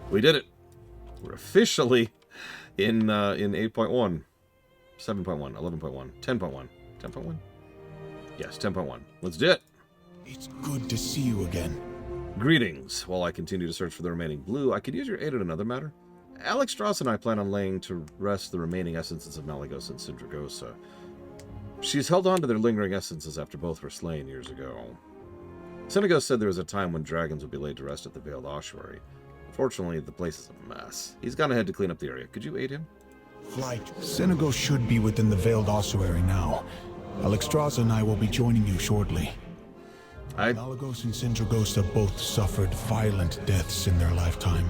We did it. We're officially in 8.1, 7.1, 11.1, 10.1, 10.1. Yes, 10.1. Let's do it. It's good to see you again. Greetings. While I continue to search for the remaining blue, I could use your aid in another matter. Alex Strauss and I plan on laying to rest the remaining essences of Malygos and Syndragosa. She's held on to their lingering essences after both were slain years ago. Syndragosa said there was a time when dragons would be laid to rest at the Veiled Ossuary. Unfortunately, the place is a mess. He's gone ahead to clean up the area. Could you aid him? Flight. Senegal should be within the Veiled Ossuary now. Alexstrasza and I will be joining you shortly. Malygos and Syndragosa both suffered violent deaths in their lifetime.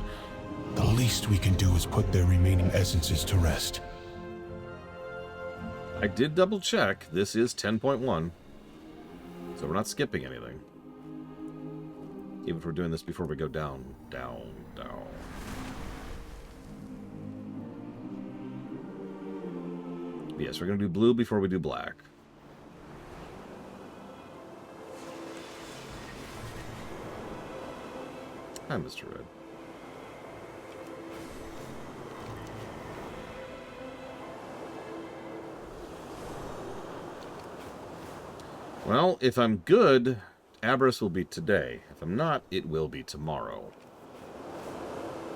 The least we can do is put their remaining essences to rest. I did double check. This is 10.1. So we're not skipping anything. Even if we're doing this before we go down, down, down. Yes, we're going to do blue before we do black. Hi, Mr. Red. Well, if I'm good, Aberrus will be today. If I'm not, it will be tomorrow.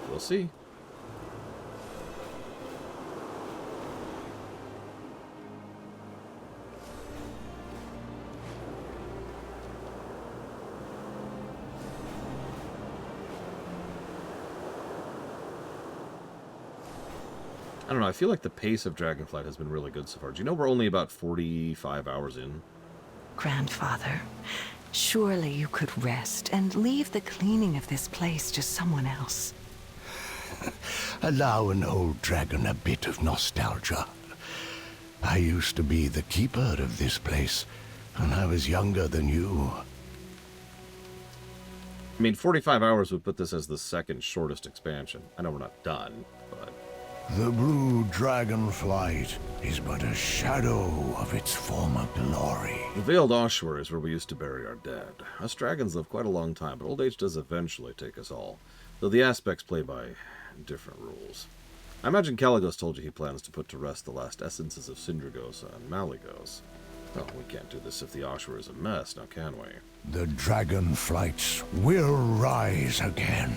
We'll see. I don't know, I feel like the pace of Dragonflight has been really good so far. Do you know we're only about 45 hours in? Grandfather, surely you could rest and leave the cleaning of this place to someone else. Allow an old dragon a bit of nostalgia. I used to be the keeper of this place when I was younger than you. I mean, 45 hours would put this as the second shortest expansion. I know we're not done, but... The blue Dragonflight is but a shadow of its former glory. The Veiled Ossuary is where we used to bury our dead. Us dragons live quite a long time, but old age does eventually take us all, though the aspects play by different rules. I imagine Caligos told you he plans to put to rest the last essences of Syndragosa and Malygos. Well, we can't do this if the Ossuary is a mess, now can we? The Dragonflights will rise again.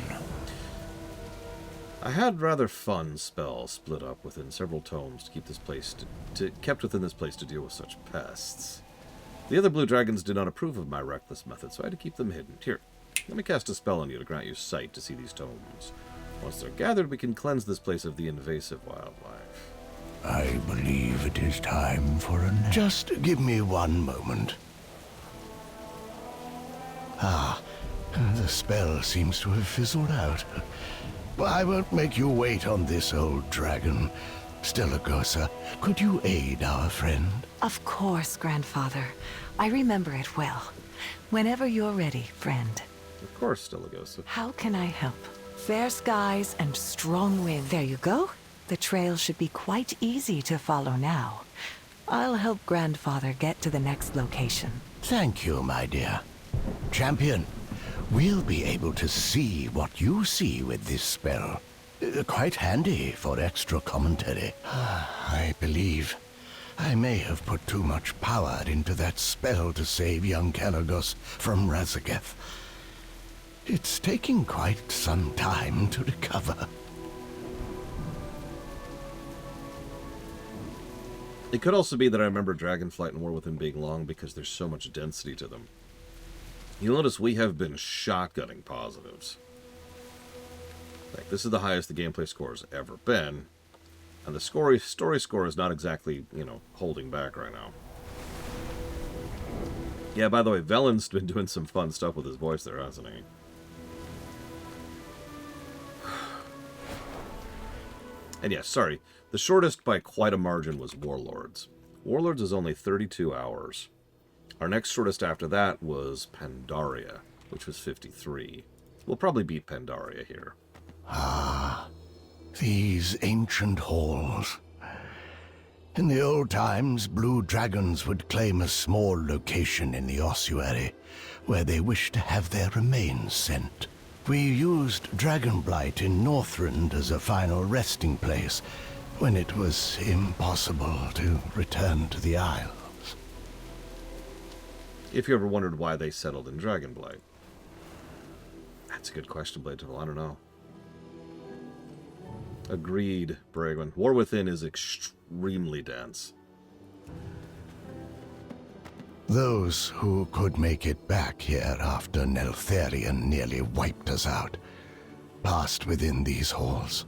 I had rather fun spells split up within several tomes to keep this place kept within this place to deal with such pests. The other blue dragons did not approve of my reckless method, so I had to keep them hidden. Here, let me cast a spell on you to grant you sight to see these tomes. Once they're gathered, we can cleanse this place of the invasive wildlife. I believe it is time for a nap. Just give me one moment. Ah, the spell seems to have fizzled out. Well, I won't make you wait on this old dragon. Steligosa, could you aid our friend? Of course, Grandfather. I remember it well. Whenever you're ready, friend. Of course, Steligosa. How can I help? Fair skies and strong wind. There you go. The trail should be quite easy to follow now. I'll help Grandfather get to the next location. Thank you, my dear. Champion, we'll be able to see what you see with this spell. Quite handy for extra commentary. I believe I may have put too much power into that spell to save young Caligos from Razageth. It's taking quite some time to recover. It could also be that I remember Dragonflight and War Within being long because there's so much density to them. You'll notice we have been shotgunning positives. Like, this is the highest the gameplay score has ever been. And the story score is not exactly, holding back right now. Yeah, by the way, Velen's been doing some fun stuff with his voice there, hasn't he? And yes, sorry, the shortest by quite a margin was Warlords. Warlords is only 32 hours. Our next shortest after that was Pandaria, which was 53. We'll probably beat Pandaria here. Ah, these ancient halls. In the old times, blue dragons would claim a small location in the ossuary, where they wished to have their remains sent. We used Dragonflight in Northrend as a final resting place when it was impossible to return to the Isles. If you ever wondered why they settled in Dragonflight. That's a good question, Blade Devil. I don't know. Agreed, Bragwin. War Within is extremely dense. Those who could make it back here after Neltharion nearly wiped us out passed within these halls.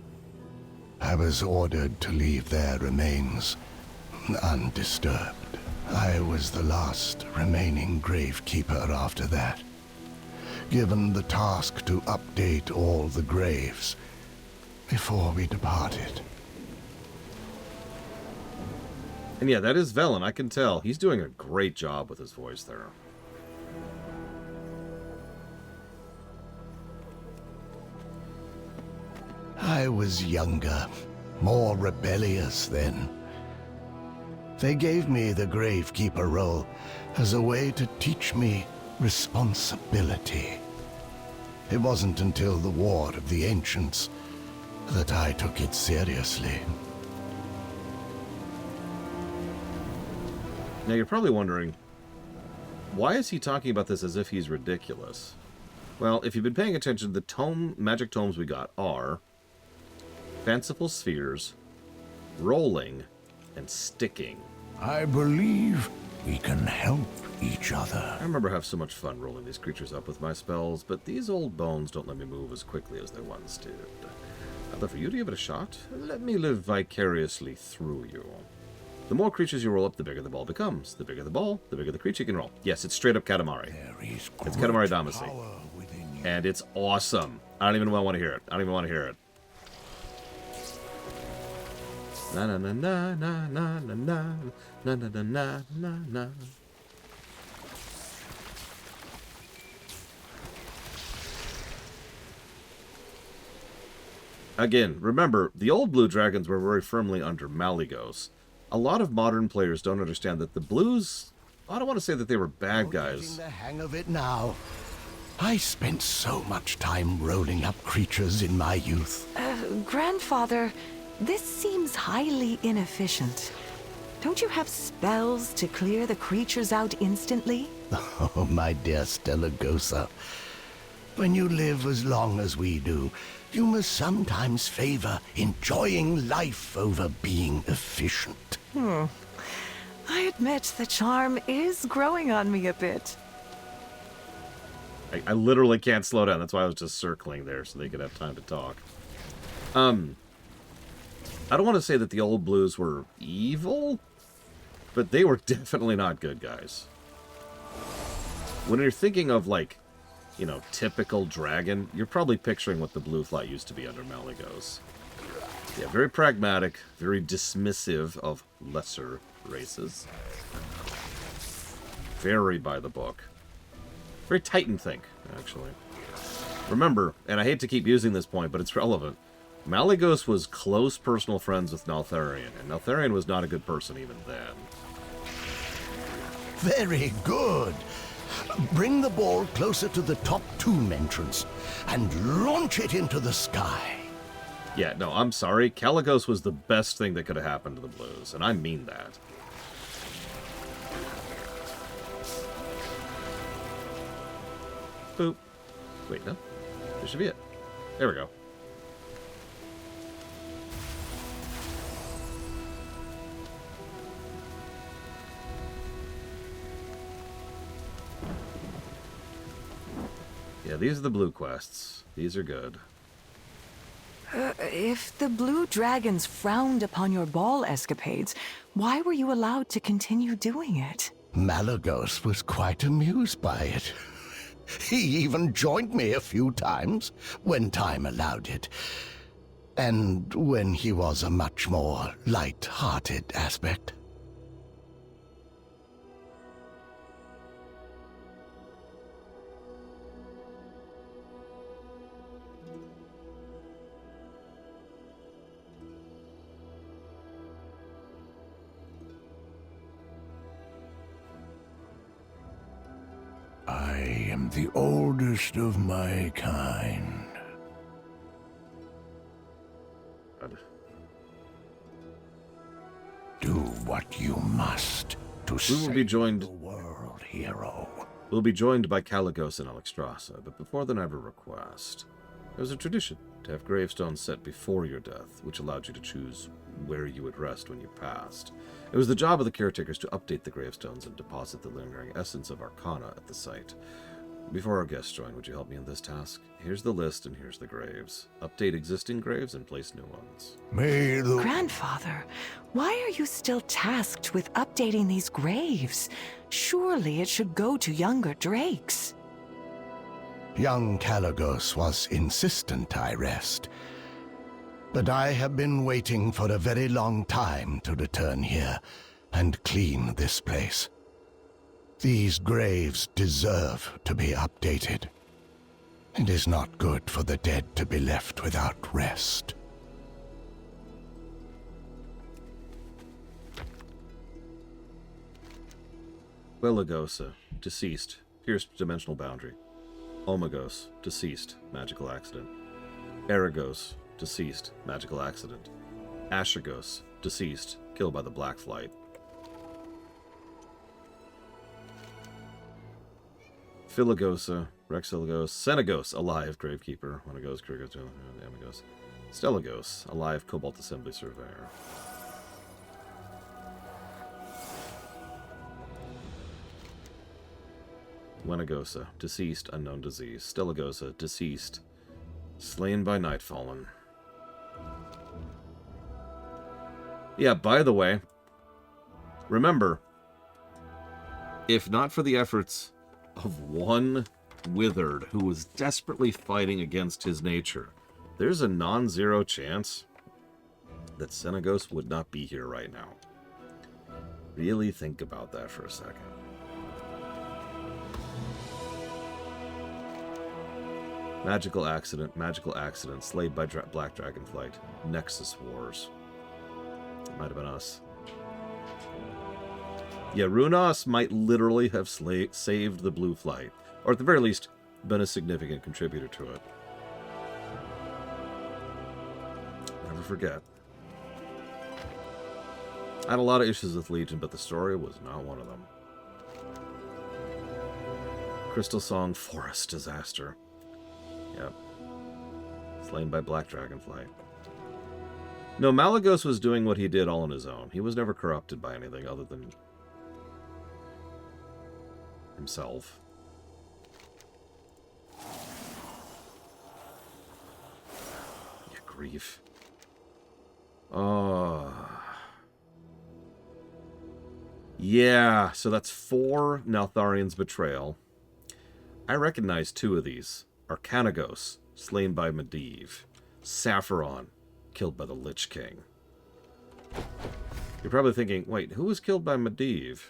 I was ordered to leave their remains undisturbed. I was the last remaining gravekeeper after that, given the task to update all the graves before we departed. And yeah, that is Velen, I can tell. He's doing a great job with his voice there. I was younger, more rebellious then. They gave me the gravekeeper role as a way to teach me responsibility. It wasn't until the War of the Ancients that I took it seriously. Now you're probably wondering, why is he talking about this as if he's ridiculous? Well, if you've been paying attention, the magic tomes we got are Fanciful Spheres, Rolling, and Sticking. I believe we can help each other. I remember having so much fun rolling these creatures up with my spells, but these old bones don't let me move as quickly as they once did. But for you to give it a shot, let me live vicariously through you. The more creatures you roll up, the bigger the ball becomes. The bigger the ball, the bigger the creature you can roll. Yes, it's straight up Katamari. It's Katamari Damacy. And it's awesome. I don't even want to hear it. I don't even want to hear it. Na na na na na na na na na na na na na. Again, remember, the old blue dragons were very firmly under Malygos. A lot of modern players don't understand that the blues, I don't want to say that they were bad guys. Getting the hang of it now. I spent so much time rolling up creatures in my youth. Grandfather, this seems highly inefficient. Don't you have spells to clear the creatures out instantly? Oh, my dear Stellagosa. When you live as long as we do, you must sometimes favor enjoying life over being efficient. I admit the charm is growing on me a bit. I literally can't slow down. That's why I was just circling there so they could have time to talk. I don't want to say that the old blues were evil, but they were definitely not good guys. When you're thinking of, like, you know, typical dragon, you're probably picturing what the blue flight used to be under Malygos. Yeah, very pragmatic, very dismissive of lesser races. Very by the book. Very Titan think, actually. Remember, and I hate to keep using this point, but it's relevant, Malygos was close personal friends with Neltharion, and Neltharion was not a good person even then. Very good. Bring the ball closer to the top tomb entrance and launch it into the sky. Yeah, no, I'm sorry. Kalecgos was the best thing that could have happened to the Blues, and I mean that. Boop. Wait, no. This should be it. There we go. Yeah, these are the blue quests. These are good. If the blue dragons frowned upon your ball escapades, why were you allowed to continue doing it? Malygos was quite amused by it. He even joined me a few times, when time allowed it. And when he was a much more light-hearted aspect. I am the oldest of my kind. God. Do what you must to We will be joined. the world, hero. We'll be joined by Caligos and Alexstrasza, but before then I have a request. There was a tradition to have gravestones set before your death, which allowed you to choose where you would rest when you passed. It was the job of the caretakers to update the gravestones and deposit the lingering essence of Arcana at the site. Before our guests join, would you help me in this task? Here's the list and here's the graves. Update existing graves and place new ones. May the Grandfather, why are you still tasked with updating these graves? Surely it should go to younger drakes. young Caligos was insistent I rest. But I have been waiting for a very long time to return here and clean this place. These graves deserve to be updated. It is not good for the dead to be left without rest. Quelagosa, deceased, pierced dimensional boundary. Omagos, deceased, magical accident. Aragos, deceased, magical accident. Ashagos, deceased, killed by the Black Flight. Philagosa, Rexilagos, Senegos, alive, Gravekeeper. Wenagos, Kurgos, Amagos. Stellagos, alive, Cobalt Assembly Surveyor. Wenagosa, deceased, unknown disease. Stellagosa, deceased, slain by Nightfallen. Yeah, by the way, remember, if not for the efforts of one withered who was desperately fighting against his nature, there's a non-zero chance that Senegos would not be here right now. Really think about that for a second. Magical accident, slayed by Black Dragonflight. Nexus Wars. It might have been us. Yeah, Runas might literally have saved the Blue Flight, or at the very least, been a significant contributor to it. Never forget. I had a lot of issues with Legion, but the story was not one of them. Crystal Song Forest Disaster. Yep. Slain by Black Dragonflight. No, Malagos was doing what he did all on his own. He was never corrupted by anything other than himself. Yeah, grief. Oh. Yeah, so that's 4 Naltharian's Betrayal. I recognize 2 of these. Arcanagos, slain by Medivh. Sapphiron, killed by the Lich King. You're probably thinking, wait, who was killed by Medivh?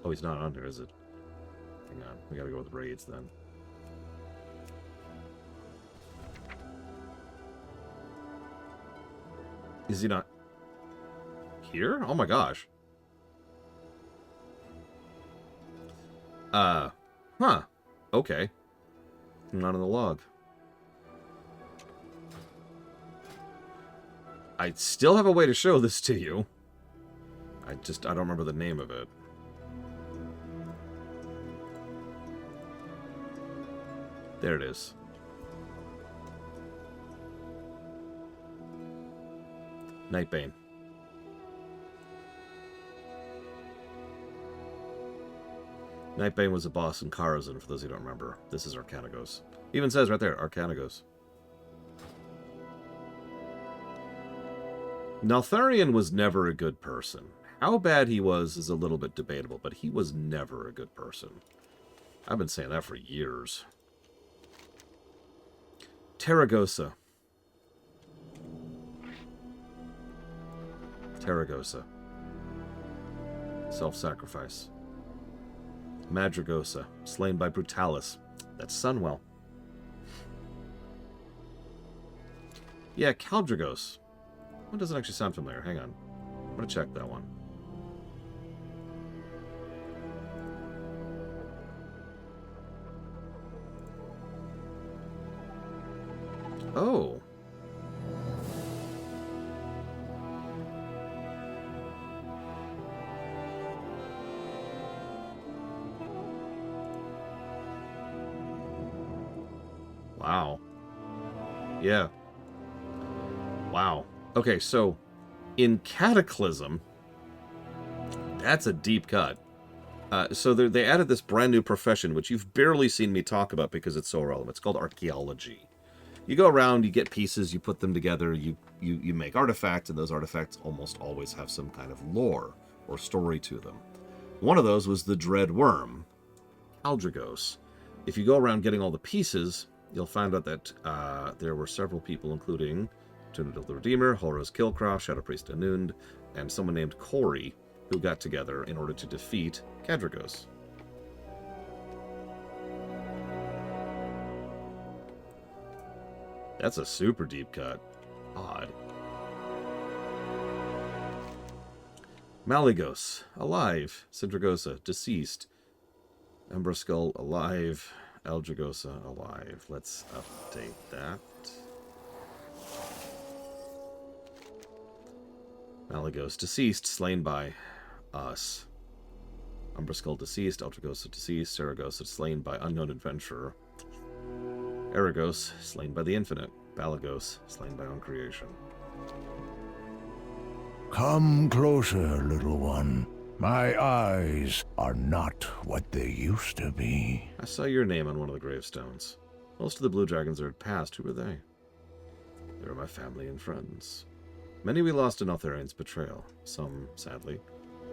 Oh, he's not on there, is it? Hang on, we gotta go with raids then. Is he not here? Oh my gosh. Huh. Okay. Not in the log. I still have a way to show this to you. I don't remember the name of it. There it is. Nightbane. Nightbane was a boss in Karazhan, for those who don't remember. This is Arcanagos. Even says right there, Arcanagos. Naltharion was never a good person. How bad he was is a little bit debatable, but he was never a good person. I've been saying that for years. Terragosa. Terragosa. Self-sacrifice. Madragosa, slain by Brutalis. That's Sunwell. Yeah, Caldragos. That doesn't actually sound familiar. Hang on. I'm going to check that one. Oh. Wow. Yeah. Wow. Okay, so in Cataclysm, that's a deep cut. So they added this brand new profession, which you've barely seen me talk about because it's so relevant. It's called archaeology. You go around, you get pieces, you put them together, you make artifacts, and those artifacts almost always have some kind of lore or story to them. One of those was the Dread Worm, Aldragos. If you go around getting all the pieces, you'll find out that there were several people, including Trinidad the Redeemer, Horus Kilcroft, Shadow Priest Anund, and someone named Corey, who got together in order to defeat Cadragos. That's a super deep cut. Odd. Malygos, alive. Sindragosa, deceased. Umbraskull, alive. Aldragosa, alive. Let's update that. Malygos, deceased, slain by us. Umbraskull, deceased. Aldragosa, deceased. Saragosa, slain by unknown adventurer. Aragos, slain by the infinite. Balagos, slain by uncreation. Come closer, little one. My eyes are not what they used to be. I saw your name on one of the gravestones. Most of the blue dragons are past. Who were they? They were my family and friends. Many we lost in Altharian's betrayal. Some, sadly,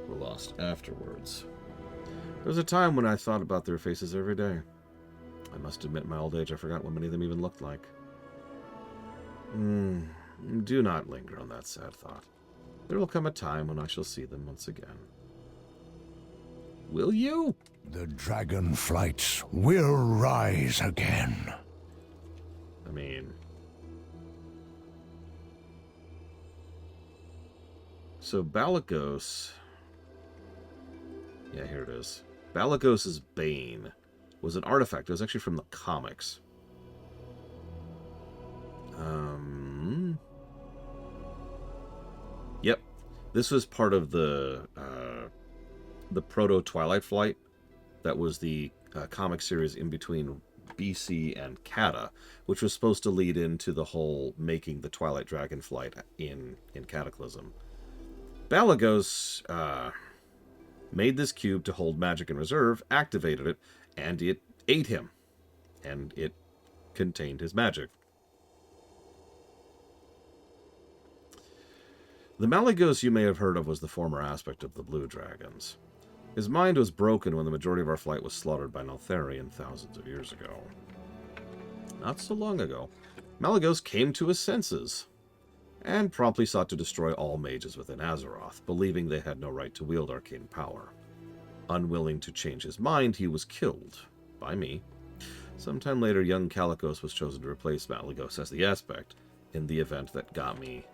were lost afterwards. There was a time when I thought about their faces every day. I must admit, in my old age, I forgot what many of them even looked like. Do not linger on that sad thought. There will come a time when I shall see them once again. Will you? The Dragonflights will rise again. I mean... So Balagos... Yeah, here it is. Balagos' Bane was an artifact. It was actually from the comics. Yep. This was part of the proto-Twilight Flight. That was the comic series in between BC and Cata, which was supposed to lead into the whole making the Twilight Dragonflight in Cataclysm. Balagos made this cube to hold magic in reserve, activated it, and it ate him. And it contained his magic. The Malygos you may have heard of was the former aspect of the Blue Dragons. His mind was broken when the majority of our flight was slaughtered by Neltharion thousands of years ago. Not so long ago, Malygos came to his senses, and promptly sought to destroy all mages within Azeroth, believing they had no right to wield arcane power. Unwilling to change his mind, he was killed by me. Sometime later, young Kalikos was chosen to replace Malygos as the aspect in the event that got me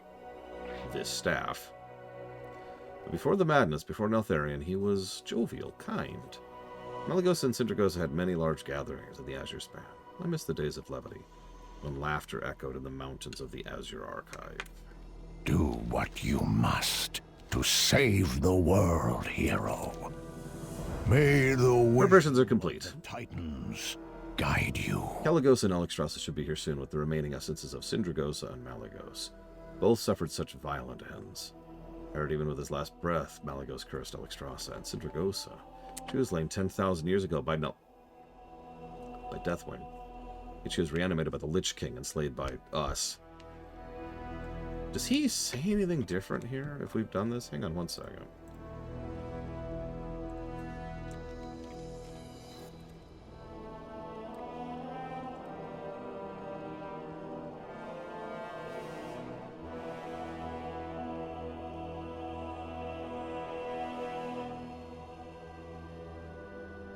this staff. But before the madness, before Neltharion, he was jovial, kind. Malygos and Sindragosa had many large gatherings in the Azure Span. I miss the days of levity, when laughter echoed in the mountains of the Azure Archive. Do what you must to save the world, hero. May the preparations are complete. Titans guide you. Kaligos and Alexstrasza should be here soon with the remaining essences of Sindragosa and Malygos. Both suffered such violent ends. I heard even with his last breath, Malygos cursed Alexstrasza and Sindragosa. She was slain 10,000 years ago by Deathwing. Yet she was reanimated by the Lich King and slayed by us. Does he say anything different here if we've done this? Hang on one second.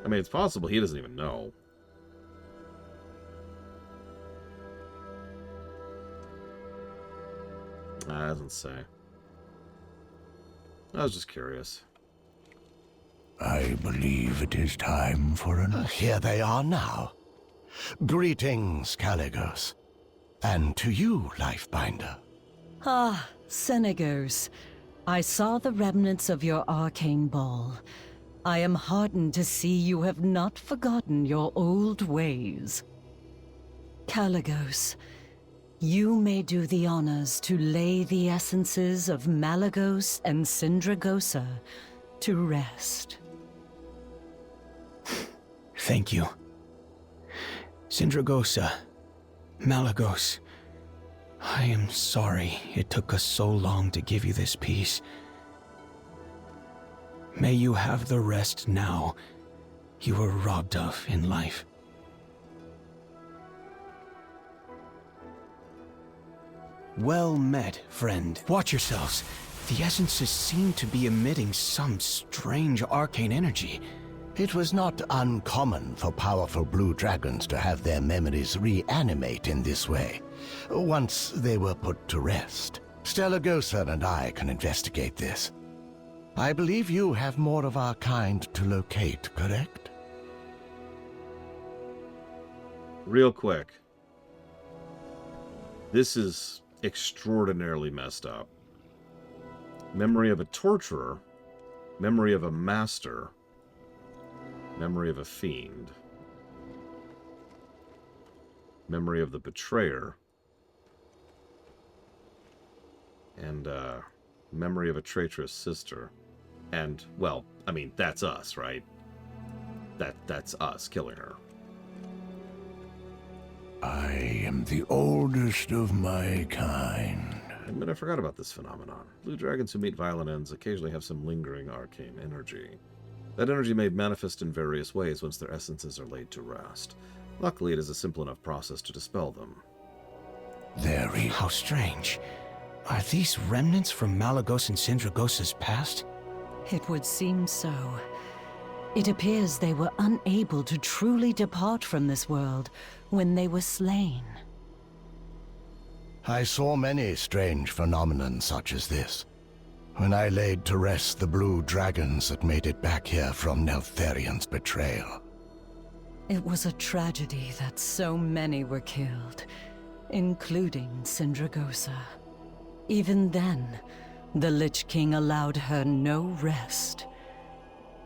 I mean, it's possible he doesn't even know. That doesn't say. I was just curious. I believe it is time for an... Here they are now. Greetings, Kaligos. And to you, Lifebinder. Ah, Senegos. I saw the remnants of your arcane ball. I am heartened to see you have not forgotten your old ways. Kaligos, you may do the honors to lay the essences of Malagos and Sindragosa to rest. Thank you. Sindragosa, Malagos, I am sorry it took us so long to give you this peace. May you have the rest now you were robbed of in life. Well met, friend. Watch yourselves. The essences seem to be emitting some strange arcane energy. It was not uncommon for powerful blue dragons to have their memories reanimate in this way, once they were put to rest. Stellagosa and I can investigate this. I believe you have more of our kind to locate, correct? Real quick. This is extraordinarily messed up. Memory of a torturer, memory of a master, memory of a fiend, memory of the betrayer, and memory of a traitorous sister. And, well, I mean, that's us, right? That's us killing her. I am the oldest of my kind. I admit I forgot about this phenomenon. Blue dragons who meet violent ends occasionally have some lingering arcane energy. That energy may manifest in various ways once their essences are laid to rest. Luckily, it is a simple enough process to dispel them. Very. How strange. Are these remnants from Malagos and Sindragosa's past? It would seem so. It appears they were unable to truly depart from this world when they were slain. I saw many strange phenomenon such as this, when I laid to rest the blue dragons that made it back here from Neltharian's betrayal. It was a tragedy that so many were killed, including Sindragosa. Even then, the Lich King allowed her no rest.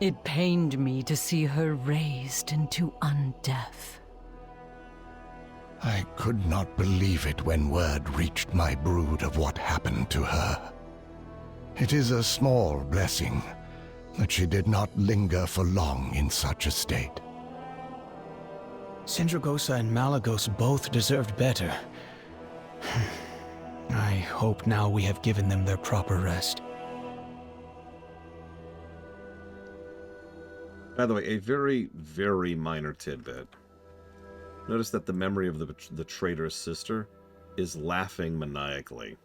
It pained me to see her raised into undeath. I could not believe it when word reached my brood of what happened to her. It is a small blessing that she did not linger for long in such a state. Sindragosa and Malagos both deserved better. I hope now we have given them their proper rest. By the way, a very, very minor tidbit. Notice that the memory of the traitor's sister is laughing maniacally.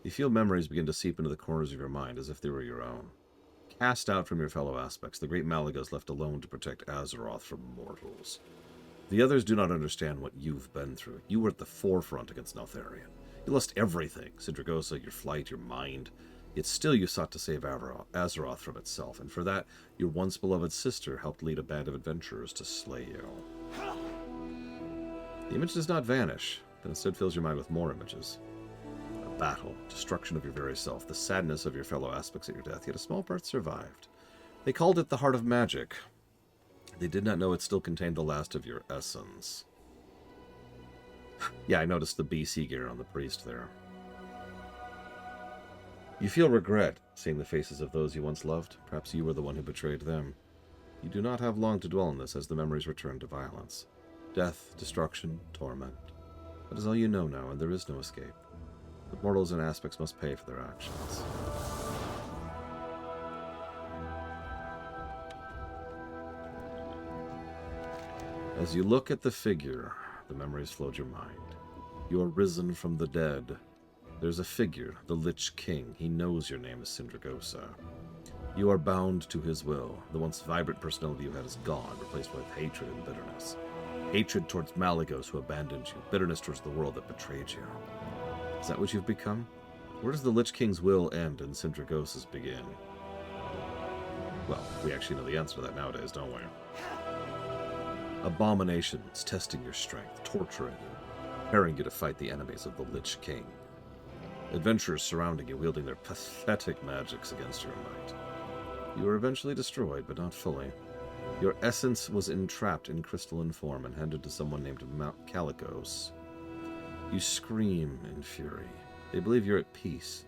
You feel memories begin to seep into the corners of your mind as if they were your own. Cast out from your fellow aspects, the great Malagos left alone to protect Azeroth from mortals. The others do not understand what you've been through. You were at the forefront against Neltharion. You lost everything, Sindragosa, your flight, your mind. Yet still you sought to save Azeroth from itself, and for that, your once beloved sister helped lead a band of adventurers to slay you. The image does not vanish, but instead fills your mind with more images. A battle, destruction of your very self, the sadness of your fellow aspects at your death, yet a small part survived. They called it the Heart of Magic. They did not know it still contained the last of your essence. Yeah, I noticed the BC gear on the priest there. You feel regret seeing the faces of those you once loved. Perhaps you were the one who betrayed them. You do not have long to dwell on this as the memories return to violence. Death, destruction, torment. That is all you know now, and there is no escape. But mortals and aspects must pay for their actions. As you look at the figure, the memories flood your mind. You are risen from the dead. There's a figure, the Lich King. He knows your name is Sindragosa. You are bound to his will. The once vibrant personality you had is gone, replaced with hatred and bitterness. Hatred towards Malagos, who abandoned you. Bitterness towards the world that betrayed you. Is that what you've become? Where does the Lich King's will end and Sindragosa's begin? Well, we actually know the answer to that nowadays, don't we? Abominations testing your strength, torturing you, preparing you to fight the enemies of the Lich King. Adventurers surrounding you, wielding their pathetic magics against your might. You were eventually destroyed, but not fully. Your essence was entrapped in crystalline form and handed to someone named Mount Calicos. You scream in fury. They believe you're at peace.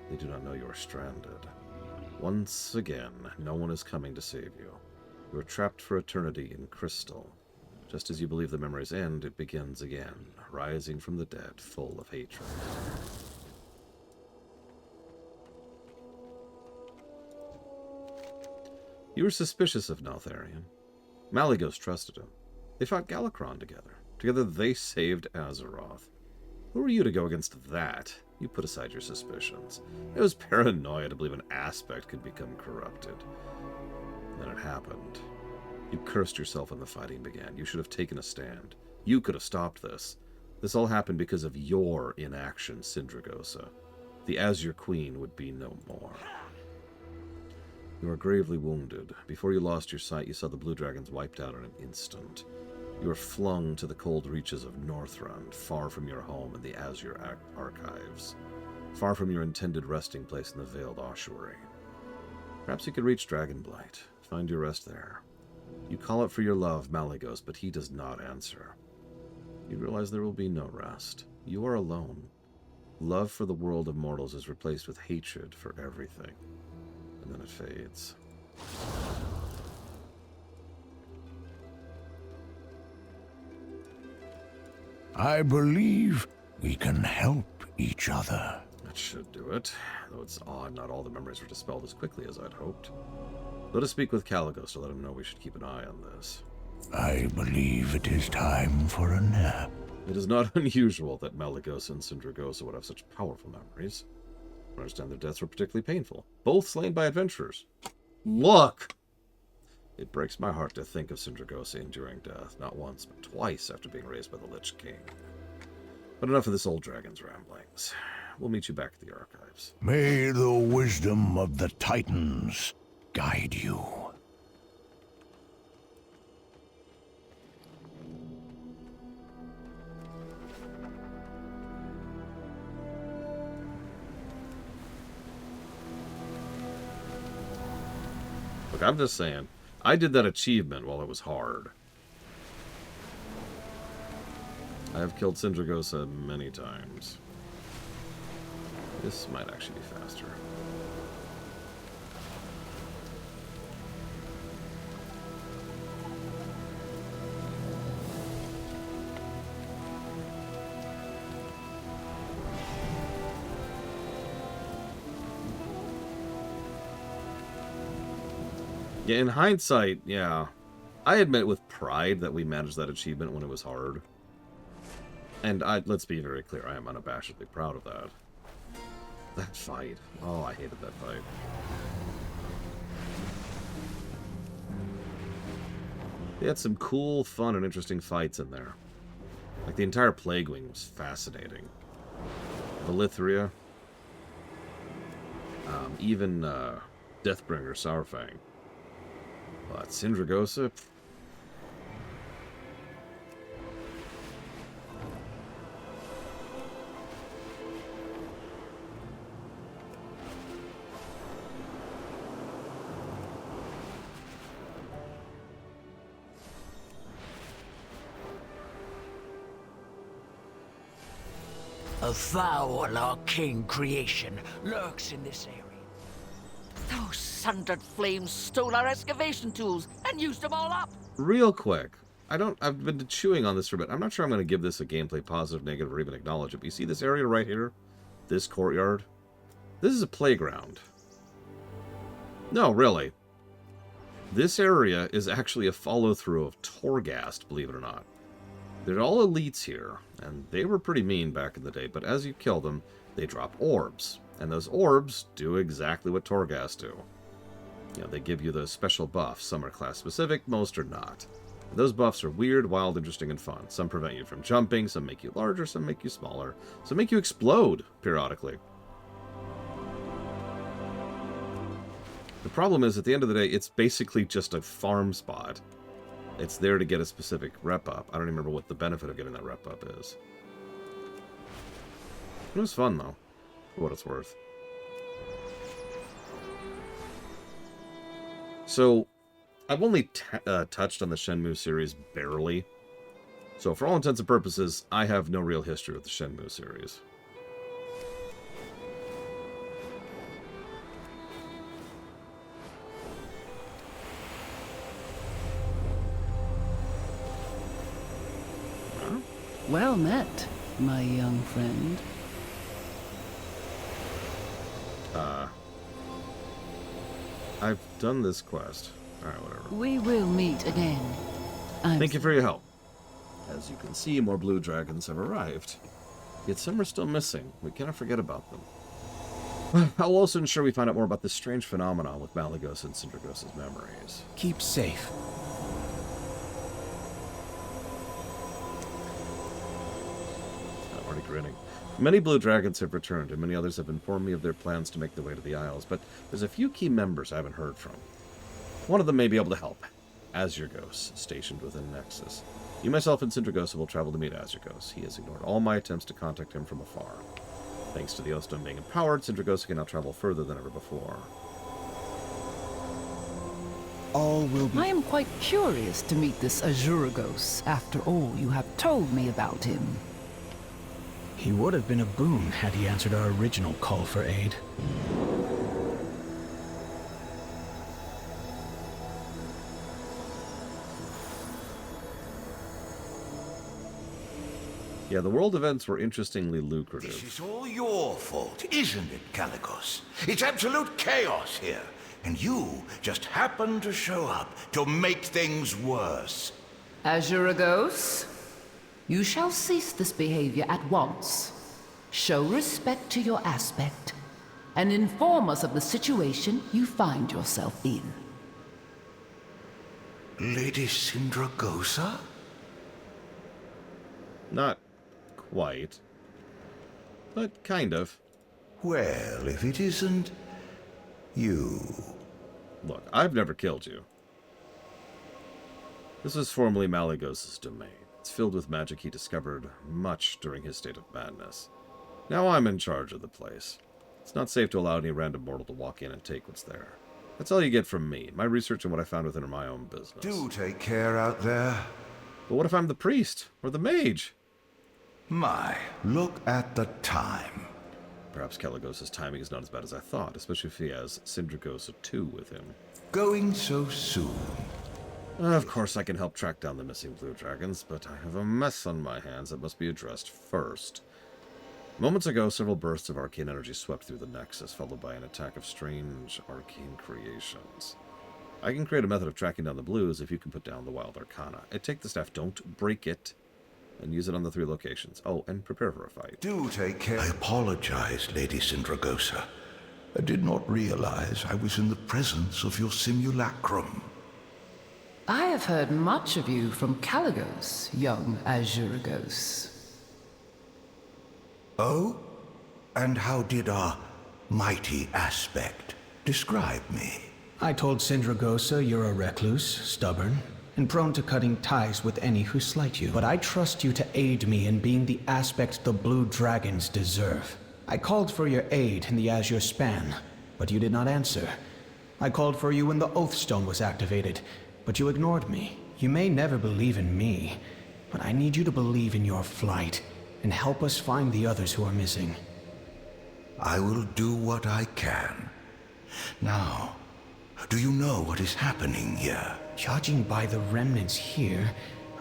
They do not know you are stranded. Once again, no one is coming to save you. You are trapped for eternity in crystal. Just as you believe the memories end, it begins again, rising from the dead, full of hatred. You were suspicious of Neltharion. Malygos trusted him. They fought Galakrond together. Together they saved Azeroth. Who were you to go against that? You put aside your suspicions. It was paranoia to believe an aspect could become corrupted. Then it happened. You cursed yourself when the fighting began. You should have taken a stand. You could have stopped this. This all happened because of your inaction, Sindragosa. The Azure Queen would be no more. You are gravely wounded. Before you lost your sight, you saw the blue dragons wiped out in an instant. You were flung to the cold reaches of Northrend, far from your home in the Azure Archives, far from your intended resting place in the Veiled Ossuary. Perhaps you could reach Dragonflight, find your rest there. You call out for your love, Malygos, but he does not answer. You realize there will be no rest. You are alone. Love for the world of mortals is replaced with hatred for everything. And then it fades. I believe we can help each other. That should do it. Though it's odd not all the memories were dispelled as quickly as I'd hoped. Let us speak with Caligos to let him know we should keep an eye on this. I believe it is time for a nap. It is not unusual that Malygos and Sindragosa would have such powerful memories. I understand their deaths were particularly painful. Both slain by adventurers. Look! It breaks my heart to think of Sindragosa enduring death, not once, but twice after being raised by the Lich King. But enough of this old dragon's ramblings. We'll meet you back at the archives. May the wisdom of the Titans guide you. Look, I'm just saying, I did that achievement while it was hard. I have killed Sindragosa many times. This might actually be faster. Yeah, in hindsight, yeah. I admit with pride that we managed that achievement when it was hard. And let's be very clear, I am unabashedly proud of that. That fight. Oh, I hated that fight. They had some cool, fun, and interesting fights in there. Like, the entire Plague Wing was fascinating. Valithria. Even Deathbringer Sourfang. But Sindragosa... A foul arcane creation lurks in this area. Those sundered flames stole our excavation tools and used them all up. Real quick, I've been chewing on this for a bit. I'm not sure I'm going to give this a gameplay positive, negative, or even acknowledge it. But you see this area right here? This courtyard? This is a playground. No, really. This area is actually a follow-through of Torghast, believe it or not. They're all elites here, and they were pretty mean back in the day, but as you kill them, they drop orbs. And those orbs do exactly what Torghast do. You know, they give you those special buffs. Some are class-specific, most are not. And those buffs are weird, wild, interesting, and fun. Some prevent you from jumping, some make you larger, some make you smaller, some make you explode periodically. The problem is, at the end of the day, it's basically just a farm spot. It's there to get a specific rep up. I don't even remember what the benefit of getting that rep up is. It was fun, though, for what it's worth. So, I've only touched on the Shenmue series barely. So, for all intents and purposes, I have no real history with the Shenmue series. Well met, my young friend. I've done this quest. Alright, whatever. We will meet again. Thank you for your help. As you can see, more blue dragons have arrived. Yet some are still missing. We cannot forget about them. I'll also ensure we find out more about this strange phenomenon with Malygos and Sindragosa's memories. Keep safe. I'm already grinning. Many blue dragons have returned, and many others have informed me of their plans to make their way to the Isles, but there's a few key members I haven't heard from. One of them may be able to help. Azurgos, stationed within Nexus. You, myself, and Sindragosa will travel to meet Azurgos. He has ignored all my attempts to contact him from afar. Thanks to the Oathstone being empowered, Sindragosa can now travel further than ever before. All will be... I am quite curious to meet this Azurgos, after all you have told me about him. He would have been a boon had he answered our original call for aid. Yeah, the world events were interestingly lucrative. This is all your fault, isn't it, Caligos? It's absolute chaos here, and you just happened to show up to make things worse. Azurgos, you shall cease this behavior at once. Show respect to your aspect, and inform us of the situation you find yourself in. Lady Sindragosa? Not quite, but kind of. Well, if it isn't you... Look, I've never killed you. This was formerly Malygos' domain. It's filled with magic he discovered much during his state of madness. Now I'm in charge of the place. It's not safe to allow any random mortal to walk in and take what's there. That's all you get from me. My research and what I found within are my own business. Do take care out there. But what if I'm the priest? Or the mage? My, look at the time. Perhaps Caligos' timing is not as bad as I thought, especially if he has Sindragosa 2 with him. Going so soon. Of course I can help track down the missing blue dragons, but I have a mess on my hands that must be addressed first. Moments ago, several bursts of arcane energy swept through the Nexus, followed by an attack of strange arcane creations. I can create a method of tracking down the blues if you can put down the wild arcana. Take the staff, don't break it, and use it on the 3 locations. Oh, and prepare for a fight. Do take care. I apologize, Lady Sindragosa. I did not realize I was in the presence of your simulacrum. I have heard much of you from Caligos, young Azurgos. Oh? And how did our mighty aspect describe me? I told Sindragosa you're a recluse, stubborn, and prone to cutting ties with any who slight you. But I trust you to aid me in being the aspect the blue dragons deserve. I called for your aid in the Azure Span, but you did not answer. I called for you when the Oathstone was activated, but you ignored me. You may never believe in me, but I need you to believe in your flight and help us find the others who are missing. I will do what I can. Now, do you know what is happening here? Judging by the remnants here,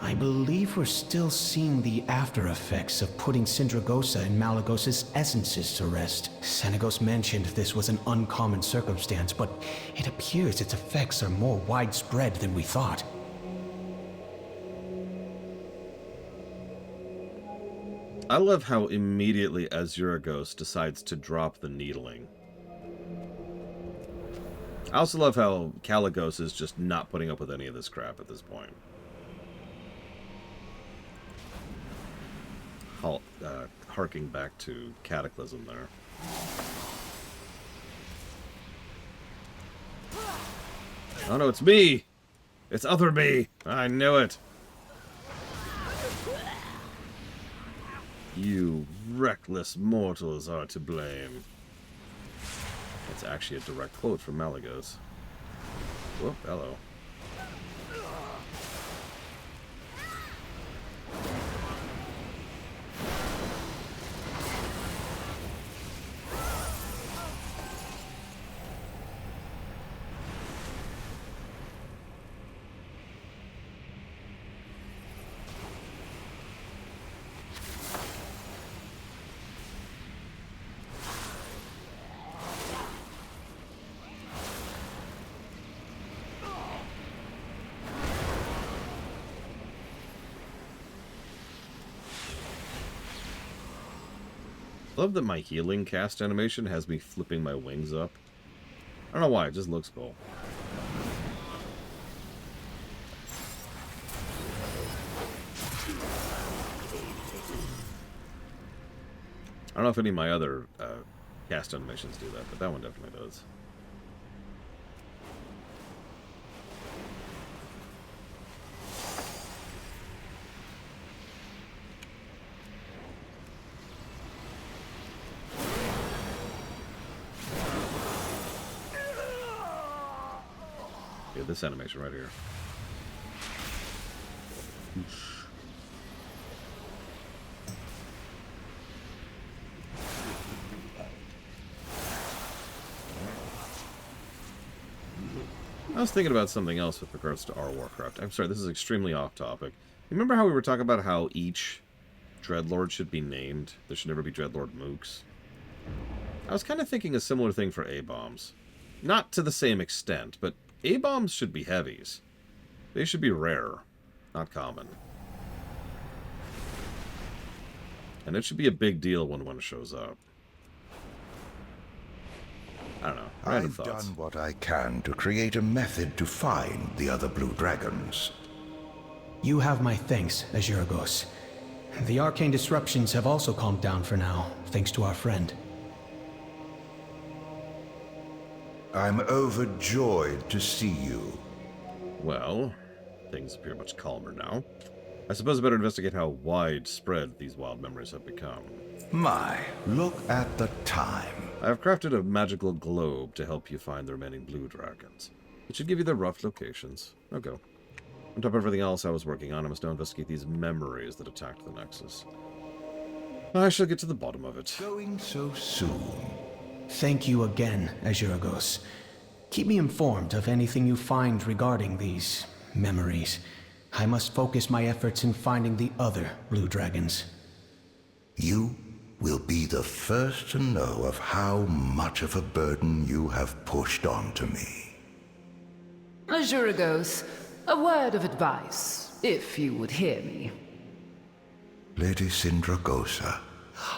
I believe we're still seeing the after effects of putting Sindragosa and Malygos' essences to rest. Senegos mentioned this was an uncommon circumstance, but it appears its effects are more widespread than we thought. I love how immediately Azurgos decides to drop the needling. I also love how Caligos is just not putting up with any of this crap at this point. Harking back to Cataclysm there. Oh no, it's me! It's other me! I knew it! You reckless mortals are to blame. That's actually a direct quote from Malagos. Whoop, hello. I love that my healing cast animation has me flipping my wings up. I don't know why, it just looks cool. I don't know if any of my other cast animations do that, but that one definitely does. Yeah, this animation right here. I was thinking about something else with regards to our Warcraft. I'm sorry, this is extremely off topic. Remember how we were talking about how each Dreadlord should be named? There should never be Dreadlord Mooks. I was kind of thinking a similar thing for A-bombs. Not to the same extent, but A-bombs should be heavies. They should be rare, not common. And it should be a big deal when one shows up. I don't know. I've done what I can to create a method to find the other blue dragons. You have my thanks, Azuragos. The arcane disruptions have also calmed down for now, thanks to our friend. I'm overjoyed to see you. Well, things appear much calmer now. I suppose I better investigate how widespread these wild memories have become. My, look at the time. I have crafted a magical globe to help you find the remaining blue dragons. It should give you their rough locations. Now go. On top of everything else I was working on, I must now investigate these memories that attacked the Nexus. I shall get to the bottom of it. Going so soon. Thank you again, Azuragos. Keep me informed of anything you find regarding these memories. I must focus my efforts in finding the other blue dragons. You will be the first to know of how much of a burden you have pushed onto me. Azuragos, a word of advice, if you would hear me. Lady Sindragosa,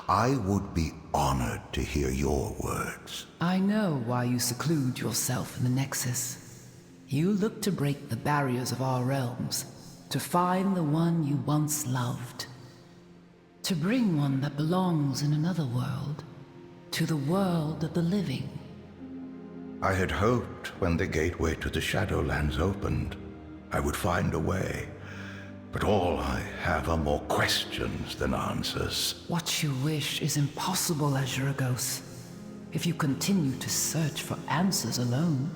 I would be honored to hear your words. I know why you seclude yourself in the Nexus. You look to break the barriers of our realms, to find the one you once loved. To bring one that belongs in another world, to the world of the living. I had hoped when the gateway to the Shadowlands opened, I would find a way. But all I have are more questions than answers. What you wish is impossible, Azuragos. If you continue to search for answers alone,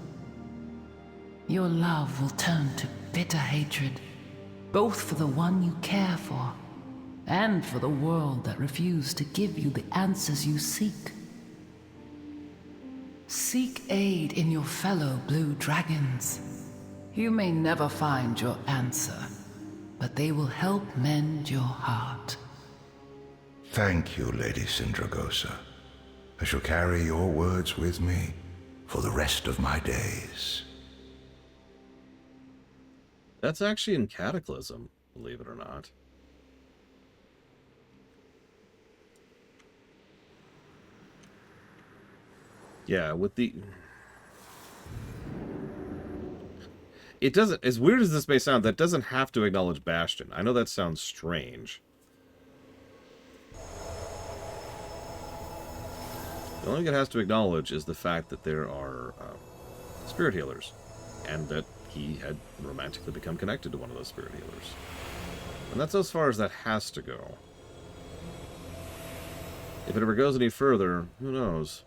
your love will turn to bitter hatred, both for the one you care for, and for the world that refused to give you the answers you seek. Seek aid in your fellow blue dragons. You may never find your answer, but they will help mend your heart. Thank you, Lady Sindragosa. I shall carry your words with me for the rest of my days. That's actually in Cataclysm, believe it or not. Yeah, with the... It doesn't... As weird as this may sound, that doesn't have to acknowledge Bastion. I know that sounds strange. The only thing it has to acknowledge is the fact that there are spirit healers. And that he had romantically become connected to one of those spirit healers. And that's as far as that has to go. If it ever goes any further, who knows?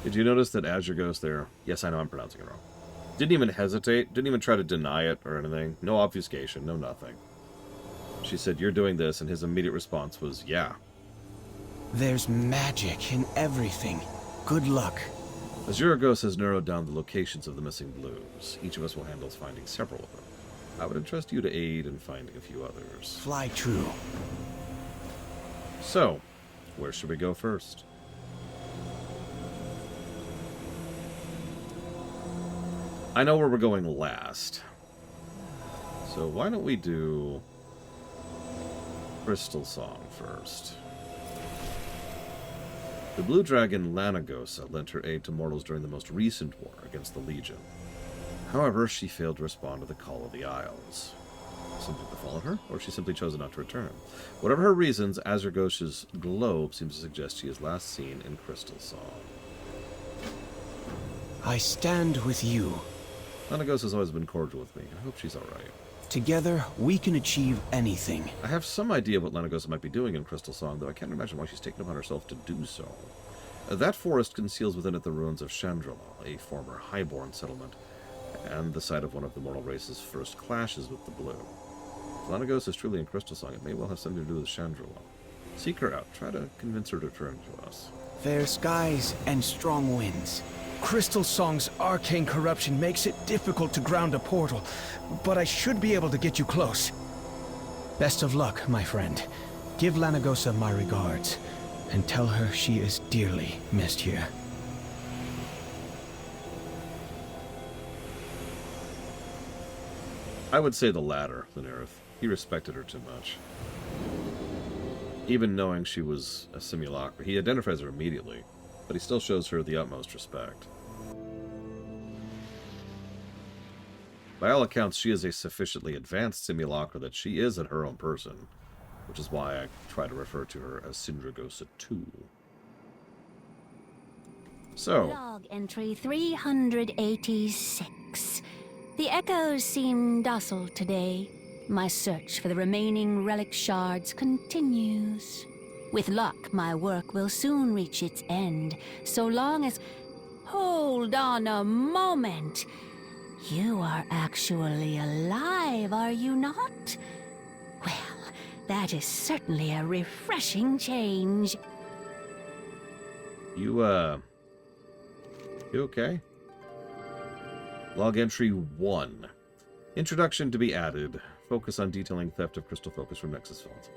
Did you notice that Azure Ghost there? Yes, I know I'm pronouncing it wrong. Didn't even hesitate, didn't even try to deny it or anything. No obfuscation, no nothing. She said, "You're doing this," and his immediate response was, "Yeah." There's magic in everything. Good luck. Azure Ghost has narrowed down the locations of the missing blues. Each of us will handle finding several of them. I would entrust you to aid in finding a few others. Fly true. So, where should we go first? I know where we're going last. So why don't we do Crystal Song first? The blue dragon Lanagosa lent her aid to mortals during the most recent war against the Legion. However, she failed to respond to the call of the Isles. Something befallen her, or she simply chose not to return. Whatever her reasons, Azure Ghost's globe seems to suggest she is last seen in Crystal Song. I stand with you. Lanagosa has always been cordial with me. I hope she's alright. Together, we can achieve anything. I have some idea what Lanagosa might be doing in Crystal Song, though I can't imagine why she's taken upon herself to do so. That forest conceals within it the ruins of Chandrila, a former highborn settlement, and the site of one of the mortal race's first clashes with the Blue. If Lanagosa is truly in Crystal Song, it may well have something to do with Chandrila. Seek her out. Try to convince her to return to us. Fair skies and strong winds. Crystal Song's arcane corruption makes it difficult to ground a portal, but I should be able to get you close. Best of luck, my friend. Give Lanagosa my regards, and tell her she is dearly missed here. I would say the latter, Lunareth. He respected her too much. Even knowing she was a simulacra, he identifies her immediately, but he still shows her the utmost respect. By all accounts, she is a sufficiently advanced simulacra that she is in her own person, which is why I try to refer to her as Sindragosa II. So, Log entry 386. The echoes seem docile today. My search for the remaining relic shards continues. With luck, my work will soon reach its end, so long as... Hold on a moment. You are actually alive, are you not? Well, that is certainly a refreshing change. You okay? Log entry 1. Introduction to be added. Focus on detailing theft of crystal focus from Nexus Vault.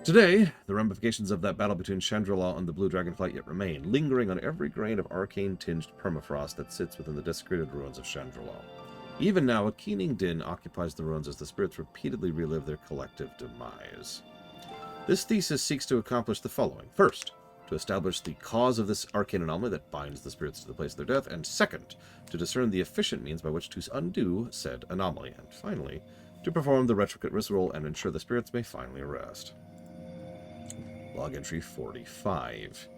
Today, the ramifications of that battle between Chandrila and the Blue Dragonflight yet remain, lingering on every grain of arcane-tinged permafrost that sits within the desecrated ruins of Chandrila. Even now, a keening din occupies the ruins as the spirits repeatedly relive their collective demise. This thesis seeks to accomplish the following. First, to establish the cause of this arcane anomaly that binds the spirits to the place of their death, and second, to discern the efficient means by which to undo said anomaly, and finally, to perform the retrograde ritual and ensure the spirits may finally rest. Log entry 45.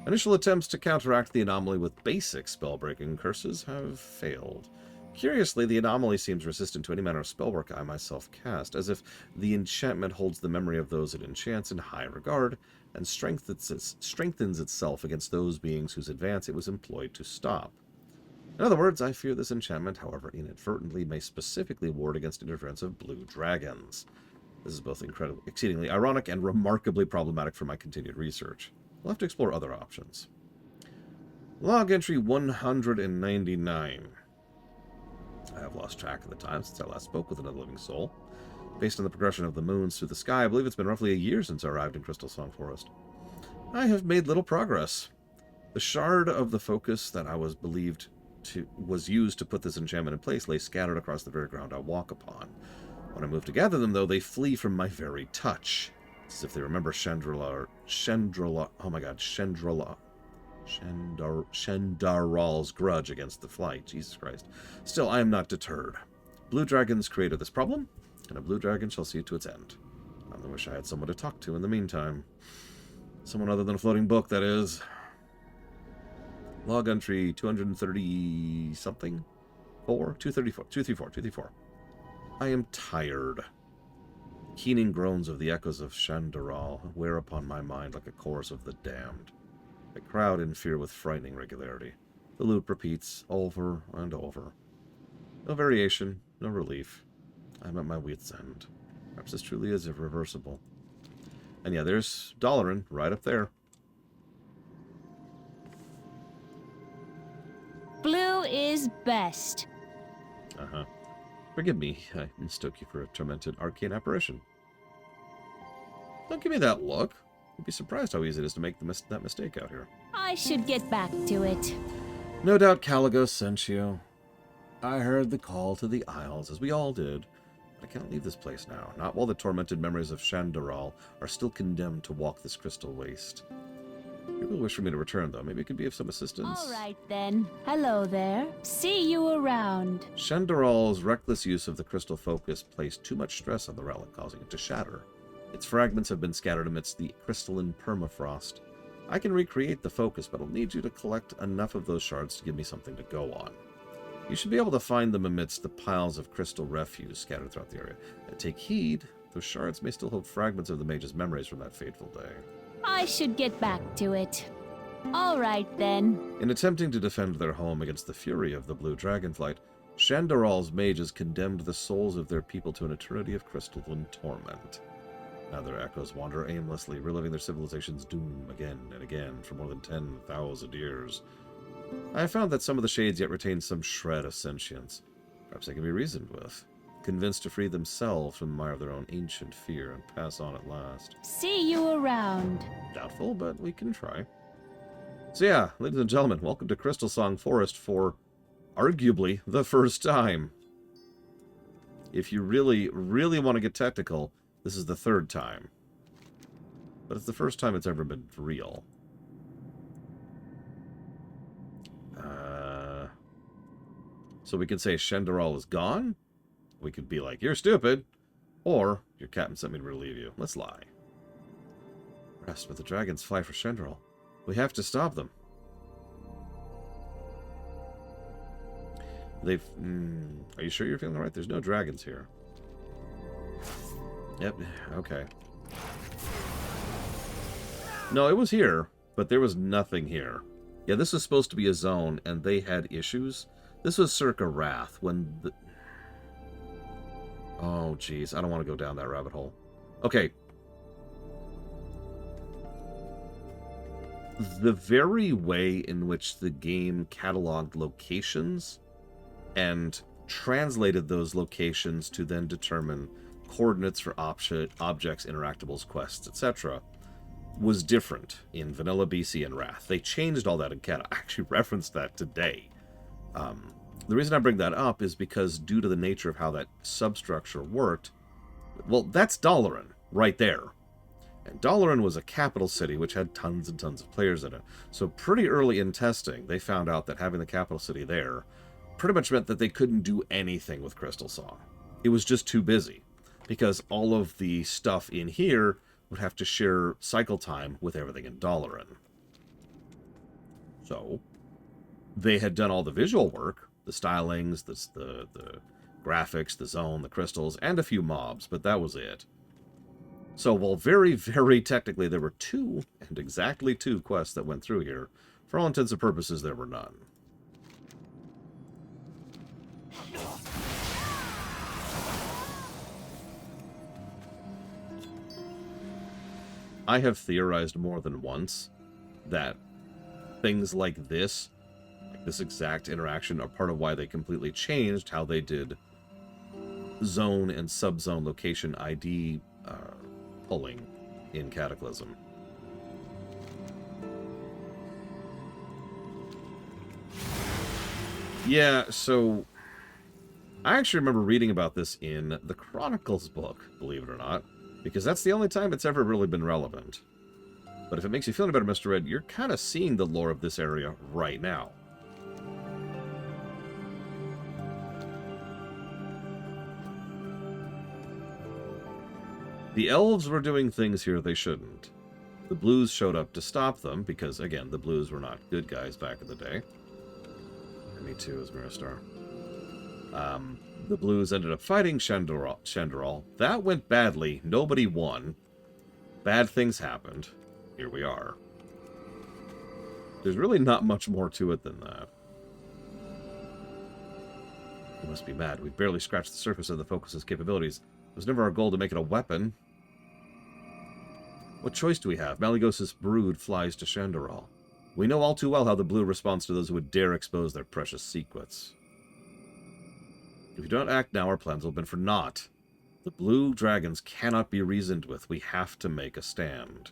Initial attempts to counteract the anomaly with basic spellbreaking curses have failed. Curiously, the anomaly seems resistant to any manner of spellwork I myself cast, as if the enchantment holds the memory of those it enchants in high regard, and strengthens itself against those beings whose advance it was employed to stop. In other words, I fear this enchantment, however inadvertently, may specifically ward against interference of blue dragons. This is both exceedingly ironic and remarkably problematic for my continued research. We'll have to explore other options. Log entry 199. I have lost track of the time since I last spoke with another living soul. Based on the progression of the moons through the sky, I believe it's been roughly a year since I arrived in Crystal Song Forest. I have made little progress. The shard of the focus that I was believed was used to put this enchantment in place lay scattered across the very ground I walk upon. When I move to gather them, though, they flee from my very touch. It's as if they remember Shendaral's grudge against the flight. Jesus Christ. Still, I am not deterred. Blue dragons created this problem, and a blue dragon shall see it to its end. I only wish I had someone to talk to in the meantime. Someone other than a floating book, that is. Log entry 230-something? 234. I am tired. Keening groans of the echoes of Shandaral wear upon my mind like a chorus of the damned. I crowd in fear with frightening regularity. The loop repeats over and over. No variation, no relief. I'm at my wit's end. Perhaps this truly is irreversible. And yeah, there's Dalaran right up there. Blue is best. Uh-huh. Forgive me, I mistook you for a tormented arcane apparition. Don't give me that look. You'd be surprised how easy it is to make that mistake out here. I should get back to it. No doubt Caligos sent you. I heard the call to the Isles, as we all did. I can't leave this place now, not while the tormented memories of Shandaral are still condemned to walk this crystal waste. People wish for me to return, though. Maybe it could be of some assistance. All right, then. Hello there. See you around. Shandaral's reckless use of the crystal focus placed too much stress on the relic, causing it to shatter. Its fragments have been scattered amidst the crystalline permafrost. I can recreate the focus, but I'll need you to collect enough of those shards to give me something to go on. You should be able to find them amidst the piles of crystal refuse scattered throughout the area. And take heed, those shards may still hold fragments of the mage's memories from that fateful day. I should get back to it. All right, then. In attempting to defend their home against the fury of the blue Dragonflight, Shandaral's mages condemned the souls of their people to an eternity of crystalline torment. Now their echoes wander aimlessly, reliving their civilization's doom again and again for more than 10,000 years. I have found that some of the shades yet retain some shred of sentience. Perhaps they can be reasoned with, convinced to free themselves from the mire of their own ancient fear and pass on at last. See you around. Doubtful, but we can try. So yeah, ladies and gentlemen, welcome to Crystal Song Forest for, arguably, the first time. If you really, really want to get technical, this is the third time. But it's the first time it's ever been real. So we could say Shandaral is gone. We could be like, you're stupid. Or, your captain sent me to relieve you. Let's lie. Rest, but the dragons fly for Shandaral. We have to stop them. They've... are you sure you're feeling right? There's no dragons here. Yep, okay. No, it was here, but there was nothing here. Yeah, this was supposed to be a zone, and they had issues. This was circa Wrath, when the... Oh, jeez, I don't want to go down that rabbit hole. Okay. The very way in which the game cataloged locations and translated those locations to then determine coordinates for objects, interactables, quests, etc. was different in Vanilla, BC, and Wrath. They changed all that in Cat. I actually referenced that today. The reason I bring that up is because due to the nature of how that substructure worked, well, that's Dalaran right there. And Dalaran was a capital city which had tons and tons of players in it. So pretty early in testing, they found out that having the capital city there pretty much meant that they couldn't do anything with Crystal Song. It was just too busy, because all of the stuff in here would have to share cycle time with everything in Dalaran. So, they had done all the visual work, the stylings, the graphics, the zone, the crystals, and a few mobs, but that was it. So while very, very technically there were two, and exactly two quests that went through here, for all intents and purposes there were none. I have theorized more than once that things like this exact interaction, are part of why they completely changed how they did zone and subzone location ID pulling in Cataclysm. Yeah, so I actually remember reading about this in the Chronicles book, believe it or not, because that's the only time it's ever really been relevant. But if it makes you feel any better, Mr. Red, you're kind of seeing the lore of this area right now. The elves were doing things here they shouldn't. The blues showed up to stop them, because, again, the blues were not good guys back in the day. And me too, as Miristar. The blues ended up fighting Shenderal. That went badly. Nobody won. Bad things happened. Here we are. There's really not much more to it than that. You must be mad. We've barely scratched the surface of the Focus's capabilities. It was never our goal to make it a weapon. What choice do we have? Malygos' brood flies to Shenderal. We know all too well how the blue responds to those who would dare expose their precious secrets. If you don't act now, our plans will have been for naught. The blue dragons cannot be reasoned with. We have to make a stand.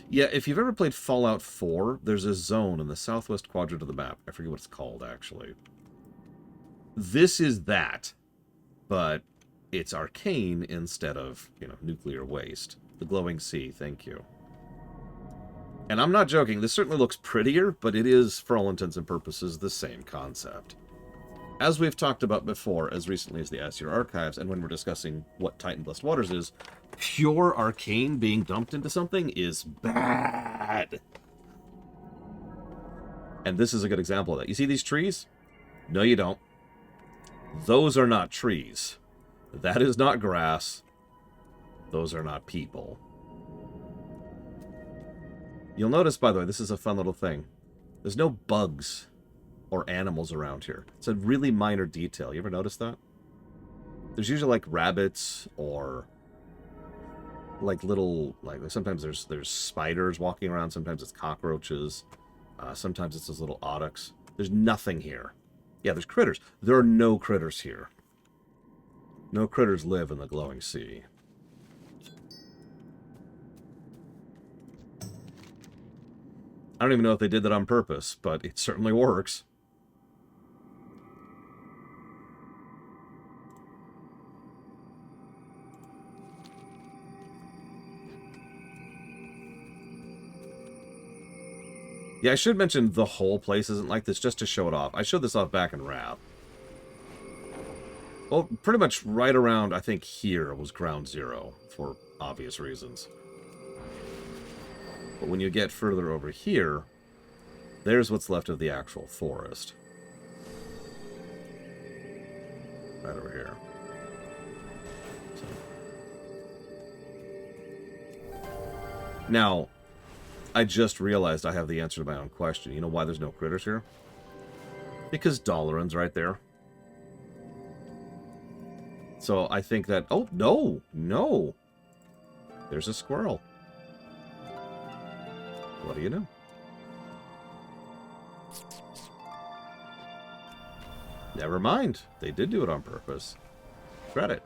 Yeah, if you've ever played Fallout 4, there's a zone in the southwest quadrant of the map. I forget what it's called, actually. This is that, but it's arcane instead of, nuclear waste. The glowing sea, thank you. And I'm not joking, this certainly looks prettier, but it is, for all intents and purposes, the same concept. As we've talked about before, as recently as the Aesir Archives, and when we're discussing what Titan Blessed Waters is, pure arcane being dumped into something is bad. And this is a good example of that. You see these trees? No, you don't. Those are not trees. That is not grass. Those are not people. You'll notice, by the way, this is a fun little thing. There's no bugs or animals around here. It's a really minor detail. You ever notice that? There's usually like rabbits or like little, sometimes there's spiders walking around. Sometimes it's cockroaches. Sometimes it's those little aurochs. There's nothing here. Yeah, there's critters. There are no critters here. No critters live in the glowing sea. I don't even know if they did that on purpose, but it certainly works. Yeah, I should mention the whole place isn't like this just to show it off. I showed this off back in Wrath. Well, pretty much right around, I think, here was Ground Zero, for obvious reasons. But when you get further over here, there's what's left of the actual forest. Right over here. Now, I just realized I have the answer to my own question. You know why there's no critters here? Because Dalaran's right there. So I think that... Oh, no! No! There's a squirrel. What do you know? Never mind. They did do it on purpose. Credit.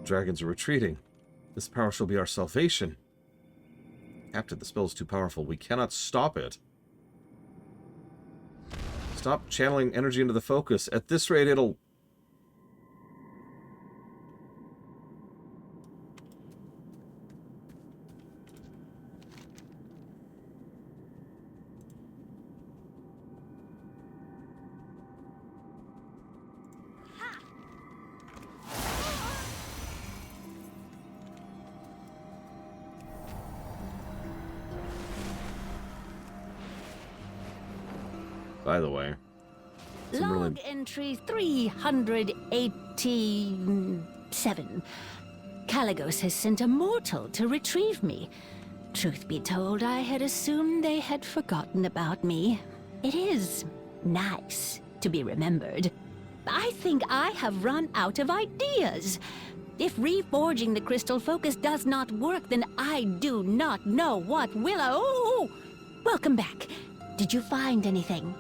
Dragons are retreating. This power shall be our salvation. Captain, the spell is too powerful. We cannot stop it. Stop channeling energy into the focus. At this rate, it'll... By the way, Log entry 387. Kaligos has sent a mortal to retrieve me. Truth be told, I had assumed they had forgotten about me. It is nice to be remembered. I think I have run out of ideas. If reforging the crystal focus does not work, then I do not know what will. Oh! welcome back. Did you find anything?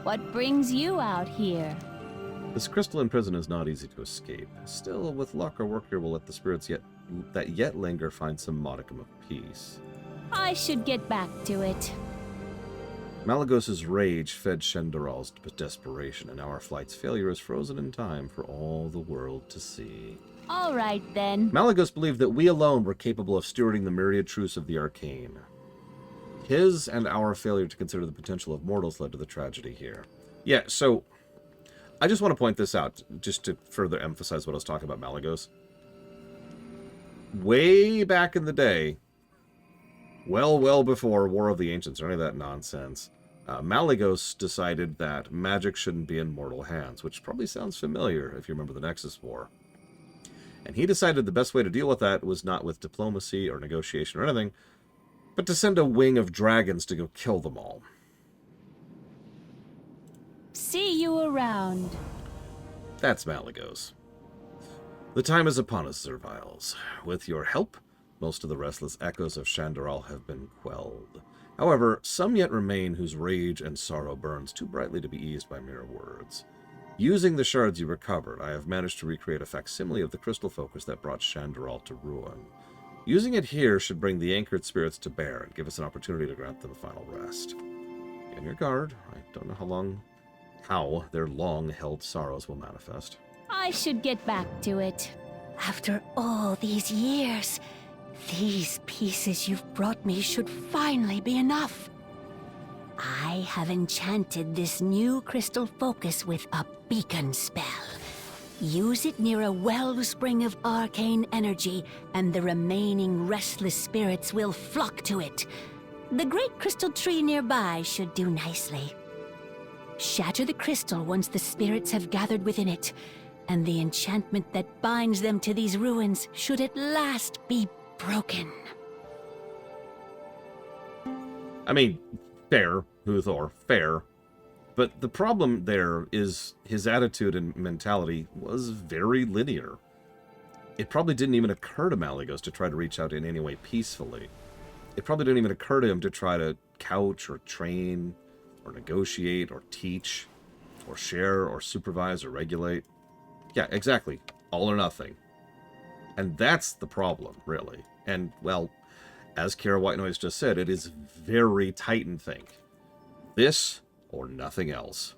What brings you out here? This crystalline prison is not easy to escape. Still, with luck, our work here will let the spirits that yet linger find some modicum of peace. I should get back to it. Malagos's rage fed Shendaral's desperation, and our flight's failure is frozen in time for all the world to see. All right, then. Malagos believed that we alone were capable of stewarding the myriad truths of the arcane. His and our failure to consider the potential of mortals led to the tragedy here. Yeah, so I just want to point this out, just to further emphasize what I was talking about Malagos. Way back in the day, well before War of the Ancients or any of that nonsense, Malagos decided that magic shouldn't be in mortal hands, which probably sounds familiar if you remember the Nexus War. And he decided the best way to deal with that was not with diplomacy or negotiation or anything, but to send a wing of dragons to go kill them all. See you around. That's Malagos. The time is upon us, Serviles. With your help, most of the restless echoes of Shandaral have been quelled. However, some yet remain whose rage and sorrow burns too brightly to be eased by mere words. Using the shards you recovered, I have managed to recreate a facsimile of the crystal focus that brought Shandaral to ruin. Using it here should bring the anchored spirits to bear and give us an opportunity to grant them a final rest. In your guard, I don't know how their long-held sorrows will manifest. I should get back to it. After all these years, these pieces you've brought me should finally be enough. I have enchanted this new crystal focus with a beacon spell. Use it near a wellspring of arcane energy, and the remaining restless spirits will flock to it. The great crystal tree nearby should do nicely. Shatter the crystal once the spirits have gathered within it, and the enchantment that binds them to these ruins should at last be broken. I mean, fair, Huthor, fair. But the problem there is his attitude and mentality was very linear. It probably didn't even occur to Malagos to try to reach out in any way peacefully. It probably didn't even occur to him to try to couch or train or negotiate or teach or share or supervise or regulate. Yeah, exactly. All or nothing. And that's the problem, really. And, well, as Kara White Noise just said, it is very Titan-think. This or nothing else.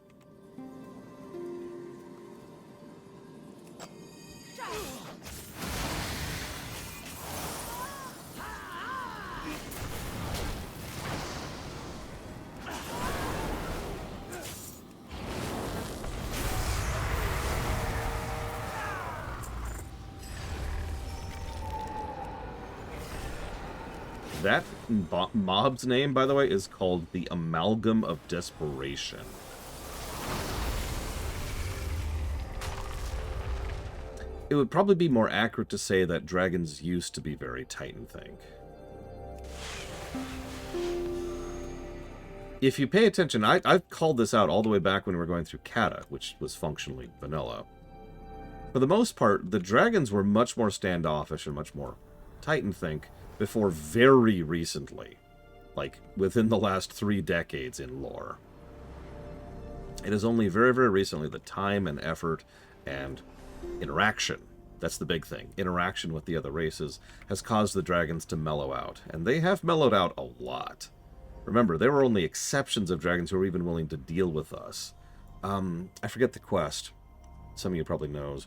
That mob's name, by the way, is called the Amalgam of Desperation. It would probably be more accurate to say that dragons used to be very Titan-think. If you pay attention, I've called this out all the way back when we were going through Kata, which was functionally vanilla. For the most part, the dragons were much more standoffish and much more Titan-think before very recently, like within the last 3 decades in lore. It is only very, very recently that time and effort and interaction, that's the big thing, interaction with the other races, has caused the dragons to mellow out. And they have mellowed out a lot. Remember, there were only exceptions of dragons who were even willing to deal with us. I forget the quest. Some of you probably knows.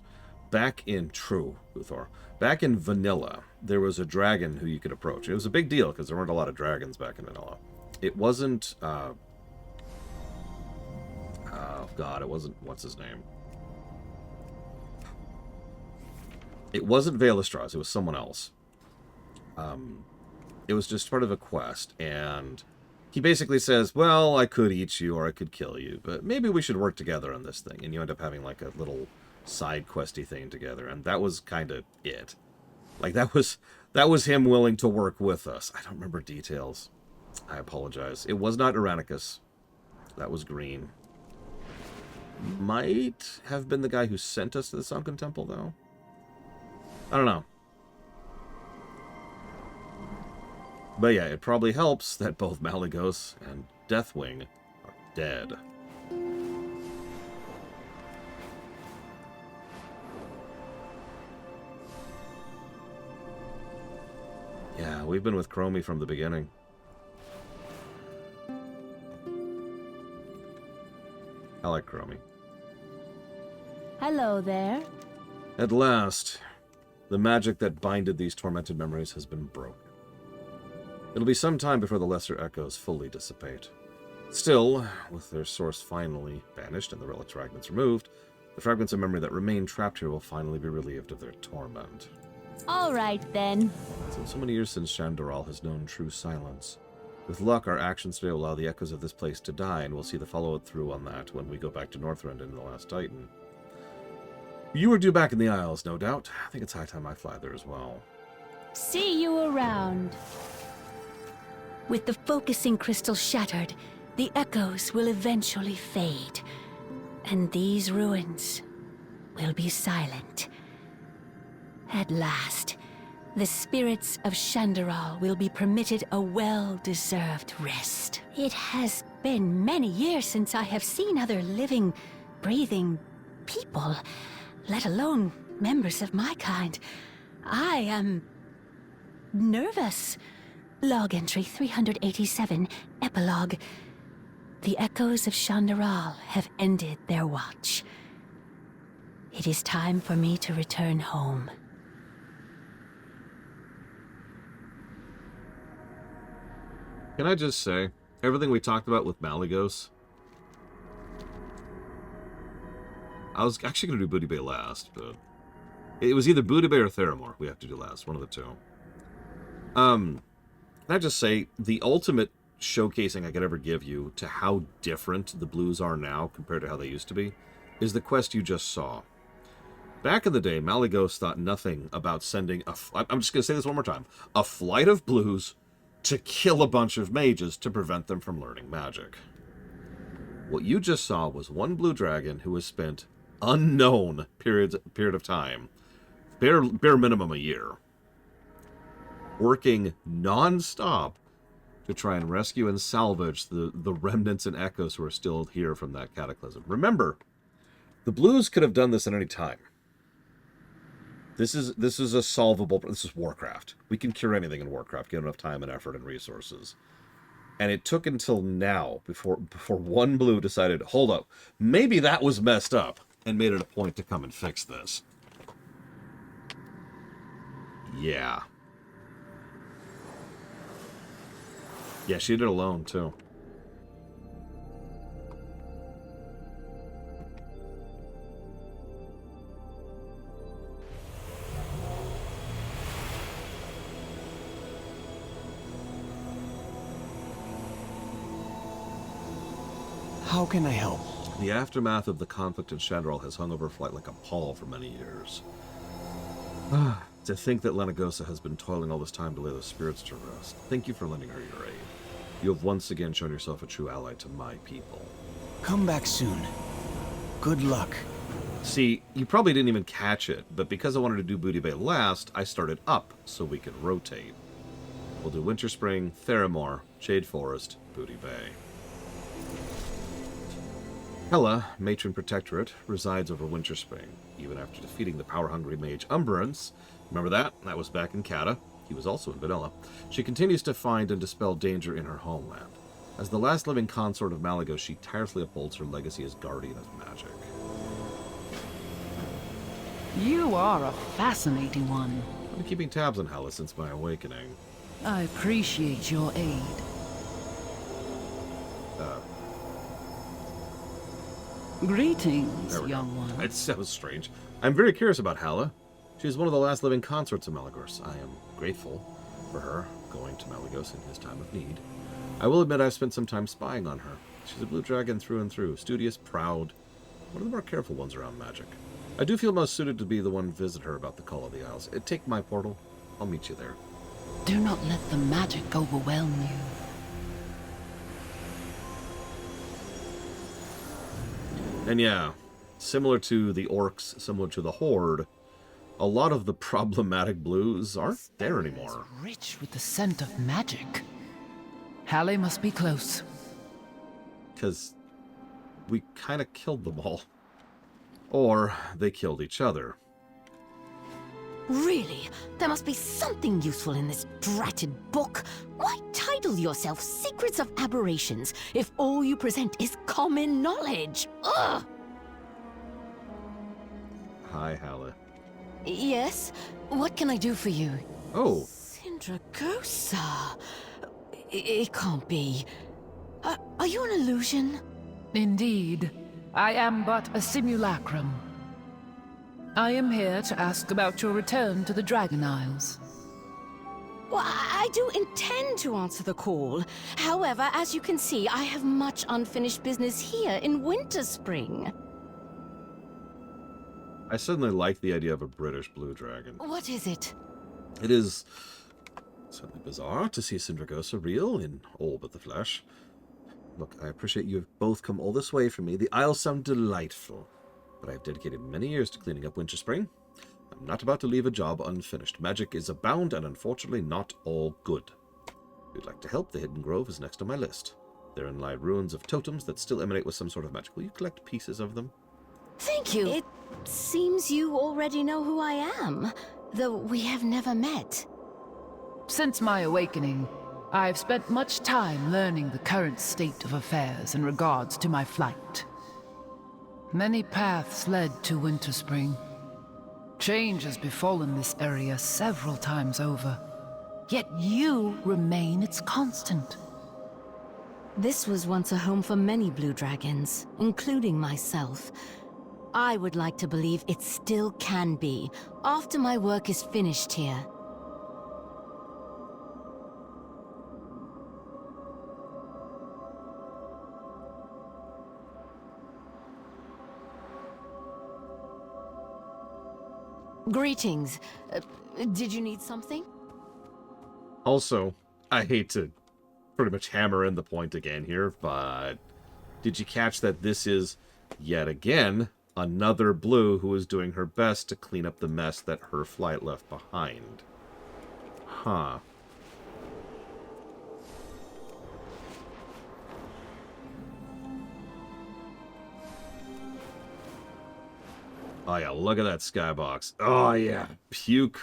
Back in Uthor. Back in Vanilla, there was a dragon who you could approach. It was a big deal because there weren't a lot of dragons back in Vanilla. It wasn't, oh god, it wasn't, what's his name? It wasn't Valestraz, it was someone else. It was just part of a quest, and he basically says, well, I could eat you or I could kill you, but maybe we should work together on this thing. And you end up having like a little side questy thing together, and that was kind of it. Like that was him willing to work with us. I don't remember details. I apologize. It was not Iranicus. That was Green. Might have been the guy who sent us to the Sunken Temple, though. I don't know. But yeah, it probably helps that both Malygos and Deathwing are dead. Yeah, we've been with Chromie from the beginning. I like Chromie. Hello there. At last, the magic that binded these tormented memories has been broken. It'll be some time before the lesser echoes fully dissipate. Still, with their source finally banished and the relic fragments removed, the fragments of memory that remain trapped here will finally be relieved of their torment. All right, then. It's been so many years since Shandaral has known true silence. With luck, our actions today will allow the echoes of this place to die, and we'll see the follow-through on that when we go back to Northrend in The Last Titan. You are due back in the Isles, no doubt. I think it's high time I fly there as well. See you around. With the focusing crystal shattered, the echoes will eventually fade, and these ruins will be silent. At last, the spirits of Shandaral will be permitted a well-deserved rest. It has been many years since I have seen other living, breathing people, let alone members of my kind. I am nervous. Log entry 387, epilogue. The echoes of Shandaral have ended their watch. It is time for me to return home. Can I just say, everything we talked about with Malygos, I was actually going to do Booty Bay last, but it was either Booty Bay or Theramore we have to do last, one of the two. Can I just say, the ultimate showcasing I could ever give you to how different the blues are now compared to how they used to be is the quest you just saw. Back in the day, Malygos thought nothing about sending I'm just going to say this one more time, a flight of blues to kill a bunch of mages to prevent them from learning magic. What you just saw was one blue dragon who has spent unknown period of time, bare minimum a year, working non-stop to try and rescue and salvage the remnants and echoes who are still here from that cataclysm. Remember, the blues could have done this at any time. This is a solvable. This is Warcraft. We can cure anything in Warcraft, get enough time and effort and resources. And it took until now before one blue decided, hold up, maybe that was messed up, and made it a point to come and fix this. Yeah. Yeah, she did it alone too. How can I help? The aftermath of the conflict in Shandaral has hung over Flight like a pall for many years. To think that Lenagosa has been toiling all this time to lay those spirits to rest. Thank you for lending her your aid. You have once again shown yourself a true ally to my people. Come back soon. Good luck. See, you probably didn't even catch it, but because I wanted to do Booty Bay last, I started up so we could rotate. We'll do Winter Spring, Theramore, Shade Forest, Booty Bay. Hela, Matron Protectorate, resides over Winter Spring, even after defeating the power-hungry mage Umbrance. Remember that? That was back in Cata. He was also in Vanilla. She continues to find and dispel danger in her homeland. As the last living consort of Malygos, she tirelessly upholds her legacy as guardian of magic. You are a fascinating one. I've been keeping tabs on Hela since my awakening. I appreciate your aid. Greetings, young one. That was strange. I'm very curious about Hela. She is one of the last living consorts of Malygos. I am grateful for her going to Malygos in his time of need. I will admit I've spent some time spying on her. She's a blue dragon through and through, studious, proud, one of the more careful ones around magic. I do feel most suited to be the one to visit her about the Call of the Isles. Take my portal. I'll meet you there. Do not let the magic overwhelm you. And yeah, similar to the orcs, similar to the Horde, a lot of the problematic blues aren't there anymore. It's rich with the scent of magic. Halle must be close. Because we kind of killed them all. Or they killed each other. Really? There must be something useful in this dratted book. Why title yourself Secrets of Aberrations if all you present is common knowledge? Ugh! Hi, Halle. Yes? What can I do for you? Oh. Sindragosa. It can't be. Are you an illusion? Indeed. I am but a simulacrum. I am here to ask about your return to the Dragon Isles. Well, I do intend to answer the call. However, as you can see, I have much unfinished business here in Winterspring. I suddenly like the idea of a British blue dragon. What is it? It is certainly bizarre to see Sindragosa real in all but the flesh. Look, I appreciate you have both come all this way for me. The Isles sound delightful, but I have dedicated many years to cleaning up Winterspring. I'm not about to leave a job unfinished. Magic is abound, and unfortunately not all good. If you'd like to help, the Hidden Grove is next on my list. Therein lie ruins of totems that still emanate with some sort of magic. Will you collect pieces of them? Thank you. It seems you already know who I am, though we have never met. Since my awakening, I've spent much time learning the current state of affairs in regards to my flight. Many paths led to Winterspring. Change has befallen this area several times over, yet you remain its constant. This was once a home for many blue dragons, including myself. I would like to believe it still can be, after my work is finished here. Greetings. Did you need something? Also, I hate to pretty much hammer in the point again here, but did you catch that this is, yet again, another blue who is doing her best to clean up the mess that her flight left behind? Huh. Oh yeah, look at that skybox. Oh yeah, puke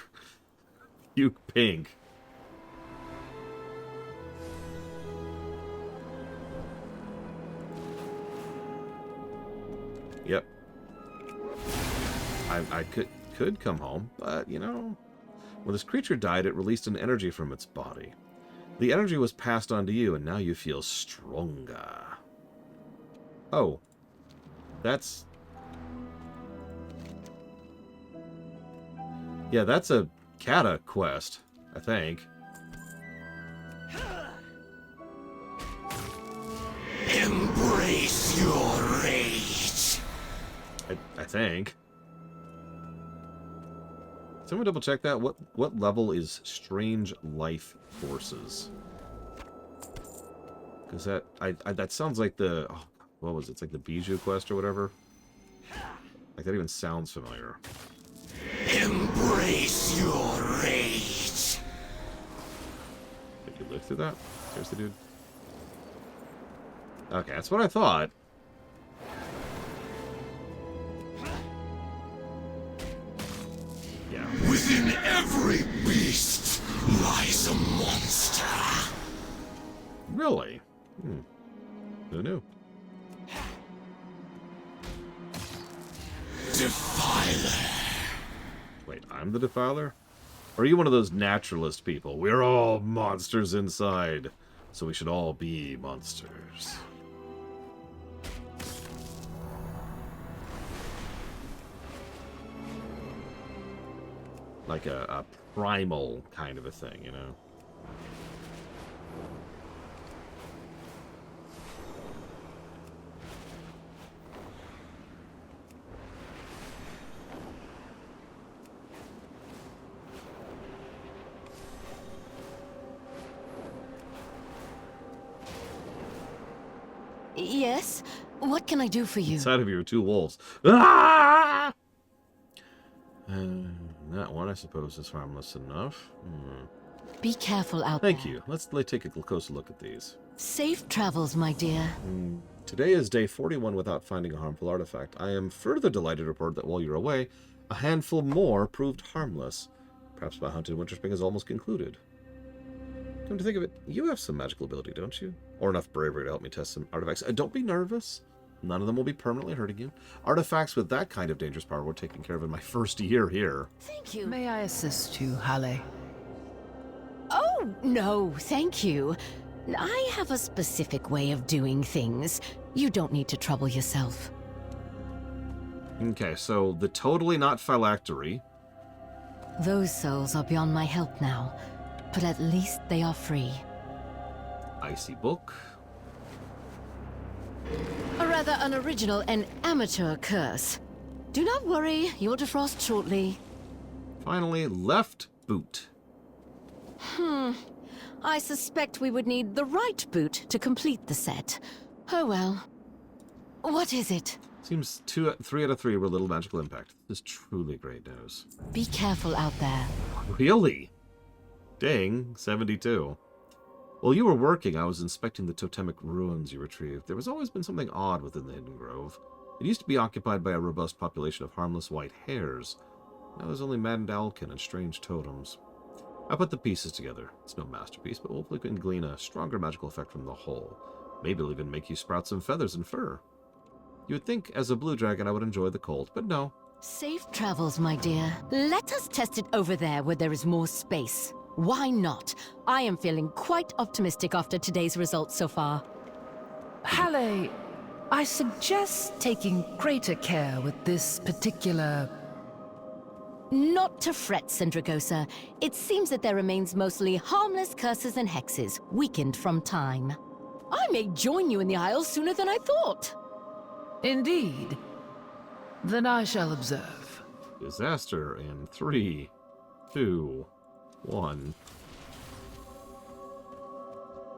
pink. Yep. I could come home, but you know, when this creature died, it released an energy from its body. The energy was passed on to you, and now you feel stronger. Oh, that's. Yeah, that's a Kata quest, I think. Embrace your rage. I think. Someone double check that. What level is Strange Life Forces? Because that sounds like the what was it? It's like the Bijou quest or whatever. Like that even sounds familiar. Embrace your rage. Did you live through that? Seriously, dude? Okay, that's what I thought. Yeah. Within every beast lies a monster. Really? Who knew? Defiler. Wait, I'm the Defiler? Or are you one of those naturalist people? We're all monsters inside, so we should all be monsters. Like a primal kind of a thing, you know? Yes? What can I do for you? Inside of you are two wolves. Ah! That one, I suppose, is harmless enough. Be careful out Thank there. you. Let's take a closer look at these. Safe travels, my dear. Today is day 41 without finding a harmful artifact. I am further delighted to report that while you're away, a handful more proved harmless. Perhaps my hunt in Winterspring is almost concluded. Come to think of it, you have some magical ability, don't you? Or enough bravery to help me test some artifacts. Don't be nervous. None of them will be permanently hurting you. Artifacts with that kind of dangerous power were taken care of in my first year here. Thank you. May I assist you, Halle? Oh, no, thank you. I have a specific way of doing things. You don't need to trouble yourself. Okay, so the totally not phylactery. Those souls are beyond my help now, but at least they are free. Icy book. A rather unoriginal and amateur curse. Do not worry, you'll defrost shortly. Finally, left boot. I suspect we would need the right boot to complete the set. Oh well. What is it? Seems 3 out of 3 were little magical impact. This is truly great news. Be careful out there. Really? Dang, 72. While you were working, I was inspecting the totemic ruins you retrieved. There has always been something odd within the Hidden Grove. It used to be occupied by a robust population of harmless white hares. Now there's only maddened owlkin and strange totems. I put the pieces together. It's no masterpiece, but hopefully we can glean a stronger magical effect from the whole. Maybe it'll even make you sprout some feathers and fur. You would think, as a blue dragon, I would enjoy the cold, but no. Safe travels, my dear. Let us test it over there where there is more space. Why not? I am feeling quite optimistic after today's results so far. Halle, I suggest taking greater care with this particular... Not to fret, Syndragosa. It seems that there remains mostly harmless curses and hexes, weakened from time. I may join you in the Isles sooner than I thought. Indeed. Then I shall observe. Disaster in 3, 2, 1.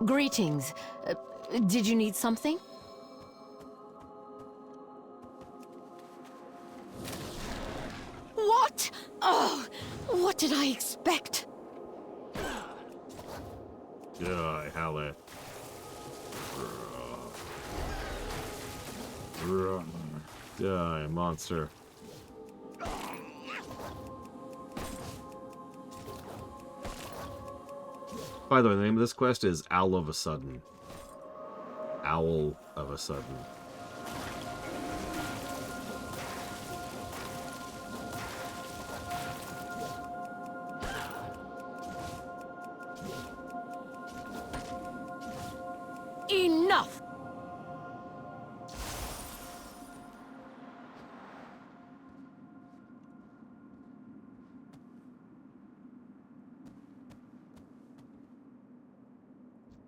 Greetings. Did you need something? What? Oh, what did I expect? Die, Halle. Die, monster. By the way, the name of this quest is Owl of a Sudden. Owl of a Sudden. Enough!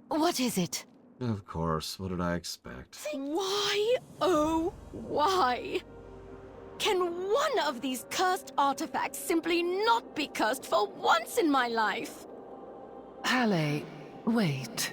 What is it? Of course, what did I expect? Why, oh, why? Can one of these cursed artifacts simply not be cursed for once in my life? Halle, wait.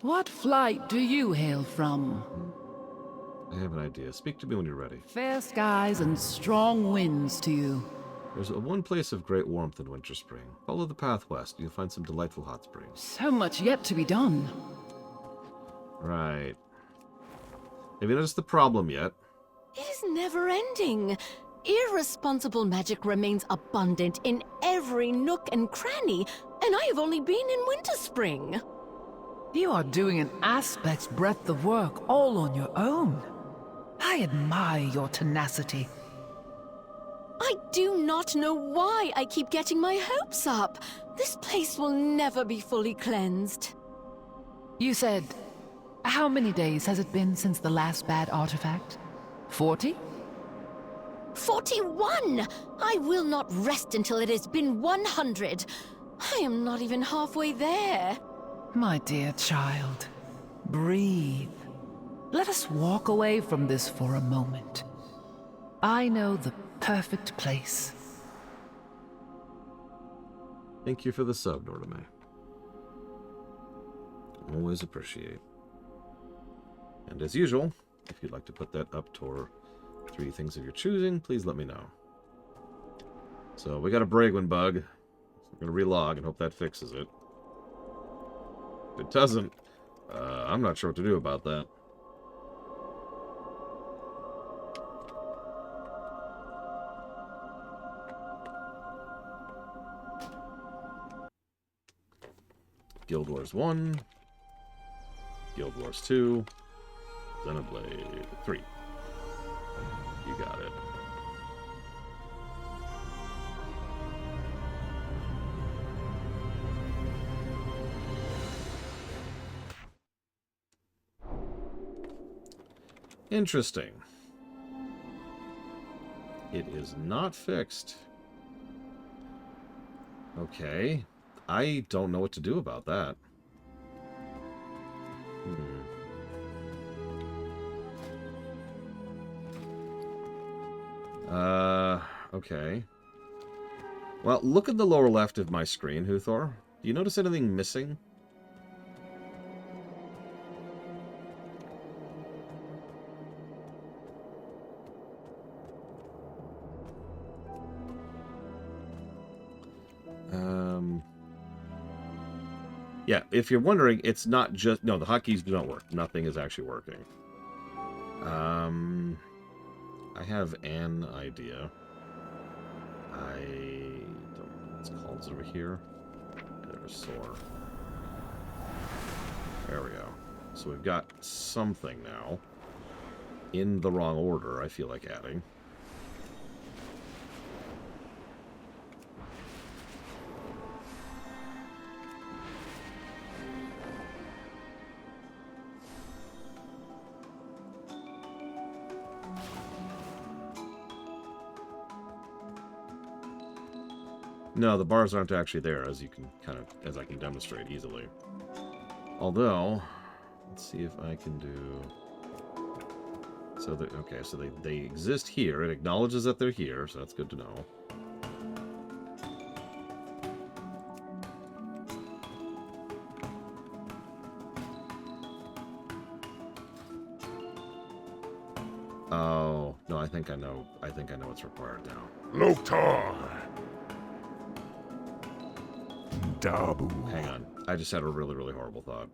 What flight do you hail from? I have an idea. Speak to me when you're ready. Fair skies and strong winds to you. There's one place of great warmth in Winterspring. Follow the path west, and you'll find some delightful hot springs. So much yet to be done. Right. Have you noticed the problem yet? It is never-ending. Irresponsible magic remains abundant in every nook and cranny, and I have only been in Winterspring. You are doing an aspect's breadth of work all on your own. I admire your tenacity. I do not know why I keep getting my hopes up. This place will never be fully cleansed. You said... How many days has it been since the last bad artifact? 40? 41! I will not rest until it has been 100. I am not even halfway there. My dear child, breathe. Let us walk away from this for a moment. I know the perfect place. Thank you for the sub, Nordame. Always appreciate. And as usual, if you'd like to put that up toward 3 things of your choosing, please let me know. So we got a Bragwin bug. So we're going to relog and hope that fixes it. If it doesn't, I'm not sure what to do about that. Guild Wars 1, Guild Wars 2, Xenoblade 3. You got it. Interesting. It is not fixed. Okay. I don't know what to do about that. Okay. Well, look at the lower left of my screen, Huthor. Do you notice anything missing? Yeah, if you're wondering, it's not just... No, the hotkeys do not work. Nothing is actually working. I have an idea. I don't know what it's called. It's over here. There's Soar. There we go. So we've got something now. In the wrong order, I feel like adding. No, the bars aren't actually there, as you can as I can demonstrate easily. Although, let's see if I can do. So okay, so they exist here. It acknowledges that they're here, so that's good to know. Oh no, I think I know what's required now. Loktar! Dabu. Hang on. I just had a really, really horrible thought.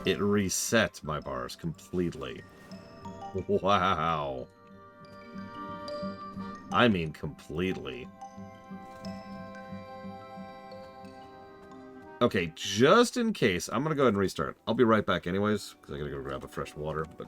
It reset my bars completely. Wow. I mean completely. Okay, just in case, I'm going to go ahead and restart. I'll be right back anyways, because I got to go grab a fresh water, but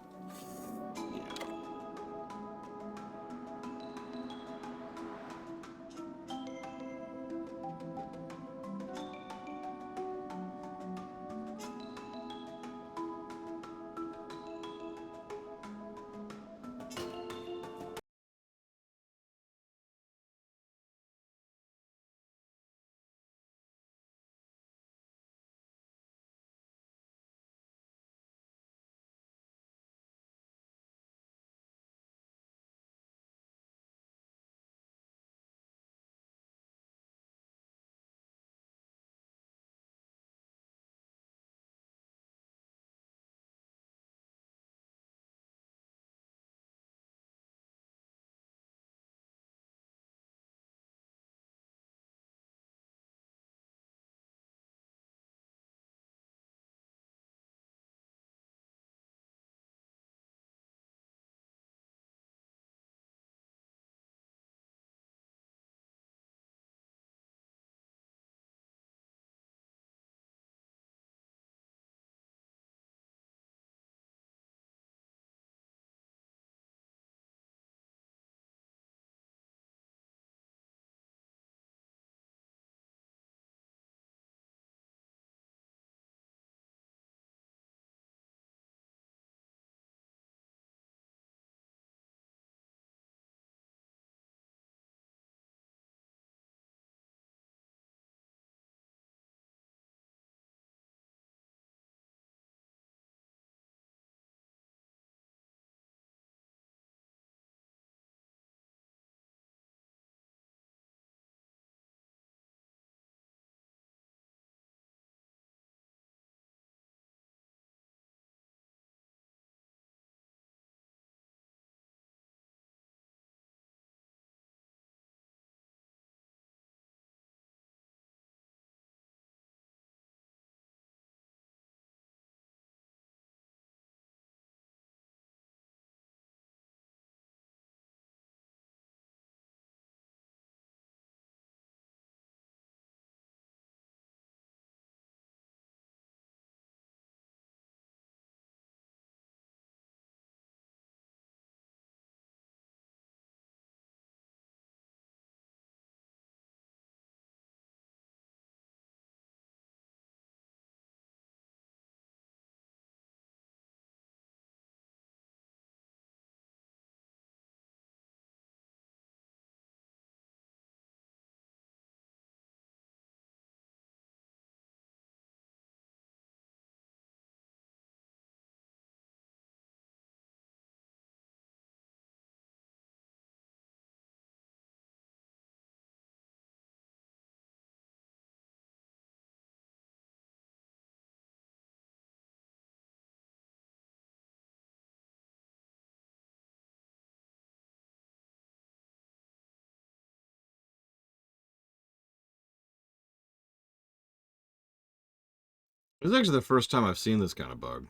This is actually the first time I've seen this kind of bug.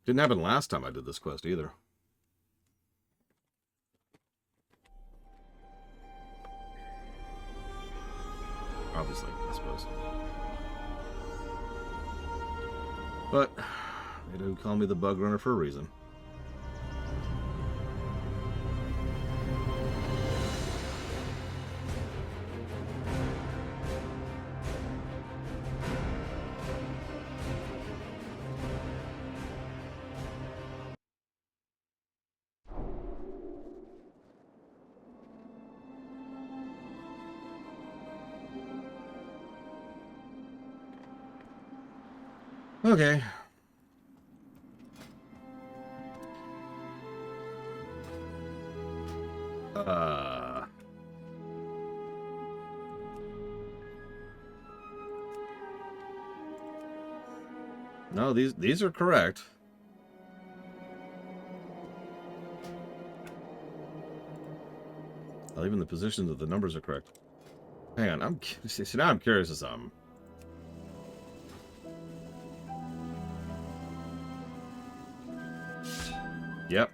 Didn't happen last time I did this quest either. Obviously, I suppose. But they do call me the bug runner for a reason. Okay. No, these are correct. Well, even the positions of the numbers are correct. Hang on, see, now I'm curious of something. Yep.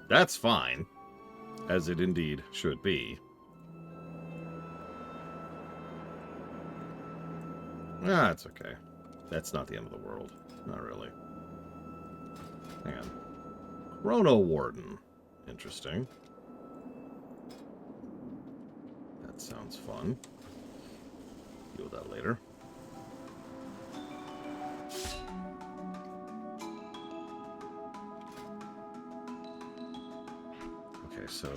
That's fine. As it indeed should be. Ah, it's okay. That's not the end of the world. Not really. Hang on. Chrono Warden. Interesting. That sounds fun. Deal with that later. Okay, so...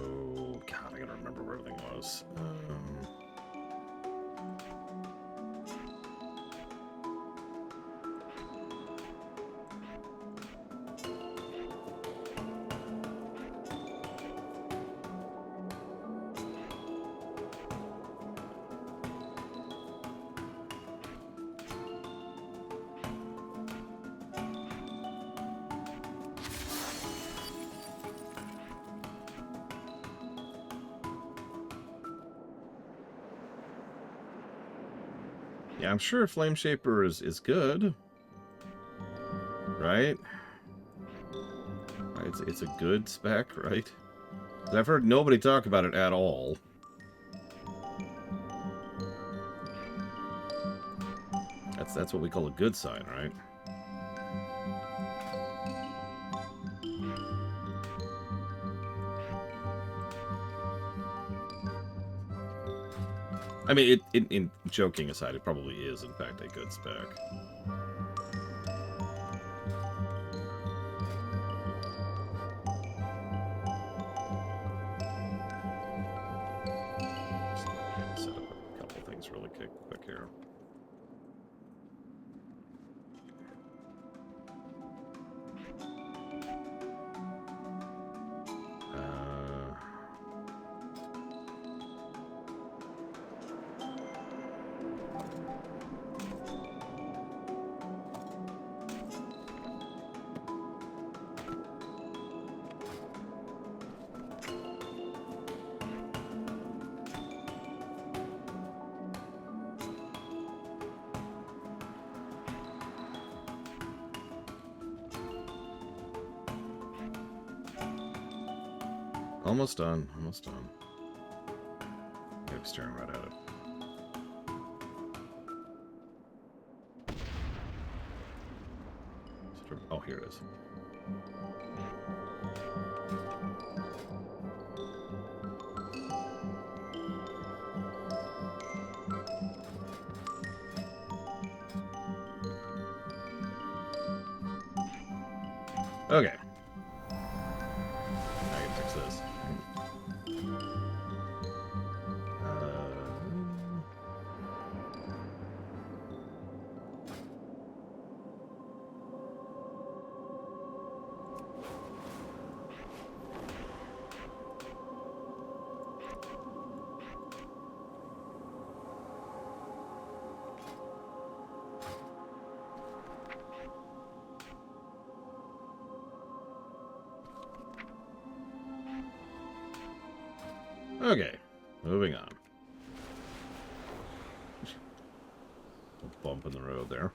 God, I gotta remember where everything was. Yeah, I'm sure Flame Shaper is good. Right? It's a good spec, right? 'Cause I've heard nobody talk about it at all. That's what we call a good sign, right? I mean, in joking aside, it probably is, in fact, a good spec. Set up a couple things really quick here. Almost done. Almost done. I'm staring right at it. Oh, here it is. Okay. I can fix this. Okay, moving on. A bump in the road there.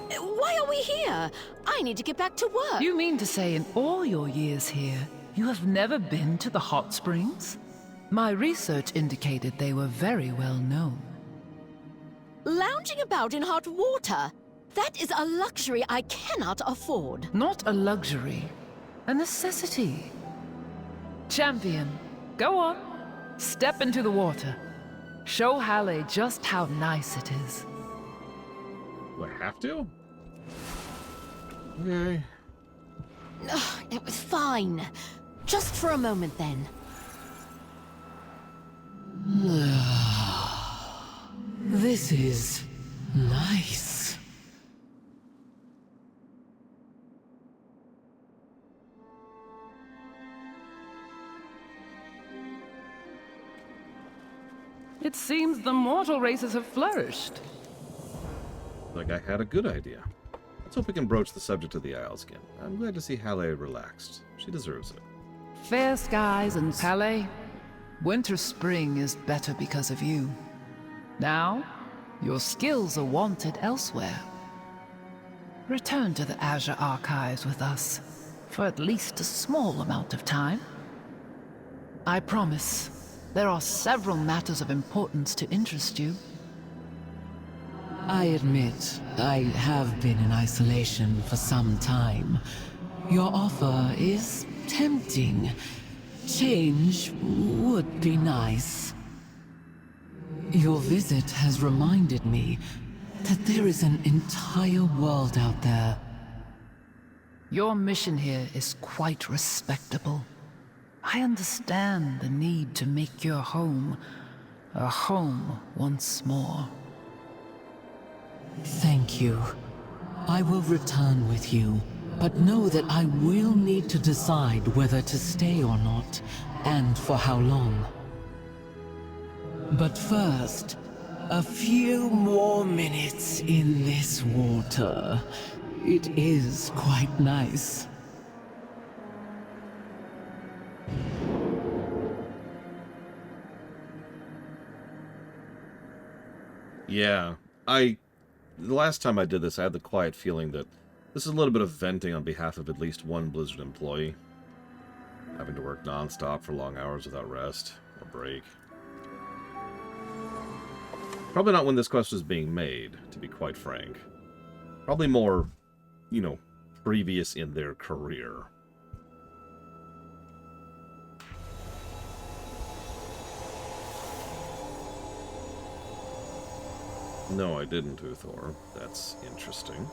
Why are we here? I need to get back to work. You mean to say in all your years here, you have never been to the hot springs? My research indicated they were very well known. Lounging about in hot water? That is a luxury I cannot afford. Not a luxury, a necessity. Champion, go on. Step into the water. Show Halle just how nice it is. Do I have to? Okay. It was fine. Just for a moment then. This is nice. It seems the mortal races have flourished. Like I had a good idea. Let's hope we can broach the subject of the Isles again. I'm glad to see Halle relaxed. She deserves it. Fair skies and Halle, winter spring is better because of you. Now, your skills are wanted elsewhere. Return to the Azure Archives with us for at least a small amount of time. I promise, there are several matters of importance to interest you. I admit, I have been in isolation for some time. Your offer is tempting. Change would be nice. Your visit has reminded me that there is an entire world out there. Your mission here is quite respectable. I understand the need to make your home a home once more. Thank you. I will return with you, but know that I will need to decide whether to stay or not, and for how long. But first, a few more minutes in this water. It is quite nice. Yeah, the last time I did this, I had the quiet feeling that this is a little bit of venting on behalf of at least one Blizzard employee. Having to work non-stop for long hours without rest or break. Probably not when this quest was being made, to be quite frank. Probably more, you know, previous in their career. No, I didn't, Uthor. That's interesting.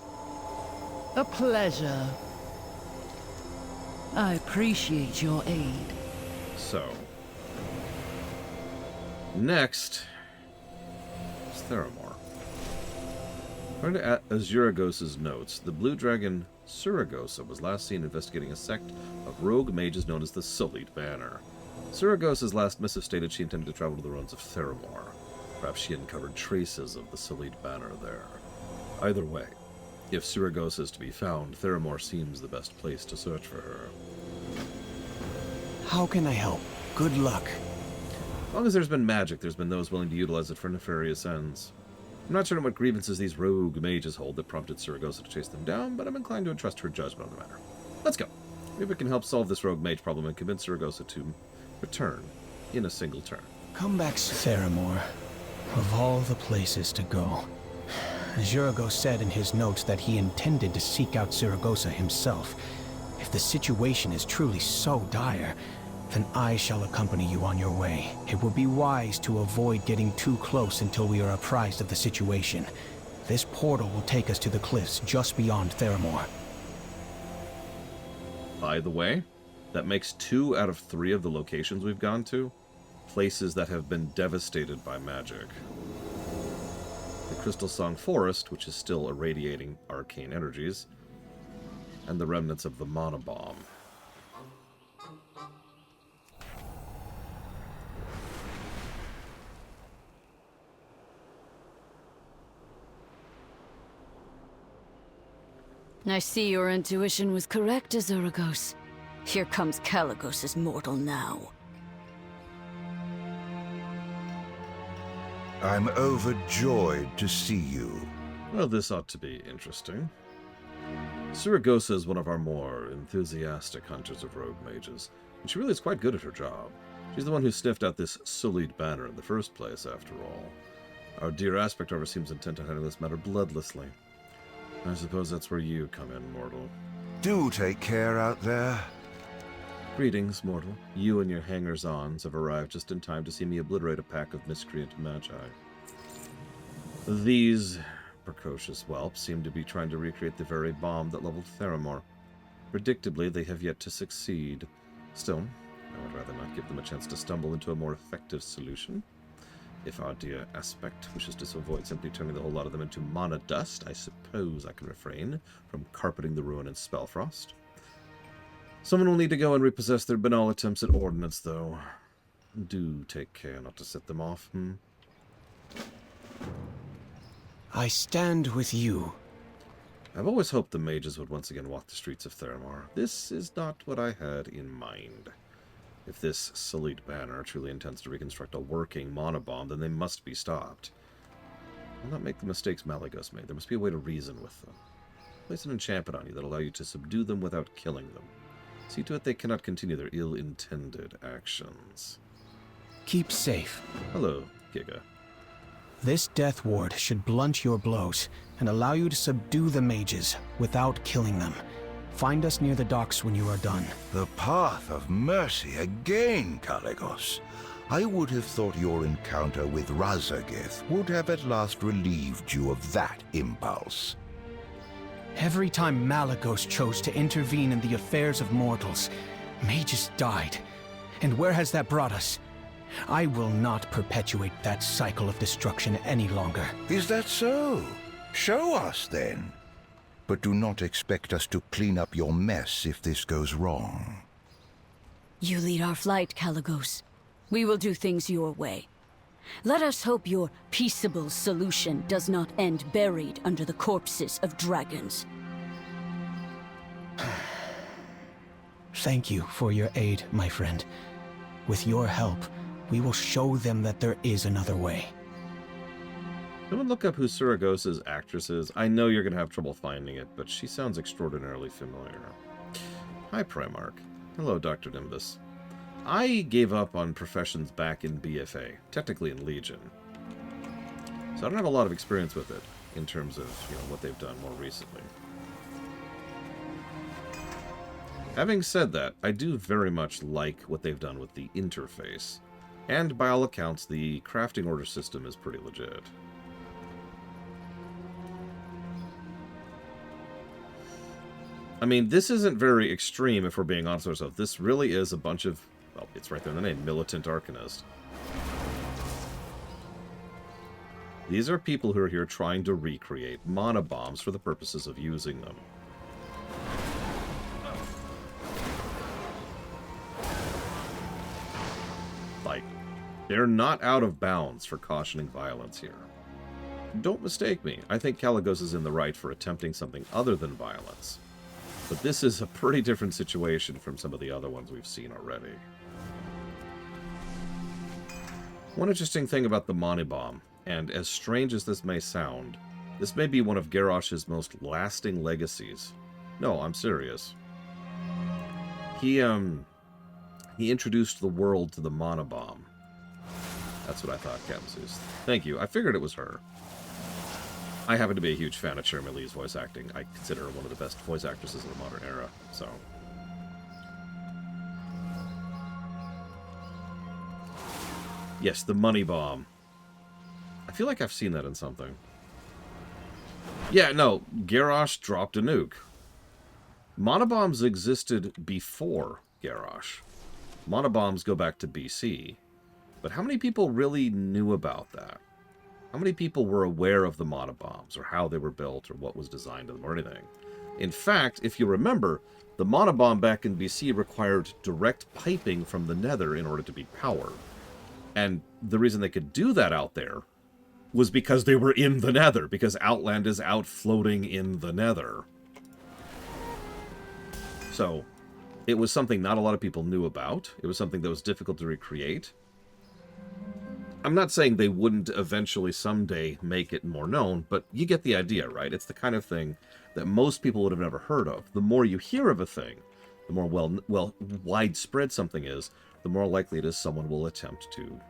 A pleasure. I appreciate your aid. So, next is Theramore. According to Azuragos' notes, the blue dragon Suragosa was last seen investigating a sect of rogue mages known as the Sullied Banner. Suragos' last missive stated she intended to travel to the ruins of Theramore. Perhaps she uncovered traces of the Sullied Banner there. Either way, if Suragos is to be found, Theramore seems the best place to search for her. How can I help? Good luck. As long as there's been magic, there's been those willing to utilize it for nefarious ends. I'm not certain what grievances these rogue mages hold that prompted Suragosa to chase them down, but I'm inclined to entrust her judgment on the matter. Let's go. Maybe we can help solve this rogue mage problem and convince Suragosa to return in a single turn. Come back, Theramore. Of all the places to go. Azuragos said in his notes that he intended to seek out Suragosa himself. If the situation is truly so dire, then I shall accompany you on your way. It would be wise to avoid getting too close until we are apprised of the situation. This portal will take us to the cliffs just beyond Theramore. By the way, that makes 2 out of 3 of the locations we've gone to places that have been devastated by magic. The Crystal Song Forest, which is still irradiating arcane energies, and the remnants of the Mana Bomb. I see your intuition was correct, Azuragos. Here comes Kaligos' mortal now. I'm overjoyed to see you. Well, this ought to be interesting. Saragosa is one of our more enthusiastic hunters of rogue mages, and she really is quite good at her job. She's the one who sniffed out this sullied banner in the first place, after all. Our dear aspect over seems intent on handling this matter bloodlessly. I suppose that's where you come in, mortal. Do take care out there. Greetings, mortal. You and your hangers-ons have arrived just in time to see me obliterate a pack of miscreant magi. These precocious whelps seem to be trying to recreate the very bomb that leveled Theramore. Predictably, they have yet to succeed. Still, I would rather not give them a chance to stumble into a more effective solution. If our dear aspect wishes to avoid simply turning the whole lot of them into mana dust, I suppose I can refrain from carpeting the ruin in Spellfrost. Someone will need to go and repossess their banal attempts at ordnance, though. Do take care not to set them off, I stand with you. I've always hoped the mages would once again walk the streets of Theramore. This is not what I had in mind. If this sullied banner truly intends to reconstruct a working monobomb, then they must be stopped. I'll not make the mistakes Malygos made. There must be a way to reason with them. Place an enchantment on you that'll allow you to subdue them without killing them. See to it they cannot continue their ill-intended actions. Keep safe. Hello, Giga. This death ward should blunt your blows and allow you to subdue the mages without killing them. Find us near the docks when you are done. The path of mercy again, Kaligos. I would have thought your encounter with Razagith would have at last relieved you of that impulse. Every time Malygos chose to intervene in the affairs of mortals, mages died. And where has that brought us? I will not perpetuate that cycle of destruction any longer. Is that so? Show us, then. But do not expect us to clean up your mess if this goes wrong. You lead our flight, Kaligos. We will do things your way. Let us hope your peaceable solution does not end buried under the corpses of dragons. Thank you for your aid, my friend. With your help, we will show them that there is another way. Someone look up who Saragosa's actress is. I know you're going to have trouble finding it, but she sounds extraordinarily familiar. Hi, Primarch. Hello, Dr. Nimbus. I gave up on professions back in BFA, technically in Legion. So I don't have a lot of experience with it in terms of, what they've done more recently. Having said that, I do very much like what they've done with the interface. And by all accounts, the crafting order system is pretty legit. I mean, this isn't very extreme if we're being honest with ourselves. This really is a bunch of, well, it's right there in the name, Militant Arcanist. These are people who are here trying to recreate mana bombs for the purposes of using them. Like, they're not out of bounds for cautioning violence here. Don't mistake me. I think Kaligos is in the right for attempting something other than violence. But this is a pretty different situation from some of the other ones we've seen already. One interesting thing about the Monibomb, and as strange as this may sound, this may be one of Garrosh's most lasting legacies. No, I'm serious. He introduced the world to the Monobomb. That's what I thought, Capsus. Thank you. I figured it was her. I happen to be a huge fan of Cherami Lee's voice acting. I consider her one of the best voice actresses of the modern era, so... Yes, the money bomb. I feel like I've seen that in something. Yeah, no, Garrosh dropped a nuke. Monobombs existed before Garrosh. Monobombs go back to BC. But how many people really knew about that? How many people were aware of the monobombs, or how they were built, or what was designed in them, or anything? In fact, if you remember, the monobomb back in BC required direct piping from the nether in order to be powered. And the reason they could do that out there was because they were in the nether, because Outland is out floating in the nether. So, It was something not a lot of people knew about. It was something that was difficult to recreate. I'm not saying they wouldn't eventually someday make it more known, but you get the idea, right? It's the kind of thing that most people would have never heard of. The more you hear of a thing, the more well widespread something is, the more likely it is someone will attempt to,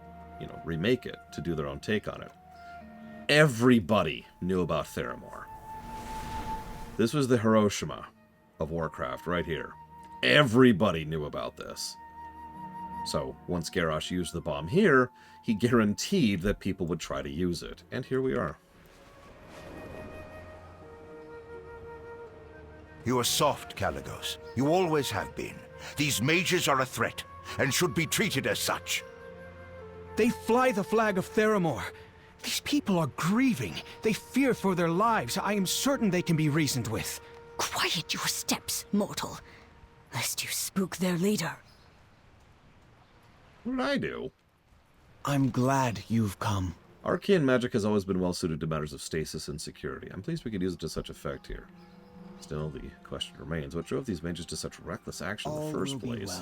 remake it, to do their own take on it. Everybody knew about Theramore. This was the Hiroshima of Warcraft right here. Everybody knew about this. So, once Garrosh used the bomb here, he guaranteed that people would try to use it. And here we are. You are soft, Kalecgos. You always have been. These mages are a threat, and should be treated as such. They fly the flag of Theramore. These people are grieving. They fear for their lives. I am certain they can be reasoned with. Quiet your steps, mortal, lest you spook their leader. What did I do? I'm glad you've come. Arcane magic has always been well-suited to matters of stasis and security. I'm pleased we could use it to such effect here. Still, the question remains, what drove these mages to such reckless action in the first place?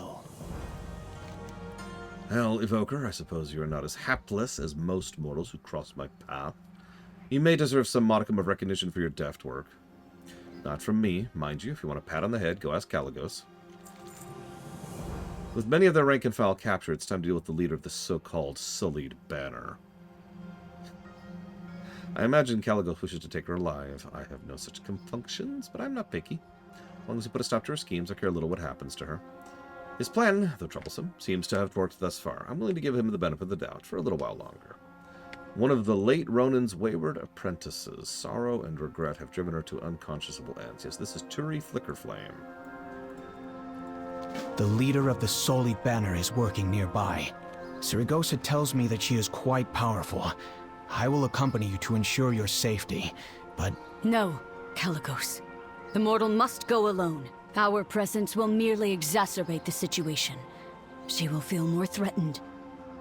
Well, Evoker, I suppose you are not as hapless as most mortals who cross my path. You may deserve some modicum of recognition for your deft work. Not from me, mind you. If you want a pat on the head, go ask Kalecgos. With many of their rank and file captured, it's time to deal with the leader of the so-called sullied banner. I imagine Kalecgos wishes to take her alive. I have no such compunctions, but I'm not picky. As long as you put a stop to her schemes, I care little what happens to her. His plan, though troublesome, seems to have worked thus far. I'm willing to give him the benefit of the doubt for a little while longer. One of the late Ronin's wayward apprentices, sorrow and regret have driven her to unconscionable ends. Yes, this is Turi Flickerflame. The leader of the Sullied Banner is working nearby. Saragossa tells me that she is quite powerful. I will accompany you to ensure your safety, but... No, Kalecgos. The mortal must go alone. Our presence will merely exacerbate the situation. She will feel more threatened.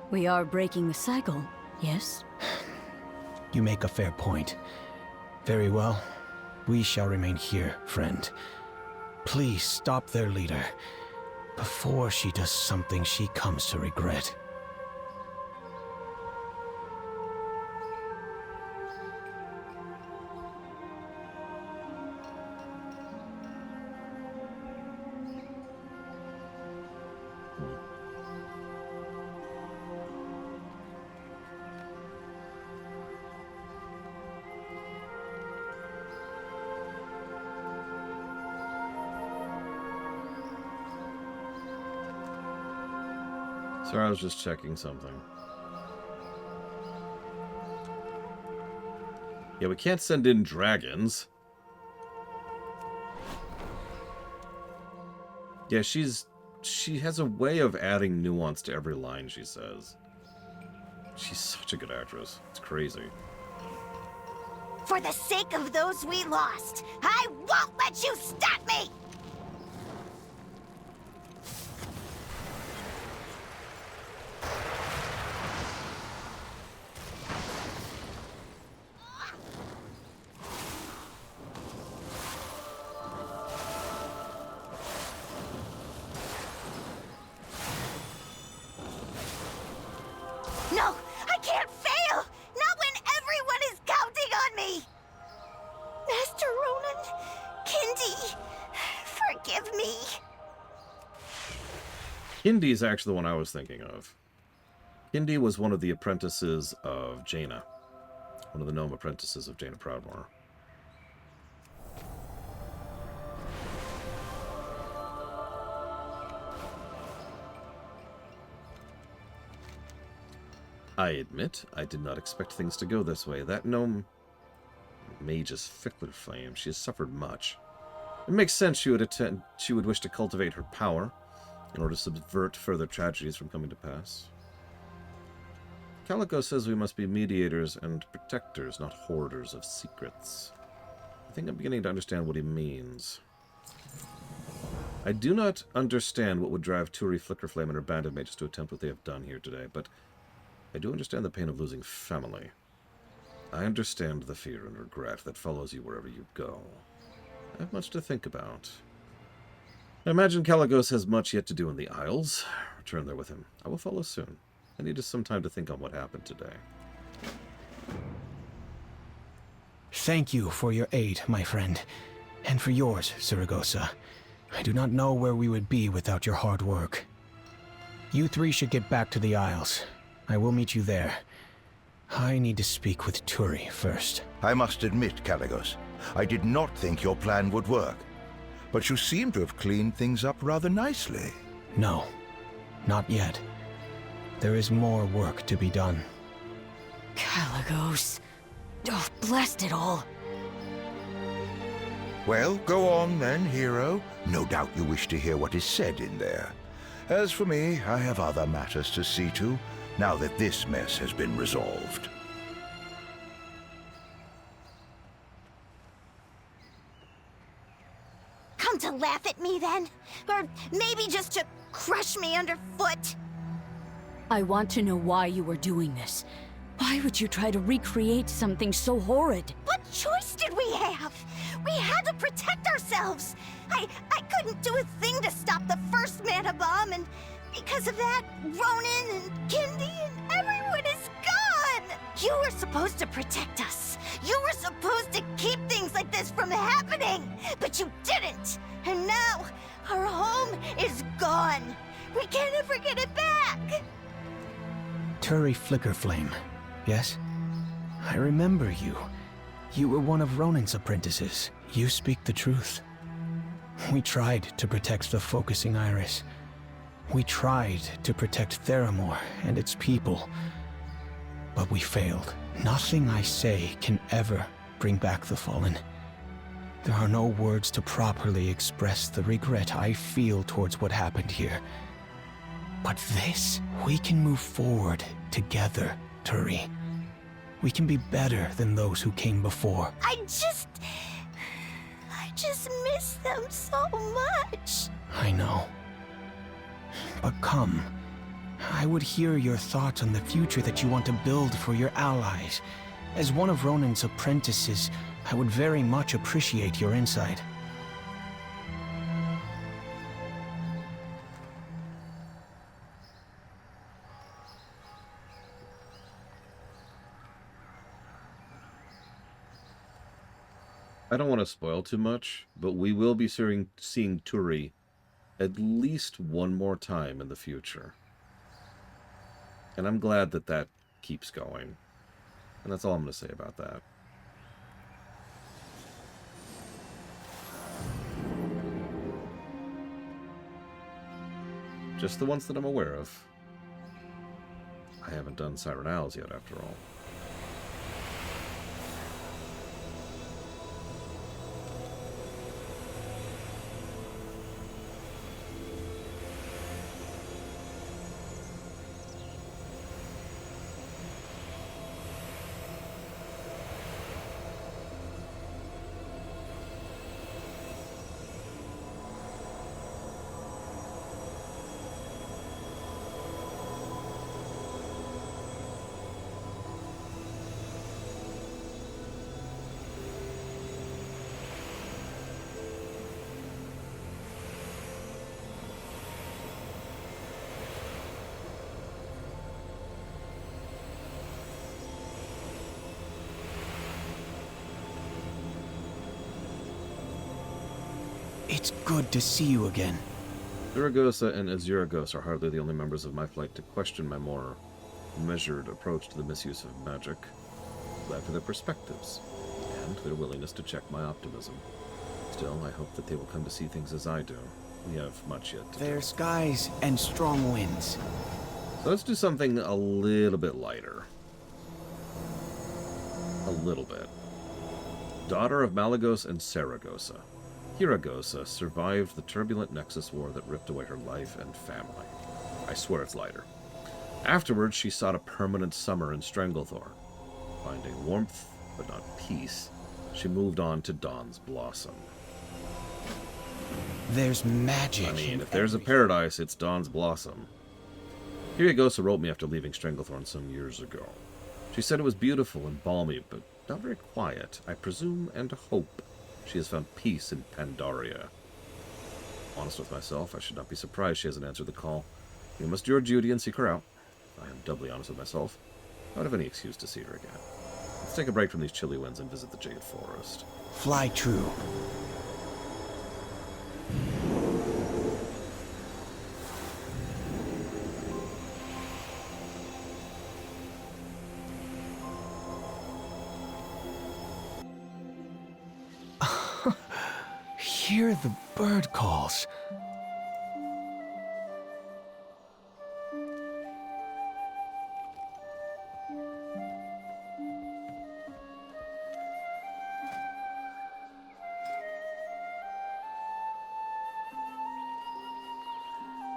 We are breaking the cycle, yes? You make a fair point. Very well. We shall remain here, friend. Please stop their leader before she does something she comes to regret. Sorry, I was just checking something. Yeah, we can't send in dragons. Yeah, she has a way of adding nuance to every line she says. She's such a good actress. It's crazy. For the sake of those we lost, I won't let you stop me! No, I can't fail! Not when everyone is counting on me! Master Ronan, Kindy, forgive me. Kindy is actually the one I was thinking of. Kindy was one of the apprentices of Jaina. One of the gnome apprentices of Jaina Proudmoore. I admit, I did not expect things to go this way. That gnome mage is Flickerflame. She has suffered much. It makes sense she would wish to cultivate her power in order to subvert further tragedies from coming to pass. Kalecgos says we must be mediators and protectors, not hoarders of secrets. I think I'm beginning to understand what he means. I do not understand what would drive Turi Flickerflame and her band of mages to attempt what they have done here today, but I do understand the pain of losing family. I understand the fear and regret that follows you wherever you go. I have much to think about. I imagine Caligos has much yet to do in the Isles. Return there with him. I will follow soon. I needed some time to think on what happened today. Thank you for your aid, my friend. And for yours, Saragossa. I do not know where we would be without your hard work. You three should get back to the Isles. I will meet you there. I need to speak with Turi first. I must admit, Caligos, I did not think your plan would work. But you seem to have cleaned things up rather nicely. No, not yet. There is more work to be done. Caligos. Oh, blast it all. Well, go on then, hero. No doubt you wish to hear what is said in there. As for me, I have other matters to see to, now that this mess has been resolved. Come to laugh at me then? Or maybe just to crush me underfoot? I want to know why you were doing this. Why would you try to recreate something so horrid? What choice did we have? We had to protect ourselves. I couldn't do a thing to stop the first mana bomb, and because of that, Ronan and Kindi and everyone is gone! You were supposed to protect us. You were supposed to keep things like this from happening, but you didn't. And now, our home is gone. We can't ever get it back. Turi Flickerflame, yes? I remember you. You were one of Ronan's apprentices. You speak the truth. We tried to protect the focusing iris. We tried to protect Theramore and its people. But we failed. Nothing I say can ever bring back the Fallen. There are no words to properly express the regret I feel towards what happened here. But this, we can move forward together, Turi. We can be better than those who came before. I just miss them so much. I know. But come. I would hear your thoughts on the future that you want to build for your allies. As one of Ronan's apprentices, I would very much appreciate your insight. I don't want to spoil too much, but we will be seeing Turi at least one more time in the future. And I'm glad that that keeps going. And that's all I'm going to say about that. Just the ones that I'm aware of. I haven't done Siren Owls yet, after all. It's good to see you again. Zaragoza and Azuragos are hardly the only members of my flight to question my more measured approach to the misuse of magic. Glad for their perspectives, and their willingness to check my optimism. Still, I hope that they will come to see things as I do. We have much yet to do. Fair skies and strong winds. So let's do something a little bit lighter. A little bit. Daughter of Malygos and Saragossa. Hiragosa survived the turbulent Nexus War that ripped away her life and family. I swear it's lighter. Afterwards, she sought a permanent summer in Stranglethorn. Finding warmth, but not peace, she moved on to Dawn's Blossom. There's magic. I mean, if there's a paradise, it's Dawn's Blossom. Hiragosa wrote me after leaving Stranglethorn some years ago. She said it was beautiful and balmy, but not very quiet. I presume and hope she has found peace in Pandaria. honest with myself. I should not be surprised she hasn't answered the call. We must do our duty and seek her out. If I am doubly honest with myself, I don't have any excuse to see her again. Let's take a break from these chilly winds and visit the Jade Forest. Fly true. Hear the bird calls.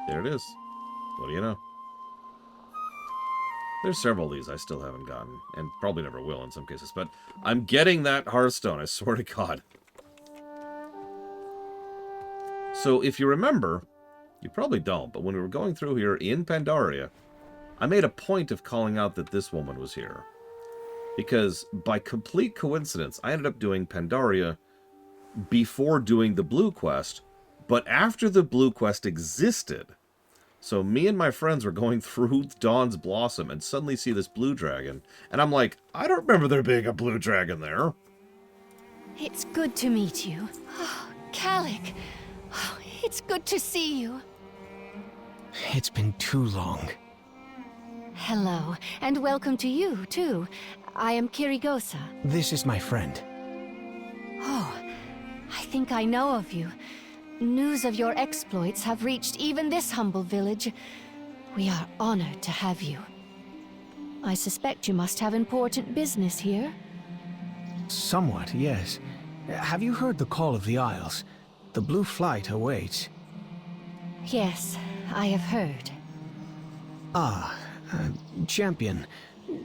There it is. What do you know? There's several of these I still haven't gotten, and probably never will in some cases, but I'm getting that Hearthstone, I swear to God. So if you remember, you probably don't, but when we were going through here in Pandaria, I made a point of calling out that this woman was here. Because by complete coincidence, I ended up doing Pandaria before doing the Blue Quest, but after the Blue Quest existed. So me and my friends were going through Dawn's Blossom and suddenly see this blue dragon, and I'm like, I don't remember there being a blue dragon there. It's good to meet you. Oh, Calic. Oh, it's good to see you. It's been too long. Hello, and welcome to you, too. I am Kirigosa. This is my friend. Oh, I think I know of you. News of your exploits have reached even this humble village. We are honored to have you. I suspect you must have important business here. Somewhat, yes. Have you heard the call of the Isles? The Blue Flight awaits. Yes, I have heard. Champion,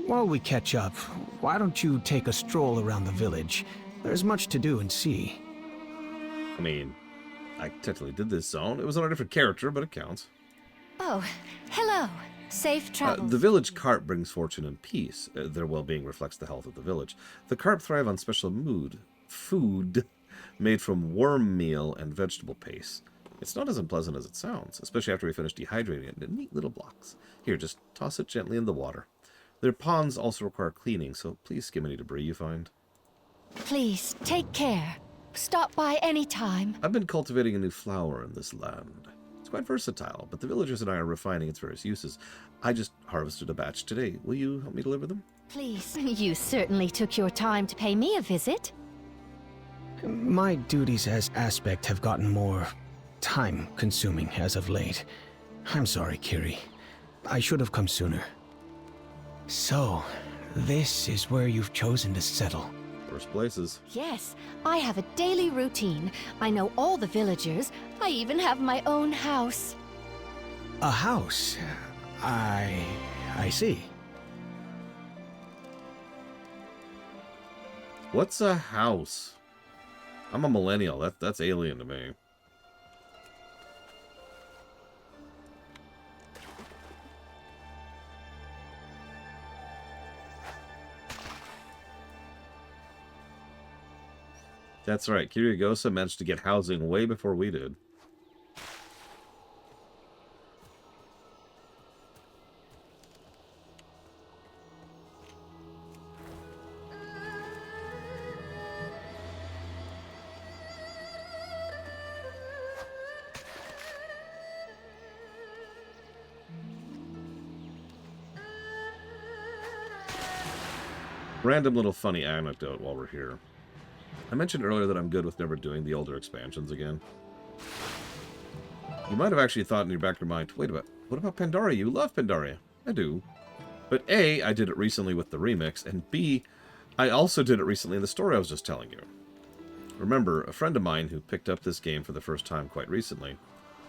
while we catch up, why don't you take a stroll around the village? There's much to do and see. I mean, I technically did this zone. It was on a different character, but it counts. Oh, hello. Safe travels. The village carp brings fortune and peace. Their well-being reflects the health of the village. The carp thrive on special food made from worm meal and vegetable paste. It's not as unpleasant as it sounds, especially after we finish dehydrating it into neat little blocks. Here, just toss it gently in the water. Their ponds also require cleaning, so please skim any debris you find. Please, take care. Stop by any time. I've been cultivating a new flower in this land. It's quite versatile, but the villagers and I are refining its various uses. I just harvested a batch today. Will you help me deliver them? Please. You certainly took your time to pay me a visit. My duties as Aspect have gotten more time-consuming as of late. I'm sorry, Kiri. I should have come sooner. So, this is where you've chosen to settle. First places. Yes, I have a daily routine. I know all the villagers. I even have my own house. A house? I see. What's a house? I'm a millennial. That's alien to me. That's right. Kirigosa managed to get housing way before we did. Random little funny anecdote while we're here. I mentioned earlier that I'm good with never doing the older expansions again. You might have actually thought in your back of your mind, wait a minute, what about Pandaria? You love Pandaria. I do. But A, I did it recently with the remix, and B, I also did it recently in the story I was just telling you. Remember, a friend of mine who picked up this game for the first time quite recently,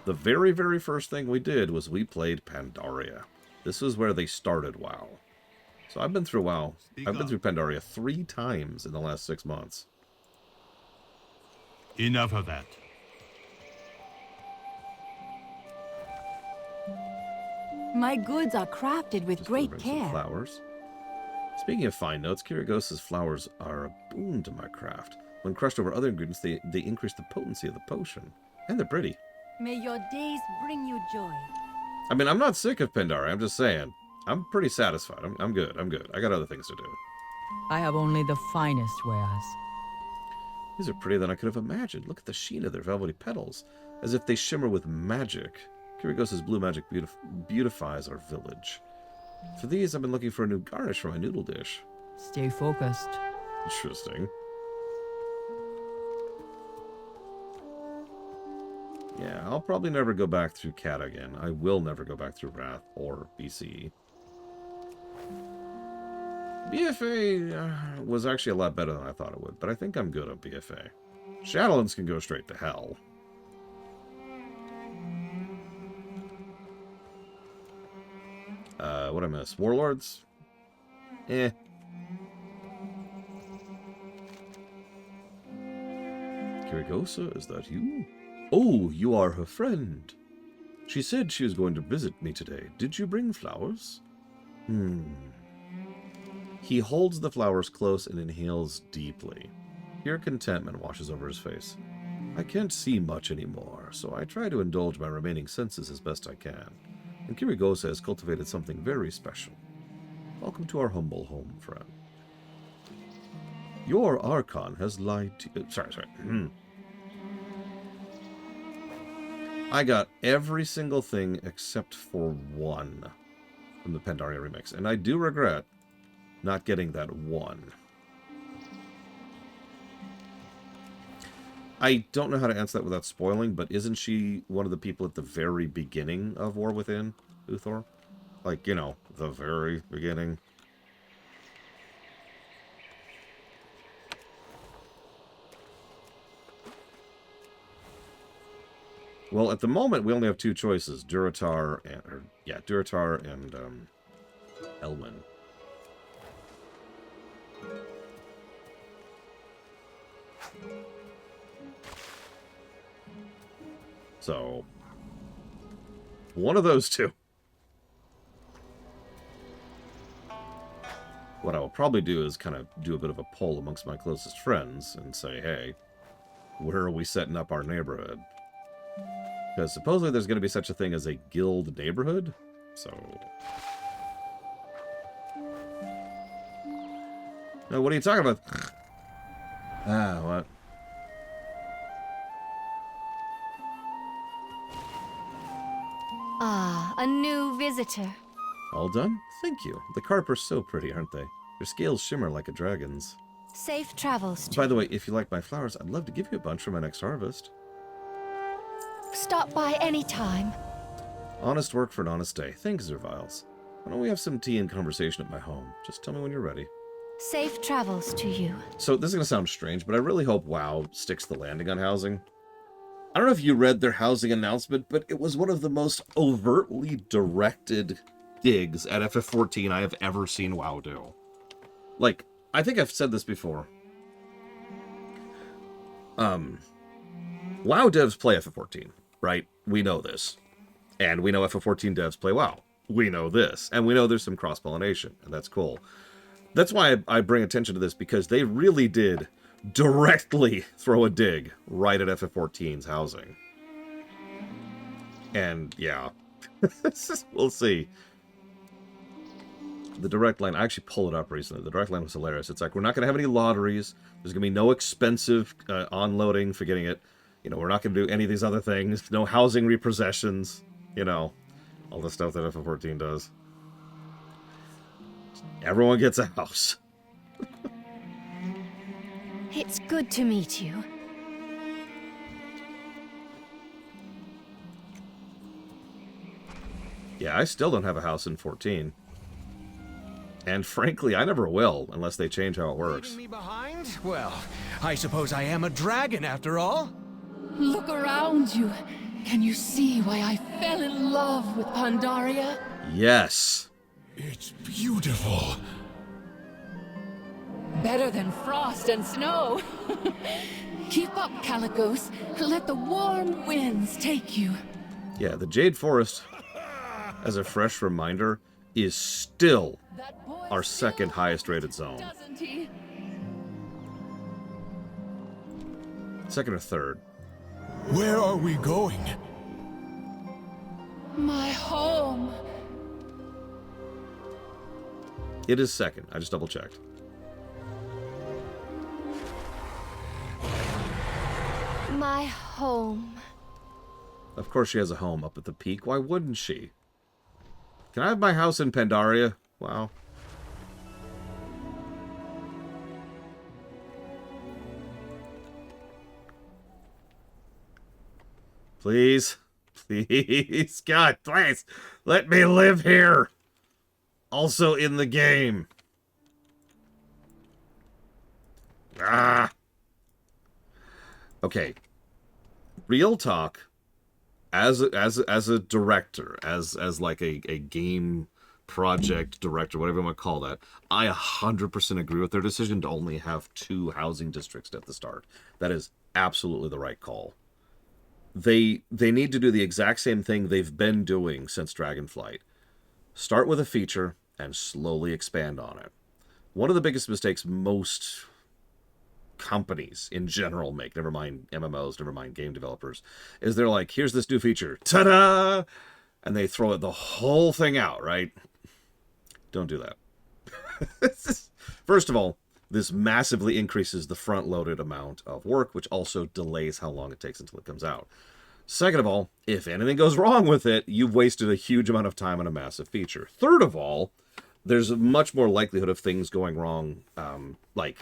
the very, very first thing we did was we played Pandaria. This was where they started WoW. So I've been through WoW. I've been through Pandaria 3 times in the last 6 months. Enough of that. My goods are crafted with Just great delivering some care. flowers. Speaking of fine notes, Kirigosa's flowers are a boon to my craft. When crushed over other ingredients, they increase the potency of the potion. And they're pretty. May your days bring you joy. I mean, I'm not sick of Pandaria. I'm just saying. I'm pretty satisfied. I'm good. I'm good. I got other things to do. I have only the finest wares. These are prettier than I could have imagined. Look at the sheen of their velvety petals, as if they shimmer with magic. Kirigos' blue magic beautifies our village. For these, I've been looking for a new garnish for my noodle dish. Stay focused. Interesting. Yeah, I'll probably never go back through Cat again. I will never go back through Wrath or BC. BFA was actually a lot better than I thought it would, but I think I'm good on BFA. Shadowlands can go straight to hell. What I miss? Warlords? Eh. Kirigosa, is that you? Oh, you are her friend. She said she was going to visit me today. Did you bring flowers? He holds the flowers close and inhales deeply. Pure contentment washes over his face. I can't see much anymore, so I try to indulge my remaining senses as best I can. And Kirigosa has cultivated something very special. Welcome to our humble home, friend. Your Archon has lied to you. Sorry. I got every single thing except for one from the Pandaria remix, and I do regret not getting that one. I don't know how to answer that without spoiling, but isn't she one of the people at the very beginning of War Within, Uthor? Like, you know, the very beginning. Well, at the moment, we only have two choices. Durotar and Elwyn. So, one of those two. What I will probably do is kind of do a bit of a poll amongst my closest friends and say, hey, where are we setting up our neighborhood? Because supposedly there's going to be such a thing as a guild neighborhood. So... No, what are you talking about? What? Ah, a new visitor. All done? Thank you. The carp are so pretty, aren't they? Their scales shimmer like a dragon's. Safe travels to... By the way, if you like my flowers, I'd love to give you a bunch for my next harvest. Stop by any time. Honest work for an honest day. Thanks, Zerviles. Why don't we have some tea and conversation at my home? Just tell me when you're ready. Safe travels to you. So, this is going to sound strange, but I really hope WoW sticks the landing on housing. I don't know if you read their housing announcement, but it was one of the most overtly directed digs at FF14 I have ever seen WoW do. Like, I think I've said this before. WoW devs play FF14, right? We know this. And we know FF14 devs play WoW. We know this. And we know there's some cross-pollination, and that's cool. That's why I bring attention to this, because they really did directly throw a dig right at FF14's housing. And, yeah. We'll see. The direct line, I actually pulled it up recently. The direct line was hilarious. It's like, we're not going to have any lotteries. There's going to be no expensive onloading for getting it. You know, we're not going to do any of these other things. No housing repossessions. You know, all the stuff that FF14 does. Everyone gets a house. It's good to meet you. Yeah, I still don't have a house in 14. And frankly, I never will, unless they change how it works. Leaving me behind? Well, I suppose I am a dragon after all. Look around you. Can you see why I fell in love with Pandaria? Yes. It's beautiful. Better than frost and snow. Keep up, Calicos. Let the warm winds take you. Yeah, the Jade Forest, as a fresh reminder, is still our second highest rated zone. Second or third. Where are we going? home. It is second. I just double-checked. My home. Of course she has a home up at the peak. Why wouldn't she? Can I have my house in Pandaria? Wow. Please. Please. God, please. Let me live here. Also in the game. Ah. Okay. Real talk. As a director, as like a game project director, whatever you want to call that, I 100% agree with their decision to only have 2 housing districts at the start. That is absolutely the right call. They need to do the exact same thing they've been doing since Dragonflight. Start with a feature and slowly expand on it. One of the biggest mistakes most companies in general make, never mind MMOs, never mind game developers, is they're like, here's this new feature, ta-da! And they throw the whole thing out, right? Don't do that. First of all, this massively increases the front-loaded amount of work, which also delays how long it takes until it comes out. Second of all, if anything goes wrong with it, you've wasted a huge amount of time on a massive feature. Third of all, there's a much more likelihood of things going wrong, like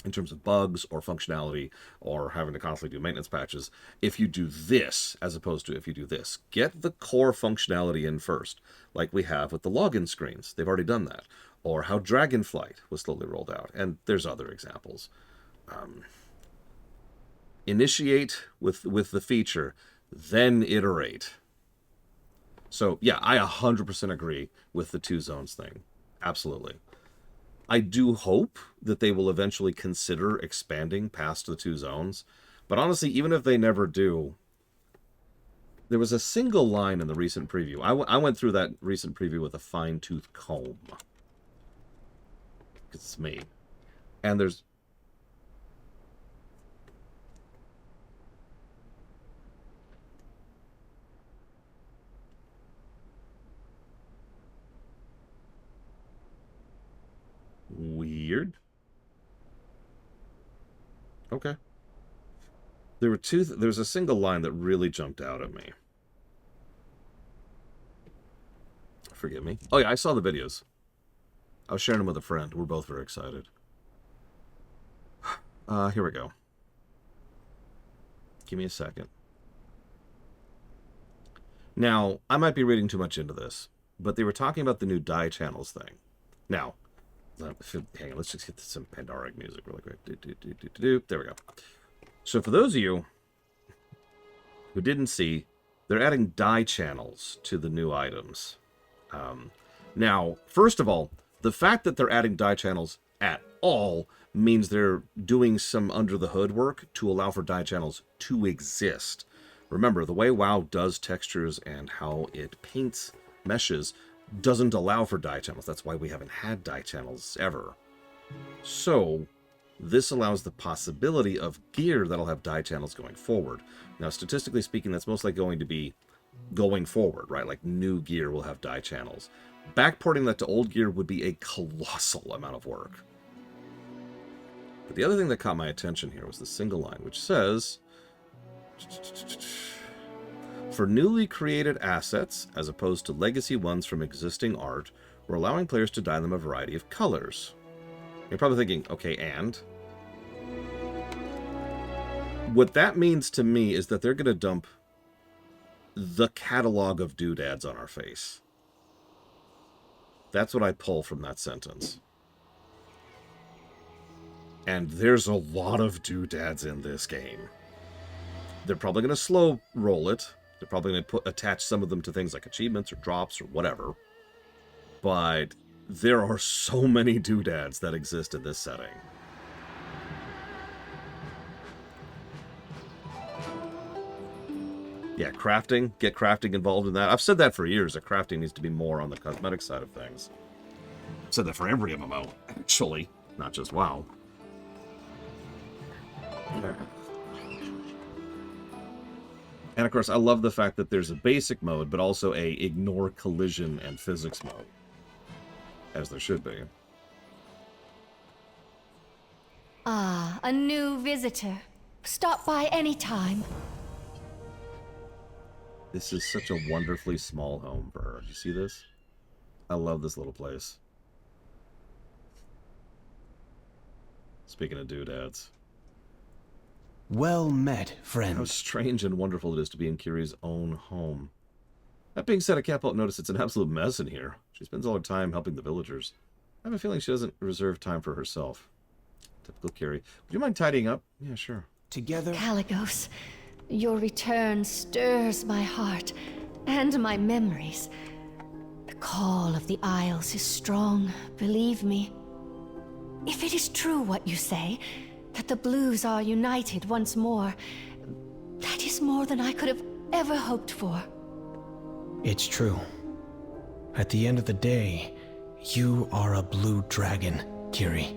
in terms of bugs or functionality or having to constantly do maintenance patches, if you do this as opposed to if you do this. Get the core functionality in first, like we have with the login screens. They've already done that. Or how Dragonflight was slowly rolled out. And there's other examples. Initiate with the feature, then iterate. So, yeah, I 100% agree with the 2 zones thing. Absolutely. I do hope that they will eventually consider expanding past the 2 zones. But honestly, even if they never do, there was a single line in the recent preview. I went through that recent preview with a fine-tooth comb. It's me. And there's... Weird. Okay. There's a single line that really jumped out at me. Forgive me. Oh yeah, I saw the videos. I was sharing them with a friend. We're both very excited. Here we go. Give me a second. Now, I might be reading too much into this, but they were talking about the new die channels thing. Now, hang on, let's just get some Pandaric music really quick. There we go. So for those of you who didn't see, they're adding die channels to the new items. Now, first of all, the fact that they're adding die channels at all means they're doing some under-the-hood work to allow for die channels to exist. Remember, the way WoW does textures and how it paints meshes doesn't allow for die channels. That's why we haven't had die channels ever. So, this allows the possibility of gear that'll have die channels going forward. Now, statistically speaking, that's most likely going to be going forward, right? Like, new gear will have die channels. Backporting that to old gear would be a colossal amount of work. But the other thing that caught my attention here was the single line, which says... For newly created assets, as opposed to legacy ones from existing art, we're allowing players to dye them a variety of colors. You're probably thinking, okay, and? What that means to me is that they're going to dump the catalog of doodads on our face. That's what I pull from that sentence. And there's a lot of doodads in this game. They're probably going to slow roll it. They're probably going to attach some of them to things like achievements or drops or whatever. But there are so many doodads that exist in this setting. Yeah, crafting. Get crafting involved in that. I've said that for years, that crafting needs to be more on the cosmetic side of things. I've said that for every MMO, actually. Not just WoW. And of course, I love the fact that there's a basic mode, but also a ignore collision and physics mode. As there should be. Ah, a new visitor. Stop by any time. This is such a wonderfully small home for her. Do you see this? I love this little place. Speaking of doodads. Well met, friend. How strange and wonderful it is to be in Kiri's own home. That being said, I can't help but notice it's an absolute mess in here. She spends all her time helping the villagers. I have a feeling she doesn't reserve time for herself. Typical Kiri. Would you mind tidying up? Yeah, sure. Together? Kalecgos, your return stirs my heart and my memories. The call of the Isles is strong, believe me. If it is true what you say, that the Blues are united once more, that is more than I could have ever hoped for. It's true. At the end of the day, you are a blue dragon, Kiri.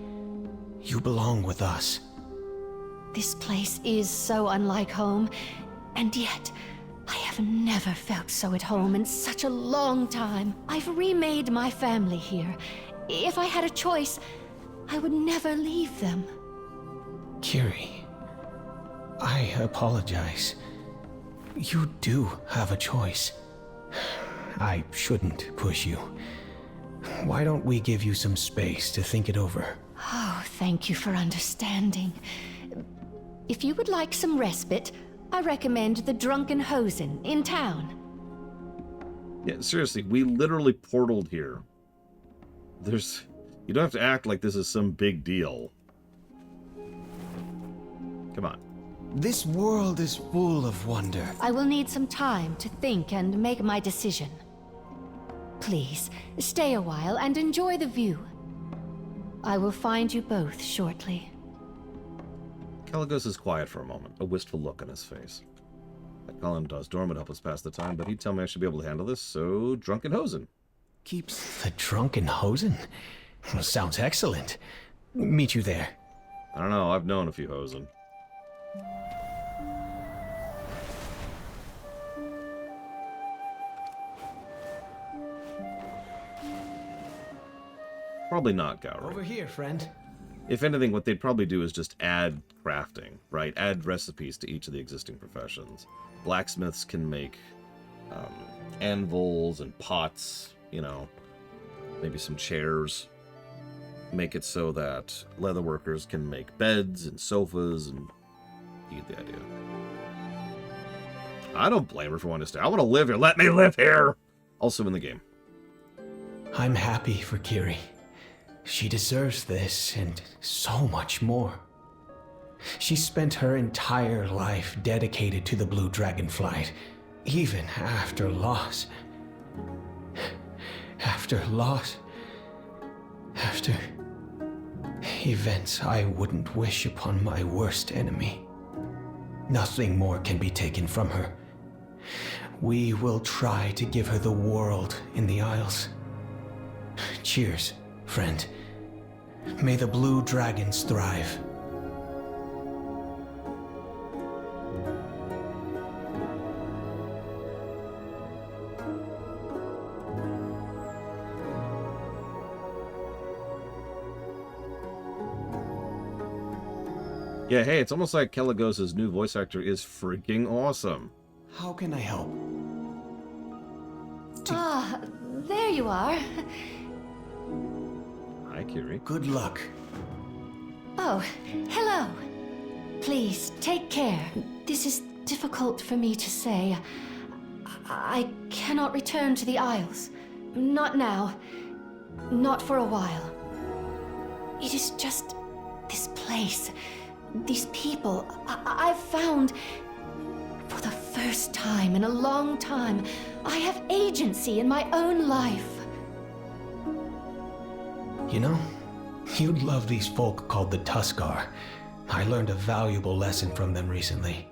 You belong with us. This place is so unlike home, and yet I have never felt so at home in such a long time. I've remade my family here. If I had a choice, I would never leave them. Kiri, I apologize. You do have a choice. I shouldn't push you. Why don't we give you some space to think it over? Oh, thank you for understanding. If you would like some respite, I recommend the Drunken Hosen in town. Yeah, seriously, we literally portaled here. You don't have to act like this is some big deal. Come on. This world is full of wonder. I will need some time to think and make my decision. Please, stay a while and enjoy the view. I will find you both shortly. Kalecgos is quiet for a moment, a wistful look on his face. I'd call him Dosdorm would help us pass the time, but he'd tell me I should be able to handle this, so Drunken Hosen. Keeps the Drunken Hosen? Sounds excellent. Meet you there. I don't know, I've known a few Hosen. Probably not Gowry. Over here, friend. If anything, what they'd probably do is just add crafting, right? Add recipes to each of the existing professions. Blacksmiths can make anvils and pots, you know, maybe some chairs. Make it so that leatherworkers can make beds and sofas, and you get the idea. I don't blame her for wanting to stay. I want to live here. Let me live here! Also in the game. I'm happy for Kiri. She deserves this and so much more. She spent her entire life dedicated to the Blue Dragonflight, even after loss. After events I wouldn't wish upon my worst enemy. Nothing more can be taken from her. We will try to give her the world in the Isles. Cheers, friend. May the blue dragons thrive. Yeah, hey, it's almost like Kalecgos' new voice actor is freaking awesome. How can I help? Ah, there you are. Hi, Kiri. Good luck. Oh, hello. Please, take care. This is difficult for me to say. I cannot return to the Isles. Not now. Not for a while. It is just this place. These people. I've found, for the first time in a long time, I have agency in my own life. You know, you'd love these folk called the Tuskar. I learned a valuable lesson from them recently.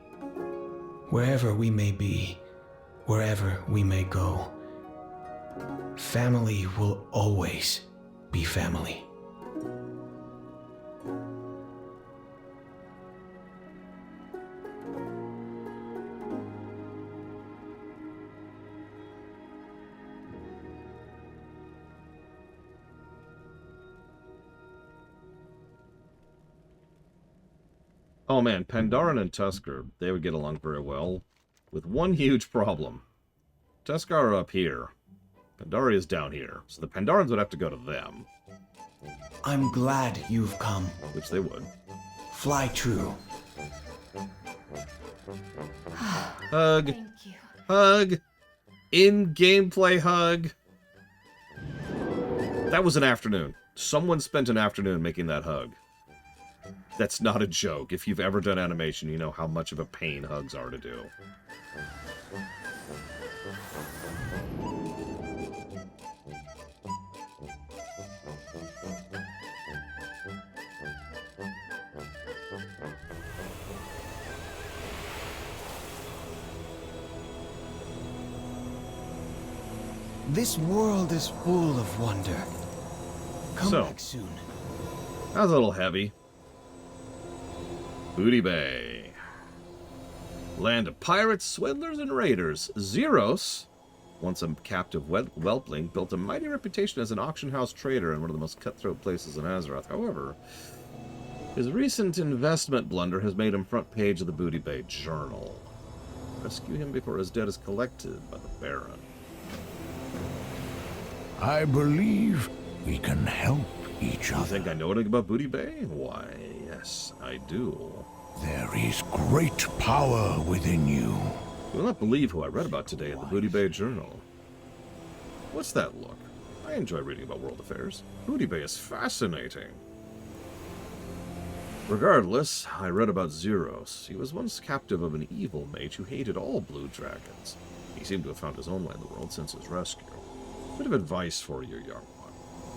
Wherever we may be, wherever we may go, family will always be family. Oh man, Pandaren and Tuskar, they would get along very well, with one huge problem. Tuskar are up here. Pandaria is down here, so the Pandarans would have to go to them. I'm glad you've come. Which they would. Fly true. Hug. Thank you. Hug. In-gameplay hug. That was an afternoon. Someone spent an afternoon making that hug. That's not a joke. If you've ever done animation, you know how much of a pain hugs are to do. This world is full of wonder. Come back soon. That was a little heavy. Booty Bay. Land of pirates, swindlers, and raiders. Zeros, once a captive whelpling, built a mighty reputation as an auction house trader and one of the most cutthroat places in Azeroth. However, his recent investment blunder has made him front page of the Booty Bay Journal. Rescue him before his debt is collected by the Baron. I believe we can help each other. You think I know anything about Booty Bay? Why, yes, I do. There is great power within you. You will not believe who I read about today in the Booty Bay Journal. What's that look? I enjoy reading about world affairs. Booty Bay is fascinating. Regardless, I read about Zeros. He was once captive of an evil mage who hated all blue dragons. He seemed to have found his own way in the world since his rescue. Bit of advice for you, young one.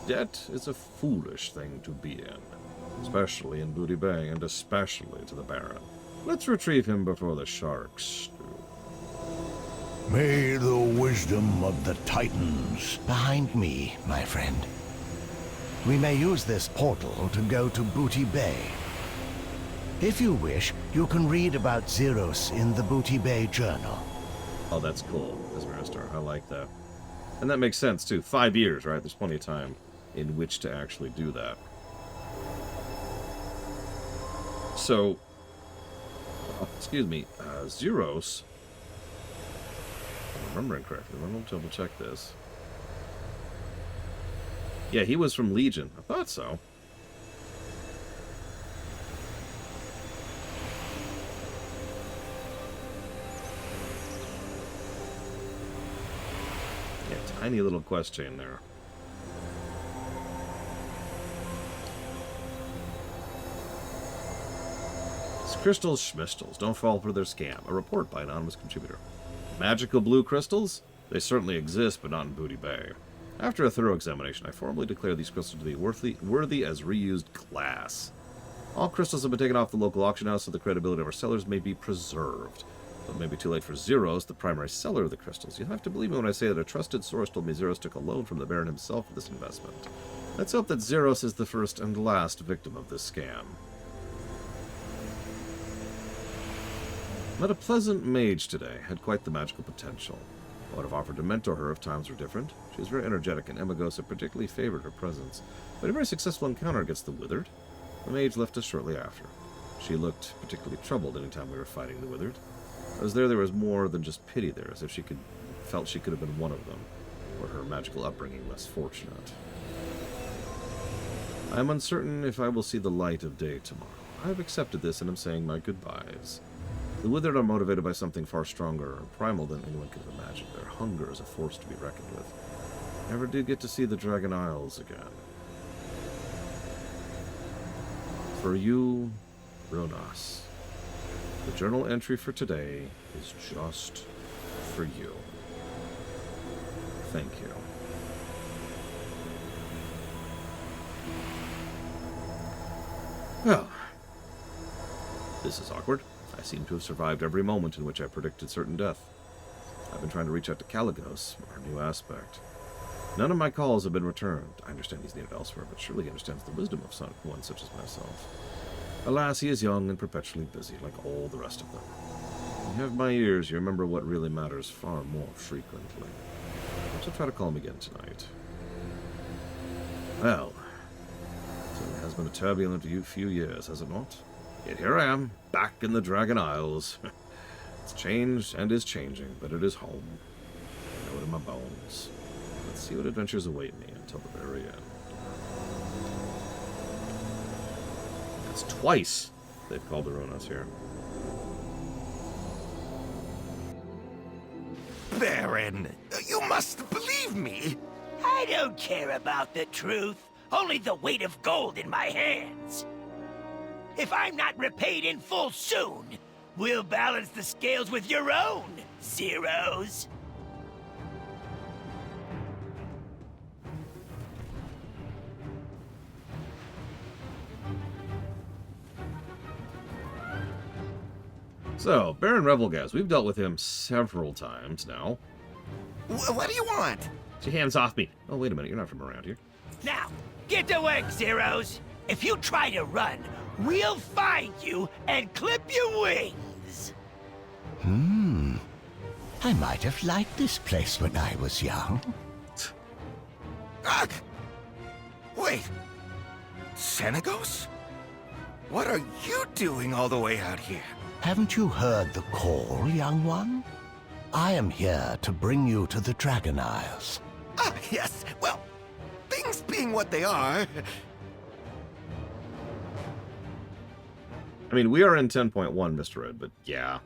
Debt is a foolish thing to be in, especially in Booty Bay, and especially to the Baron. Let's retrieve him before the sharks do. May the wisdom of the Titans... Behind me, my friend. We may use this portal to go to Booty Bay. If you wish, you can read about Zeros in the Booty Bay Journal. Oh, that's cool, Esmerastar. I like that. And that makes sense, too. 5 years, right? There's plenty of time in which to actually do that. So, excuse me, Zeros, if I'm remembering correctly, I'm going to double check this. Yeah, he was from Legion. I thought so. Tiny little quest chain there. It's crystals schmistals. Don't fall for their scam. A report by an anonymous contributor. Magical blue crystals? They certainly exist, but not in Booty Bay. After a thorough examination, I formally declare these crystals to be worthy as reused glass. All crystals have been taken off the local auction house so the credibility of our sellers may be preserved. But it may be too late for Zeros, the primary seller of the crystals. You'll have to believe me when I say that a trusted source told me Zeros took a loan from the Baron himself for this investment. Let's hope that Zeros is the first and last victim of this scam. Met a pleasant mage today. Had quite the magical potential. I would have offered to mentor her if times were different. She was very energetic, and Emagosa particularly favored her presence. But a very successful encounter against the Withered. The mage left us shortly after. She looked particularly troubled any time we were fighting the Withered. I was there was more than just pity there, as if she felt she could have been one of them, or her magical upbringing less fortunate. I am uncertain if I will see the light of day tomorrow. I have accepted this and am saying my goodbyes. The Withered are motivated by something far stronger or primal than anyone could have imagined. Their hunger is a force to be reckoned with. I never did get to see the Dragon Isles again. For you, Ronas. The journal entry for today is just for you. Thank you. Well, this is awkward. I seem to have survived every moment in which I predicted certain death. I've been trying to reach out to Caligos, our new aspect. None of my calls have been returned. I understand he's needed elsewhere, but surely he understands the wisdom of one such as myself. Alas, he is young and perpetually busy, like all the rest of them. You have my ears, you remember what really matters far more frequently. Perhaps I'll try to call him again tonight. Well, it certainly has been a turbulent few years, has it not? Yet here I am, back in the Dragon Isles. It's changed and is changing, but it is home. I know it in my bones. Let's see what adventures await me until the very end. That's twice they've called the Ronas here. Baron, you must believe me. I don't care about the truth, only the weight of gold in my hands. If I'm not repaid in full soon, we'll balance the scales with your own, Zeros. So, Baron Revelgaz, we've dealt with him several times now. What do you want? Get your hands off me. Oh, wait a minute, you're not from around here. Now, get to work, Zeros. If you try to run, we'll find you and clip your wings. I might have liked this place when I was young. Ah! Wait. Senegos? What are you doing all the way out here? Haven't you heard the call, young one? I am here to bring you to the Dragon Isles. Ah, yes. Well, things being what they are... I mean, we are in 10.1, Mr. Red, but yeah.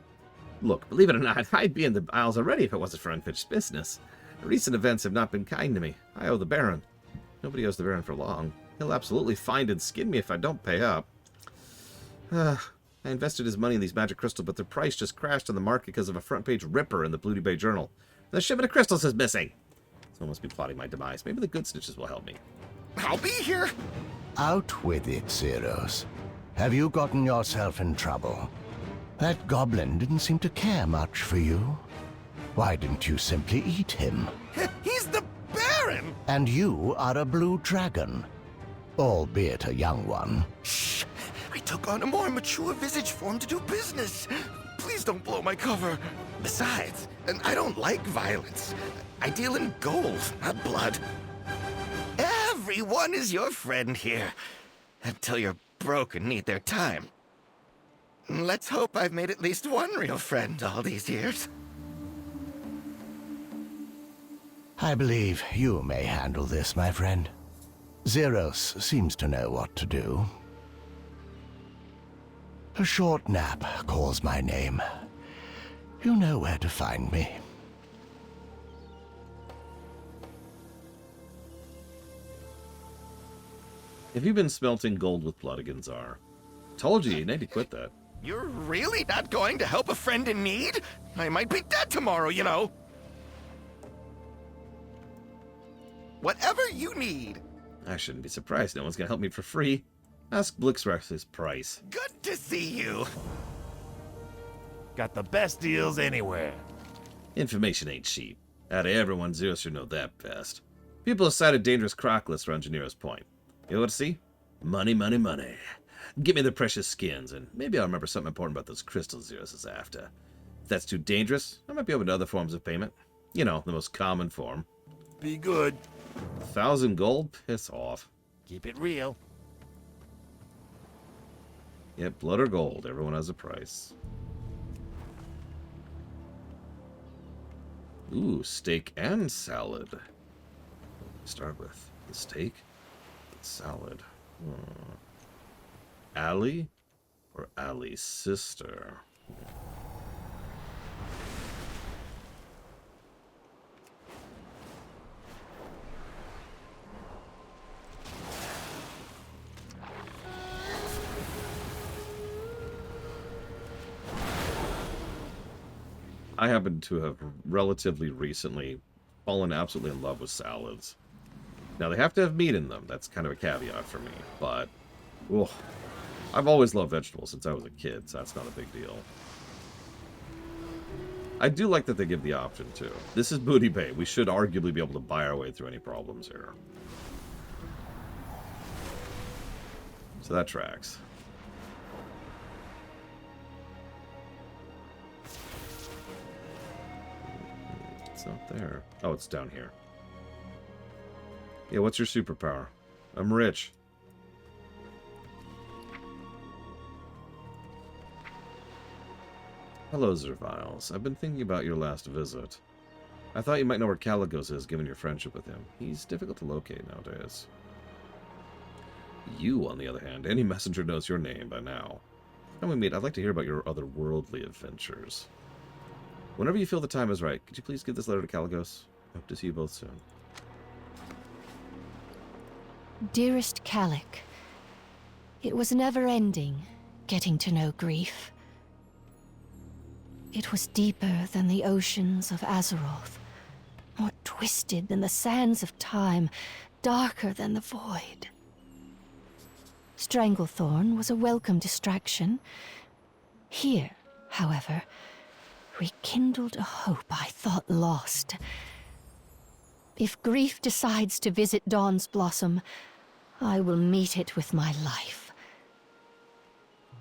Look, believe it or not, I'd be in the Isles already if it wasn't for unfinished business. Recent events have not been kind to me. I owe the Baron. Nobody owes the Baron for long. He'll absolutely find and skin me if I don't pay up. I invested his money in these magic crystals, but their price just crashed on the market because of a front-page ripper in the Bloody Bay Journal. The shipment of crystals is missing. Someone must be plotting my demise. Maybe the good snitches will help me. I'll be here. Out with it, Zeros. Have you gotten yourself in trouble? That goblin didn't seem to care much for you. Why didn't you simply eat him? He's the Baron! And you are a blue dragon. Albeit a young one. Shh! I took on a more mature visage form to do business. Please don't blow my cover. Besides, I don't like violence. I deal in gold, not blood. Everyone is your friend here. Until you're broke and need their time. Let's hope I've made at least one real friend all these years. I believe you may handle this, my friend. Zeros seems to know what to do. A short nap calls my name. You know where to find me. Have you been smelting gold with blood again, Czar? Told you need to quit that. You're really not going to help a friend in need? I might be dead tomorrow, you know. Whatever you need. I shouldn't be surprised. No one's going to help me for free. Ask Blixrex's price. Good to see you. Got the best deals anywhere. Information ain't cheap. Out of everyone, Zero should know that best. People have cited dangerous croc lists around Janero's Point. You want to see? Money, money, money. Give me the precious skins, and maybe I'll remember something important about those crystals Zeros is after. If that's too dangerous, I might be open to other forms of payment. You know, the most common form. Be good. 1,000 gold? Piss off. Keep it real. Yep, blood or gold. Everyone has a price. Ooh, steak and salad. Start with the steak, the salad. Allie or Allie's sister? I happen to have relatively recently fallen absolutely in love with salads. Now, they have to have meat in them. That's kind of a caveat for me. But, I've always loved vegetables since I was a kid, so that's not a big deal. I do like that they give the option, too. This is Booty Bay. We should arguably be able to buy our way through any problems here. So that tracks. It's not there. Oh, it's down here. Yeah, what's your superpower? I'm rich. Hello, Zerviles. I've been thinking about your last visit. I thought you might know where Caligos is, given your friendship with him. He's difficult to locate nowadays. You, on the other hand, any messenger knows your name by now. When we meet, I'd like to hear about your otherworldly adventures. Whenever you feel the time is right, could you please give this letter to Caligos? Hope to see you both soon. Dearest Calic, it was never-ending, getting to know grief. It was deeper than the oceans of Azeroth, more twisted than the sands of time, darker than the void. Stranglethorn was a welcome distraction. Here, however, rekindled a hope I thought lost. If grief decides to visit Dawn's Blossom, I will meet it with my life.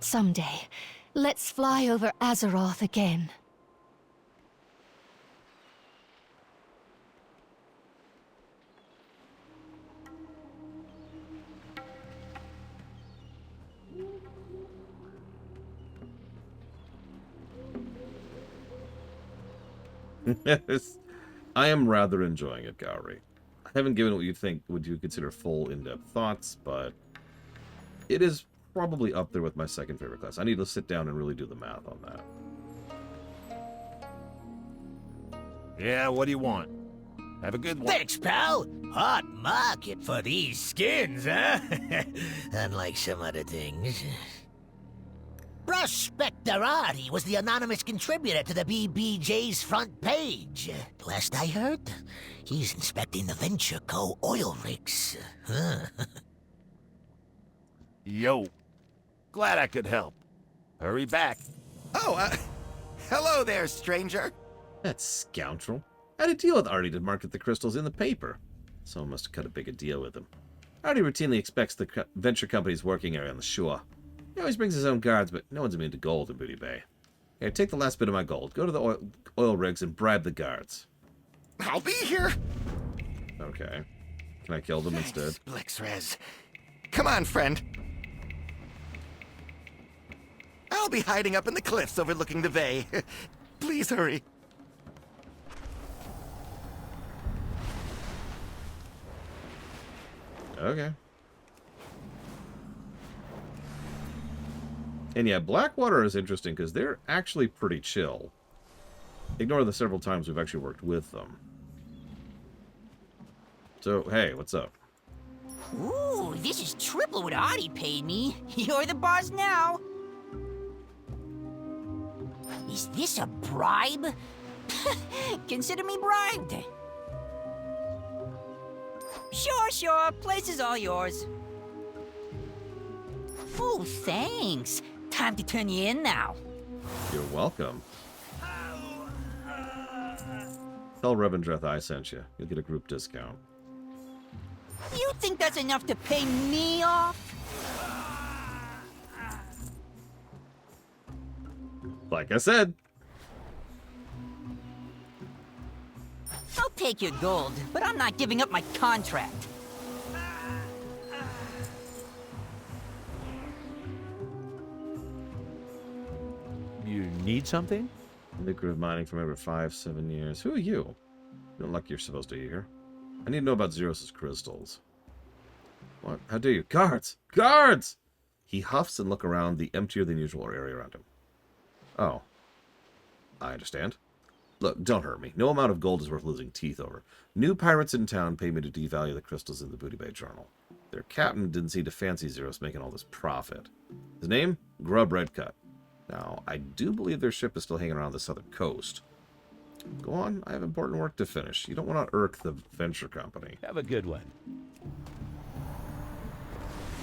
Someday, let's fly over Azeroth again. I am rather enjoying it, Gowry. I haven't given what you think would you consider full in-depth thoughts, but it is probably up there with my second favorite class. I need to sit down and really do the math on that. Yeah, what do you want? Have a good one. Thanks, pal. Hot market for these skins, huh? Unlike some other things. Prospectorati was the anonymous contributor to the BBJ's front page. Last I heard, he's inspecting the Venture Co. oil rigs. Yo. Glad I could help. Hurry back. Oh, hello there, stranger. That scoundrel. I had a deal with Artie to market the crystals in the paper. Someone must have cut a bigger deal with him. Artie routinely inspects the venture company's working area on the shore. He always brings his own guards, but no one's immune to gold in Booty Bay. Here, take the last bit of my gold. Go to the oil rigs and bribe the guards. I'll be here. Okay. Can I kill them instead? Blixrez. Come on, friend. I'll be hiding up in the cliffs overlooking the bay. Please hurry. Okay. And yeah, Blackwater is interesting because they're actually pretty chill. Ignore the several times we've actually worked with them. So, hey, what's up? Ooh, this is triple what Artie paid me. You're the boss now. Is this a bribe? Consider me bribed. Sure. Place is all yours. Oh, thanks. Time to turn you in now. You're welcome. Tell Revendreth I sent you. You'll get a group discount. You think that's enough to pay me off? Like I said. I'll take your gold, but I'm not giving up my contract. You need something? Lucrative mining for over 5-7 years. Who are you? You don't look like you're supposed to be here. I need to know about Xeros' crystals. What? How dare you? Guards! Guards! He huffs and looks around the emptier than usual area around him. Oh. I understand. Look, don't hurt me. No amount of gold is worth losing teeth over. New pirates in town paid me to devalue the crystals in the Booty Bay Journal. Their captain didn't seem to fancy Xeros making all this profit. His name? Grub Redcut. Now, I do believe their ship is still hanging around the southern coast. Go on, I have important work to finish. You don't want to irk the venture company. Have a good one.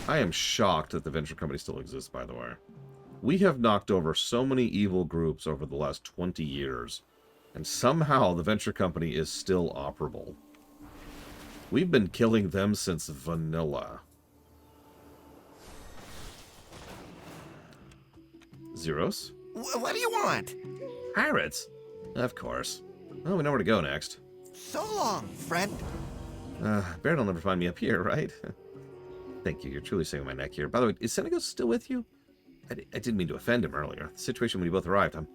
I am shocked that the venture company still exists, by the way. We have knocked over so many evil groups over the last 20 years, and somehow the venture company is still operable. We've been killing them since vanilla. Xeros? What do you want? Pirates? Of course. Well, we know where to go next. So long, friend. Baron will never find me up here, right? Thank you, you're truly saving my neck here. By the way, is Senegos still with you? I didn't mean to offend him earlier. The situation when you both arrived, I'm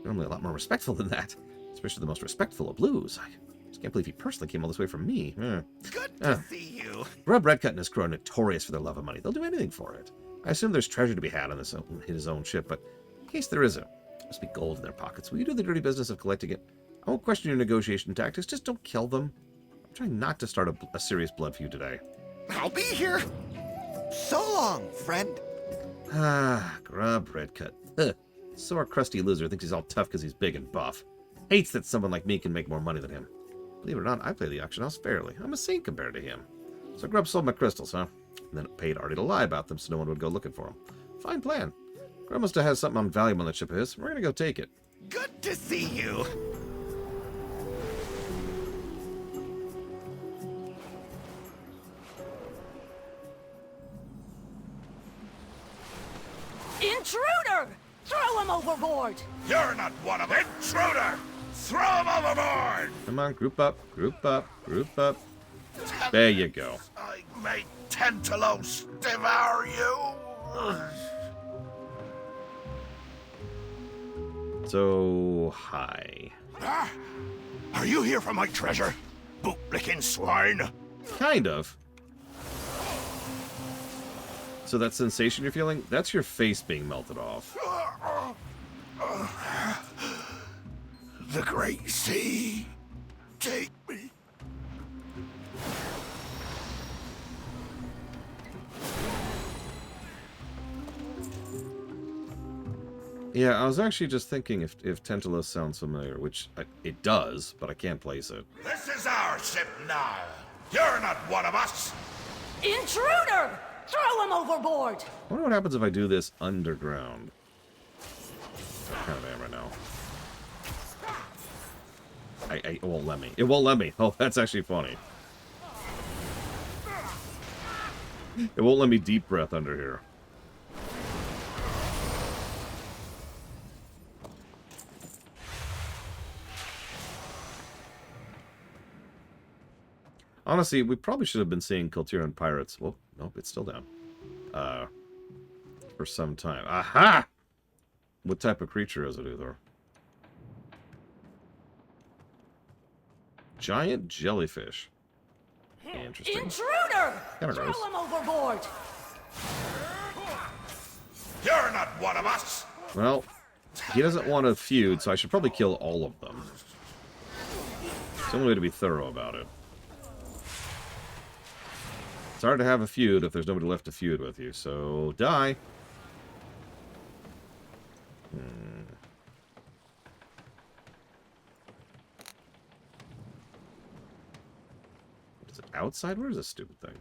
Normally a lot more respectful than that. Especially the most respectful of blues. I just can't believe he personally came all this way from me. Good to see you. Grub Redcut and his crew are notorious for their love of money. They'll do anything for it. I assume there's treasure to be had on his own ship, but in case there isn't, there must be gold in their pockets. Will you do the dirty business of collecting it? I won't question your negotiation tactics. Just don't kill them. I'm trying not to start a serious blood feud today. I'll be here. So long, friend. Grub Redcut. Ugh. Sore, crusty loser thinks he's all tough because he's big and buff. Hates that someone like me can make more money than him. Believe it or not, I play the auction house fairly. I'm a saint compared to him. So Grub sold my crystals, huh? And then paid Artie to lie about them so no one would go looking for them. Fine plan. Grub must have had something valuable on the ship of his. We're gonna go take it. Good to see you. Intruder! Throw him overboard! You're not one of them. Intruder! Throw him overboard! Come on, group up, group up, group up. There you go. I may Tentalos devour you. So, hi. Are you here for my treasure? Bootlicking swine? Kind of. So that sensation you're feeling, that's your face being melted off. The great sea, take me. Yeah, I was actually just thinking if Tentalos sounds familiar, which it does, but I can't place it. This is our ship now. You're not one of us. Intruder! Throw him overboard! I wonder what happens if I do this underground. I kind of am right now. It won't let me. It won't let me. Oh, that's actually funny. It won't let me deep breath under here. Honestly, we probably should have been seeing Kultiran pirates. Well, nope, it's still down. For some time. Aha! What type of creature is it, either? Giant jellyfish. Interesting. Intruder! Kinda Throw gross. him overboard! You're not one of us. Well, he doesn't want to feud, so I should probably kill all of them. It's the only way to be thorough about it. It's hard to have a feud if there's nobody left to feud with you, so die. Is it outside? Where is this stupid thing?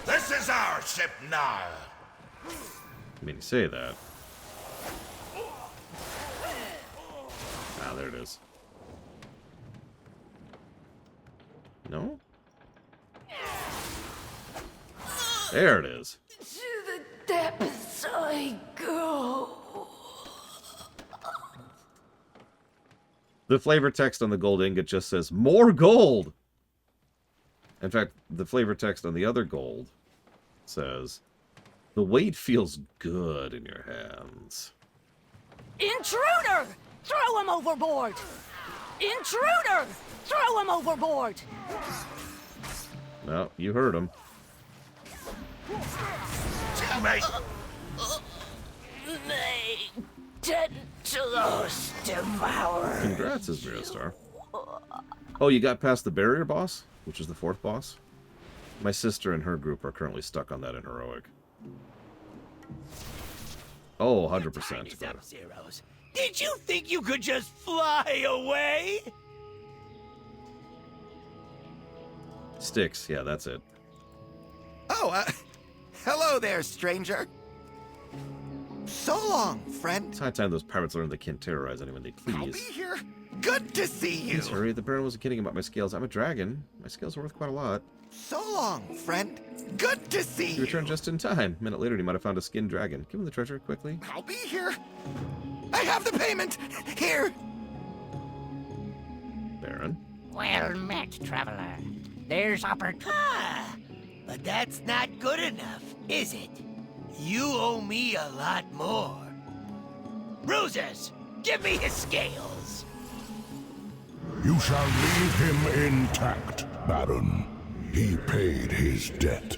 This is our ship now. I mean, you say that. Ah, there it is. No? There it is. To the depths I go. The flavor text on the gold ingot just says, more gold! In fact, the flavor text on the other gold says, the weight feels good in your hands. Intruder! Throw him overboard! Intruder! Throw him overboard! Well, you heard him. Mate. May Tentalos devour. Congrats, Star. Oh, you got past the barrier boss, which is the 4th boss? My sister and her group are currently stuck on that in heroic. Oh, 100%. Zeros. Did you think you could just fly away? Sticks, yeah, that's it. Oh, hello there, stranger. So long, friend. It's high time those pirates learned they can't terrorize anyone they please. I'll be here. Good to see you. Please hurry, the Baron wasn't kidding about my scales. I'm a dragon. My scales are worth quite a lot. So long, friend. Good to see you. He returned just in time. A minute later, he might have found a skinned dragon. Give him the treasure quickly. I'll be here. I have the payment. Here. Baron. Well met, traveler. There's opportunity. Ah, but that's not good enough, is it? You owe me a lot more. Bruisers, give me his scales. You shall leave him intact, Baron. He paid his debt.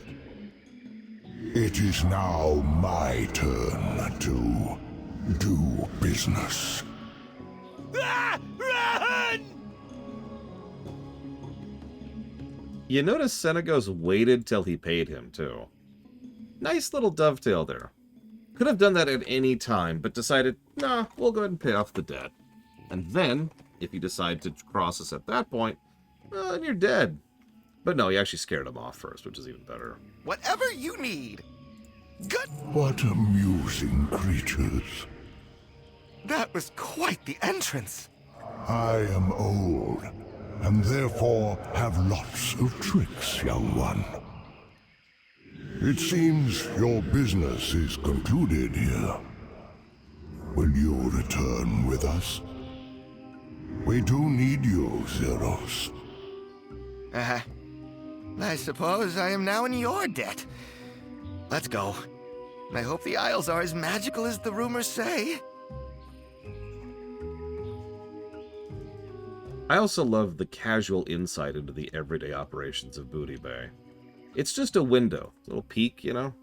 It is now my turn to do business. Ah! Run! You notice Senegos waited till he paid him, too. Nice little dovetail there. Could have done that at any time, but decided, nah, we'll go ahead and pay off the debt. And then, if you decide to cross us at that point, then you're dead. But no, he actually scared him off first, which is even better. Whatever you need. Good. What amusing creatures. That was quite the entrance. I am old, and therefore have lots of tricks, young one. It seems your business is concluded here. Will you return with us? We do need you, Zeros. I suppose I am now in your debt. Let's go. I hope the Isles are as magical as the rumors say. I also love the casual insight into the everyday operations of Booty Bay. It's just a window, a little peek, you know?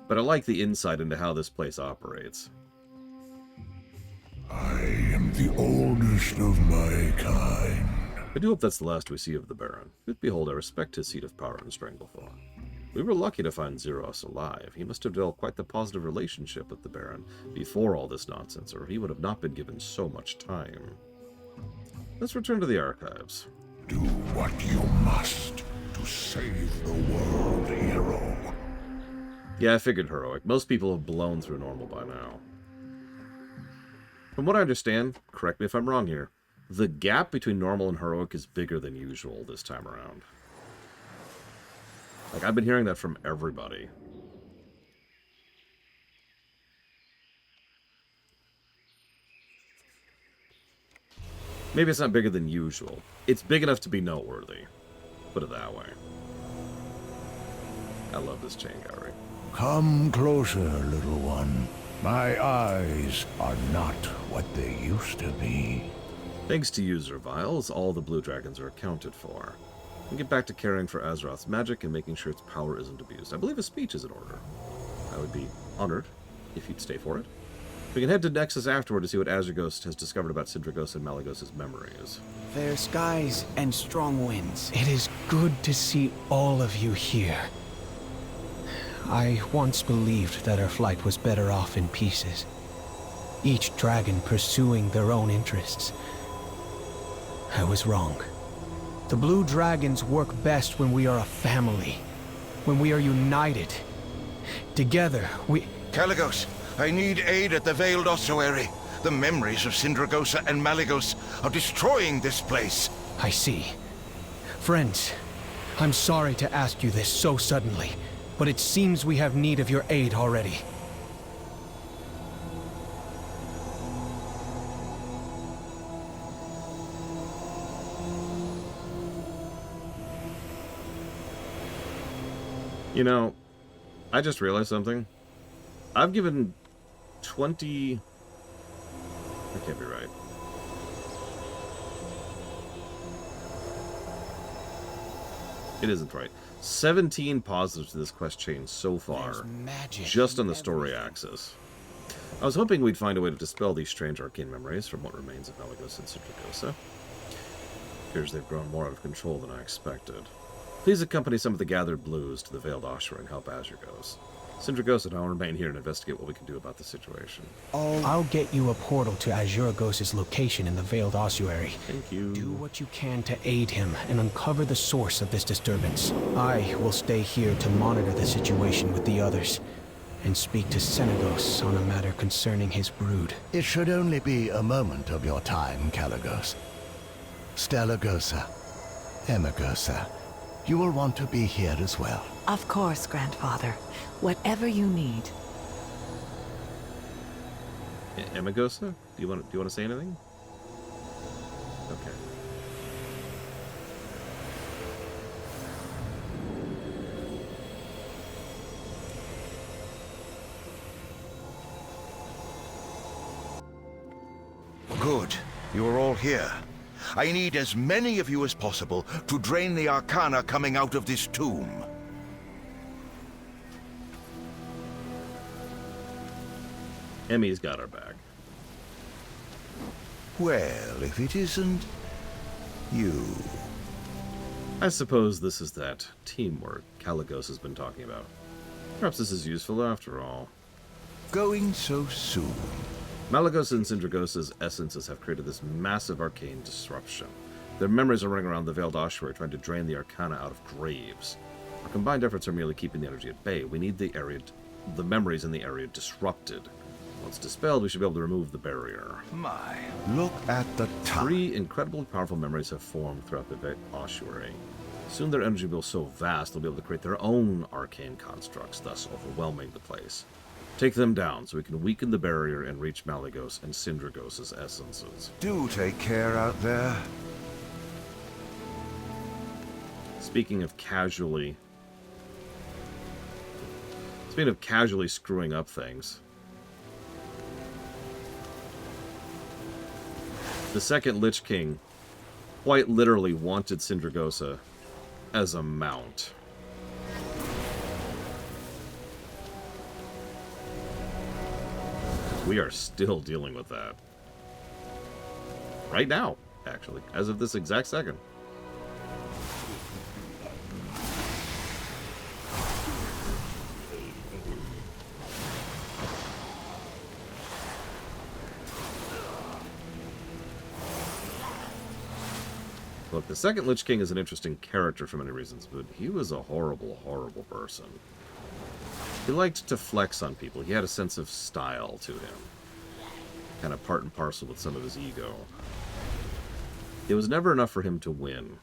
But I like the insight into how this place operates. I am the oldest of my kind. I do hope that's the last we see of the Baron. Truth behold, I respect his seat of power in Stranglethorn. We were lucky to find Zeros alive. He must have developed quite the positive relationship with the Baron before all this nonsense, or he would have not been given so much time. Let's return to the archives. Do what you must to save the world, hero. Yeah, I figured heroic. Most people have blown through normal by now. From what I understand, correct me if I'm wrong here, the gap between normal and heroic is bigger than usual this time around. Like, I've been hearing that from everybody. Maybe it's not bigger than usual. It's big enough to be noteworthy. Put it that way. I love this chain gallery. Come closer, little one. My eyes are not what they used to be. Thanks to you, Zerviles, all the blue dragons are accounted for. And get back to caring for Azeroth's magic and making sure its power isn't abused. I believe a speech is in order. I would be honored if you'd stay for it. We can head to Nexus afterward to see what Azurghost has discovered about Sindragosa and Malygos' memories. Fair skies and strong winds. It is good to see all of you here. I once believed that our flight was better off in pieces. Each dragon pursuing their own interests. I was wrong. The blue dragons work best when we are a family. When we are united. Together, we... Kaligos, I need aid at the Veiled Ossuary. The memories of Sindragosa and Malygos are destroying this place. I see. Friends, I'm sorry to ask you this so suddenly, but it seems we have need of your aid already. You know, I just realized something. I've given 20... That can't be right. It isn't right. 17 positives to this quest chain so far, just on the story axis. I was hoping we'd find a way to dispel these strange arcane memories from what remains of Malygos and Sindragosa. Appears they've grown more out of control than I expected. Please accompany some of the gathered blues to the Veiled Ossuary and help Azurghost. Sindragosa and I will remain here and investigate what we can do about the situation. I'll get you a portal to Azurghost' location in the Veiled Ossuary. Thank you. Do what you can to aid him and uncover the source of this disturbance. I will stay here to monitor the situation with the others and speak to Senegos on a matter concerning his brood. It should only be a moment of your time, Kaligos. Stellagosa, Emagosa, you will want to be here as well. Of course, Grandfather. Whatever you need. Emagosa? Do you want to say anything? Okay. Good. You are all here. I need as many of you as possible to drain the arcana coming out of this tomb. Emmy's got our back. Well, if it isn't you. I suppose this is that teamwork Kalecgos has been talking about. Perhaps this is useful after all. Going so soon. Malygos and Sindragosa's essences have created this massive arcane disruption. Their memories are running around the Veiled Ossuary trying to drain the arcana out of graves. Our combined efforts are merely keeping the energy at bay. We need the memories in the area disrupted. Once dispelled, we should be able to remove the barrier. My, look at the time. 3 incredibly powerful memories have formed throughout the Veiled Ossuary. Soon their energy will be so vast they'll be able to create their own arcane constructs, thus overwhelming the place. Take them down so we can weaken the barrier and reach Malygos and Sindragosa's essences. Do take care out there. Speaking of casually screwing up things, the second Lich King quite literally wanted Sindragosa as a mount. We are still dealing with that. Right now, actually, as of this exact second. Look, the second Lich King is an interesting character for many reasons, but he was a horrible, horrible person. He liked to flex on people. He had a sense of style to him. Kind of part and parcel with some of his ego. It was never enough for him to win.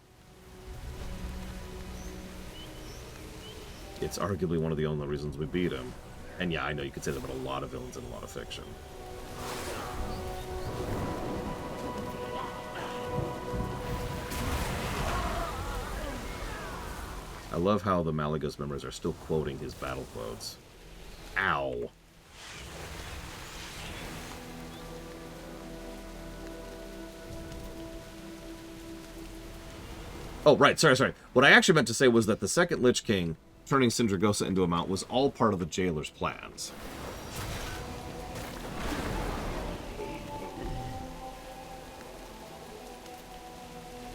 It's arguably one of the only reasons we beat him. And yeah, I know you could say that about a lot of villains in a lot of fiction. I love how the Malygos members are still quoting his battle quotes. Ow. Oh, right, sorry. What I actually meant to say was that the second Lich King turning Sindragosa into a mount was all part of the Jailer's plans.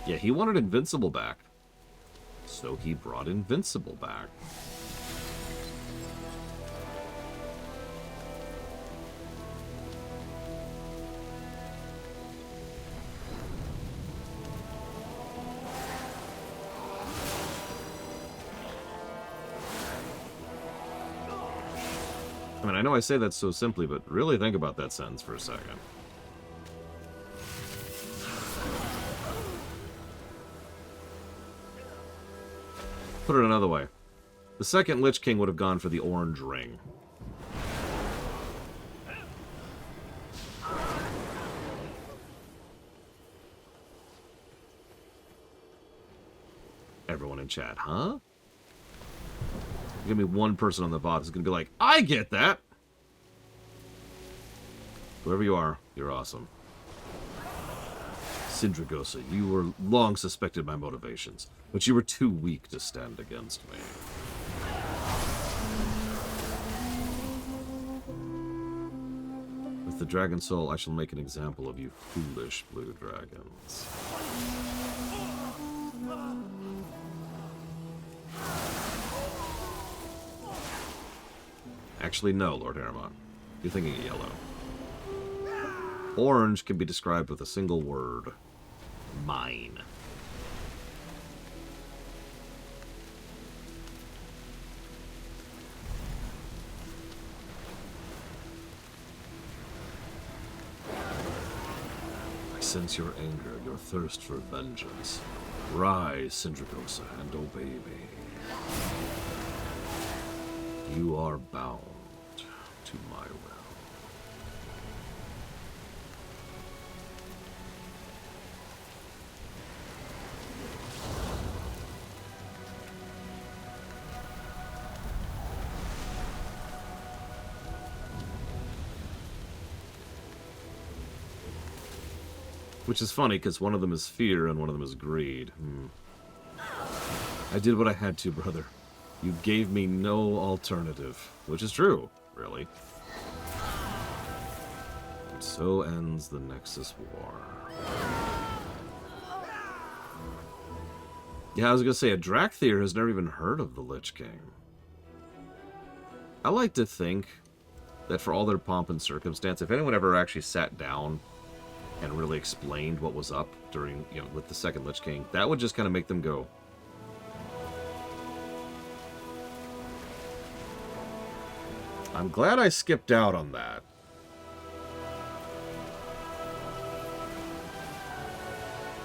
Yeah, he wanted Invincible back. So he brought Invincible back. I mean, I know I say that so simply, but really think about that sentence for a second. Put it another way. The second Lich King would have gone for the orange ring. Everyone in chat, huh? Give me one person on the bot who's gonna be like, I get that! Whoever you are, you're awesome. Sindragosa, you were long suspected my motivations, but you were too weak to stand against me. With the Dragon Soul, I shall make an example of you foolish blue dragons. Actually, no, Lord Aramon. You're thinking of yellow. Orange can be described with a single word. Mine. I sense your anger, your thirst for vengeance. Rise, Sindragosa, and obey me. You are bound to my will. Which is funny, because one of them is fear and one of them is greed. I did what I had to, brother. You gave me no alternative. Which is true, really. And so ends the Nexus War. Yeah, I was gonna say, a Drakthir has never even heard of the Lich King. I like to think that for all their pomp and circumstance, if anyone ever actually sat down and really explained what was up during, with the second Lich King, that would just kind of make them go. I'm glad I skipped out on that.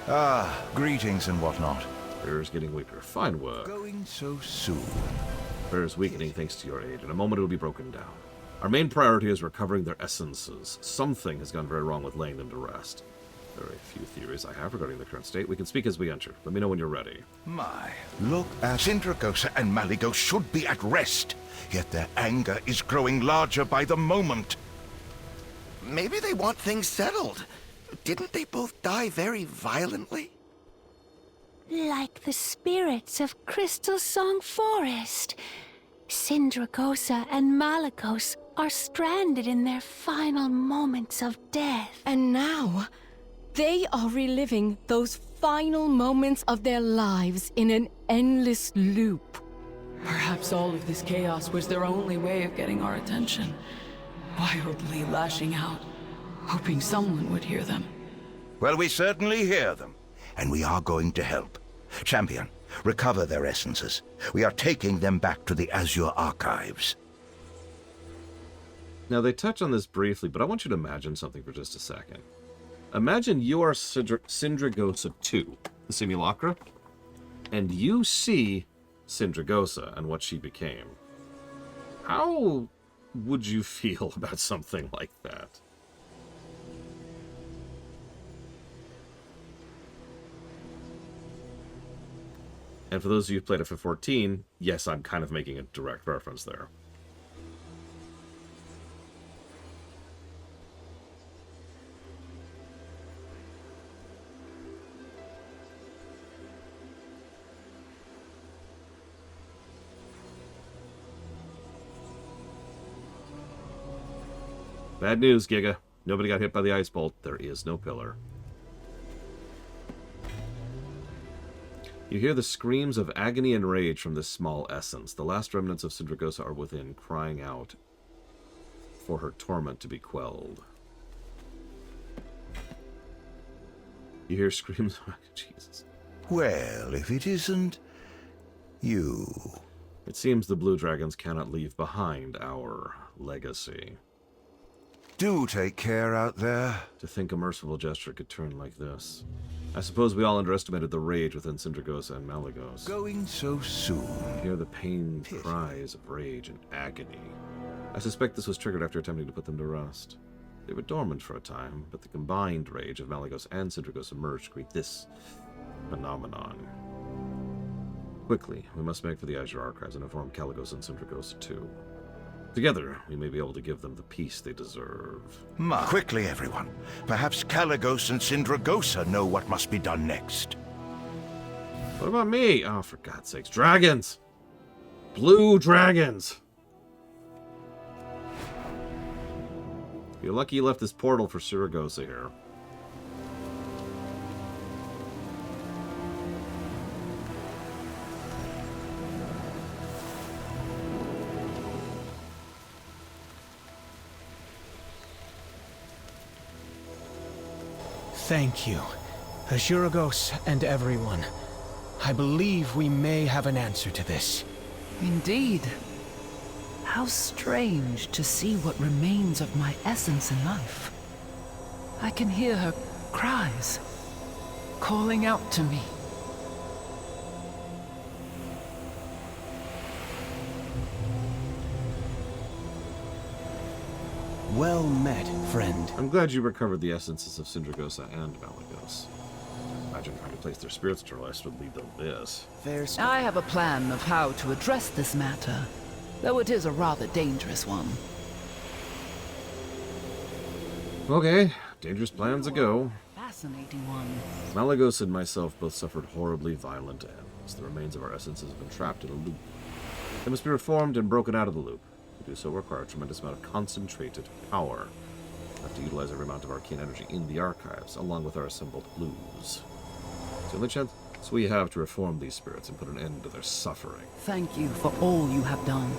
Ah, greetings and whatnot. Bear's getting weaker. Fine work. Going so soon. Bear's weakening thanks to your aid. In a moment it will be broken down. Our main priority is recovering their essences. Something has gone very wrong with laying them to rest. There are a few theories I have regarding the current state. We can speak as we enter. Let me know when you're ready. My, look at Sindragosa and Malygos should be at rest, yet their anger is growing larger by the moment. Maybe they want things settled. Didn't they both die very violently? Like the spirits of Crystal Song Forest, Sindragosa and Malygos are stranded in their final moments of death. And now, they are reliving those final moments of their lives in an endless loop. Perhaps all of this chaos was their only way of getting our attention. Wildly lashing out, hoping someone would hear them. Well, we certainly hear them, and we are going to help. Champion, recover their essences. We are taking them back to the Azure Archives. Now, they touch on this briefly, but I want you to imagine something for just a second. Imagine you are Sindragosa 2, the Simulacra, and you see Sindragosa and what she became. How would you feel about something like that? And for those of you who played FF14, yes, I'm kind of making a direct reference there. Bad news, Giga. Nobody got hit by the ice bolt. There is no pillar. You hear the screams of agony and rage from this small essence. The last remnants of Sindragosa are within, crying out for her torment to be quelled. You hear screams. Jesus. Well, if it isn't you. It seems the blue dragons cannot leave behind our legacy. Do take care out there. To think a merciful gesture could turn like this. I suppose we all underestimated the rage within Sindragosa and Malygos. Going so soon. You hear the pain cries of rage and agony. I suspect this was triggered after attempting to put them to rest. They were dormant for a time, but the combined rage of Malygos and Sindragosa merged to create this phenomenon. Quickly, we must make for the Azure Archives and inform Caligos and Sindragosa too. Together, we may be able to give them the peace they deserve. Quickly, everyone. Perhaps Caligos and Sindragosa know what must be done next. What about me? Oh, for God's sakes. Dragons! Blue dragons! You're lucky you left this portal for Sindragosa here. Thank you, Azuragos and everyone. I believe we may have an answer to this. Indeed. How strange to see what remains of my essence in life. I can hear her cries, calling out to me. Well met, friend. I'm glad you recovered the essences of Sindragosa and Malygos. Imagine trying to place their spirits to rest would lead to this. I have a plan of how to address this matter, though it is a rather dangerous one. Okay, dangerous plans a go. fascinating one. Malagos and myself both suffered horribly violent ends. The remains of our essences have been trapped in a loop. They must be reformed and broken out of the loop. To do so require a tremendous amount of concentrated power. We have to utilize every amount of arcane energy in the archives, along with our assembled blues. It's the only chance we have to reform these spirits and put an end to their suffering. Thank you for all you have done.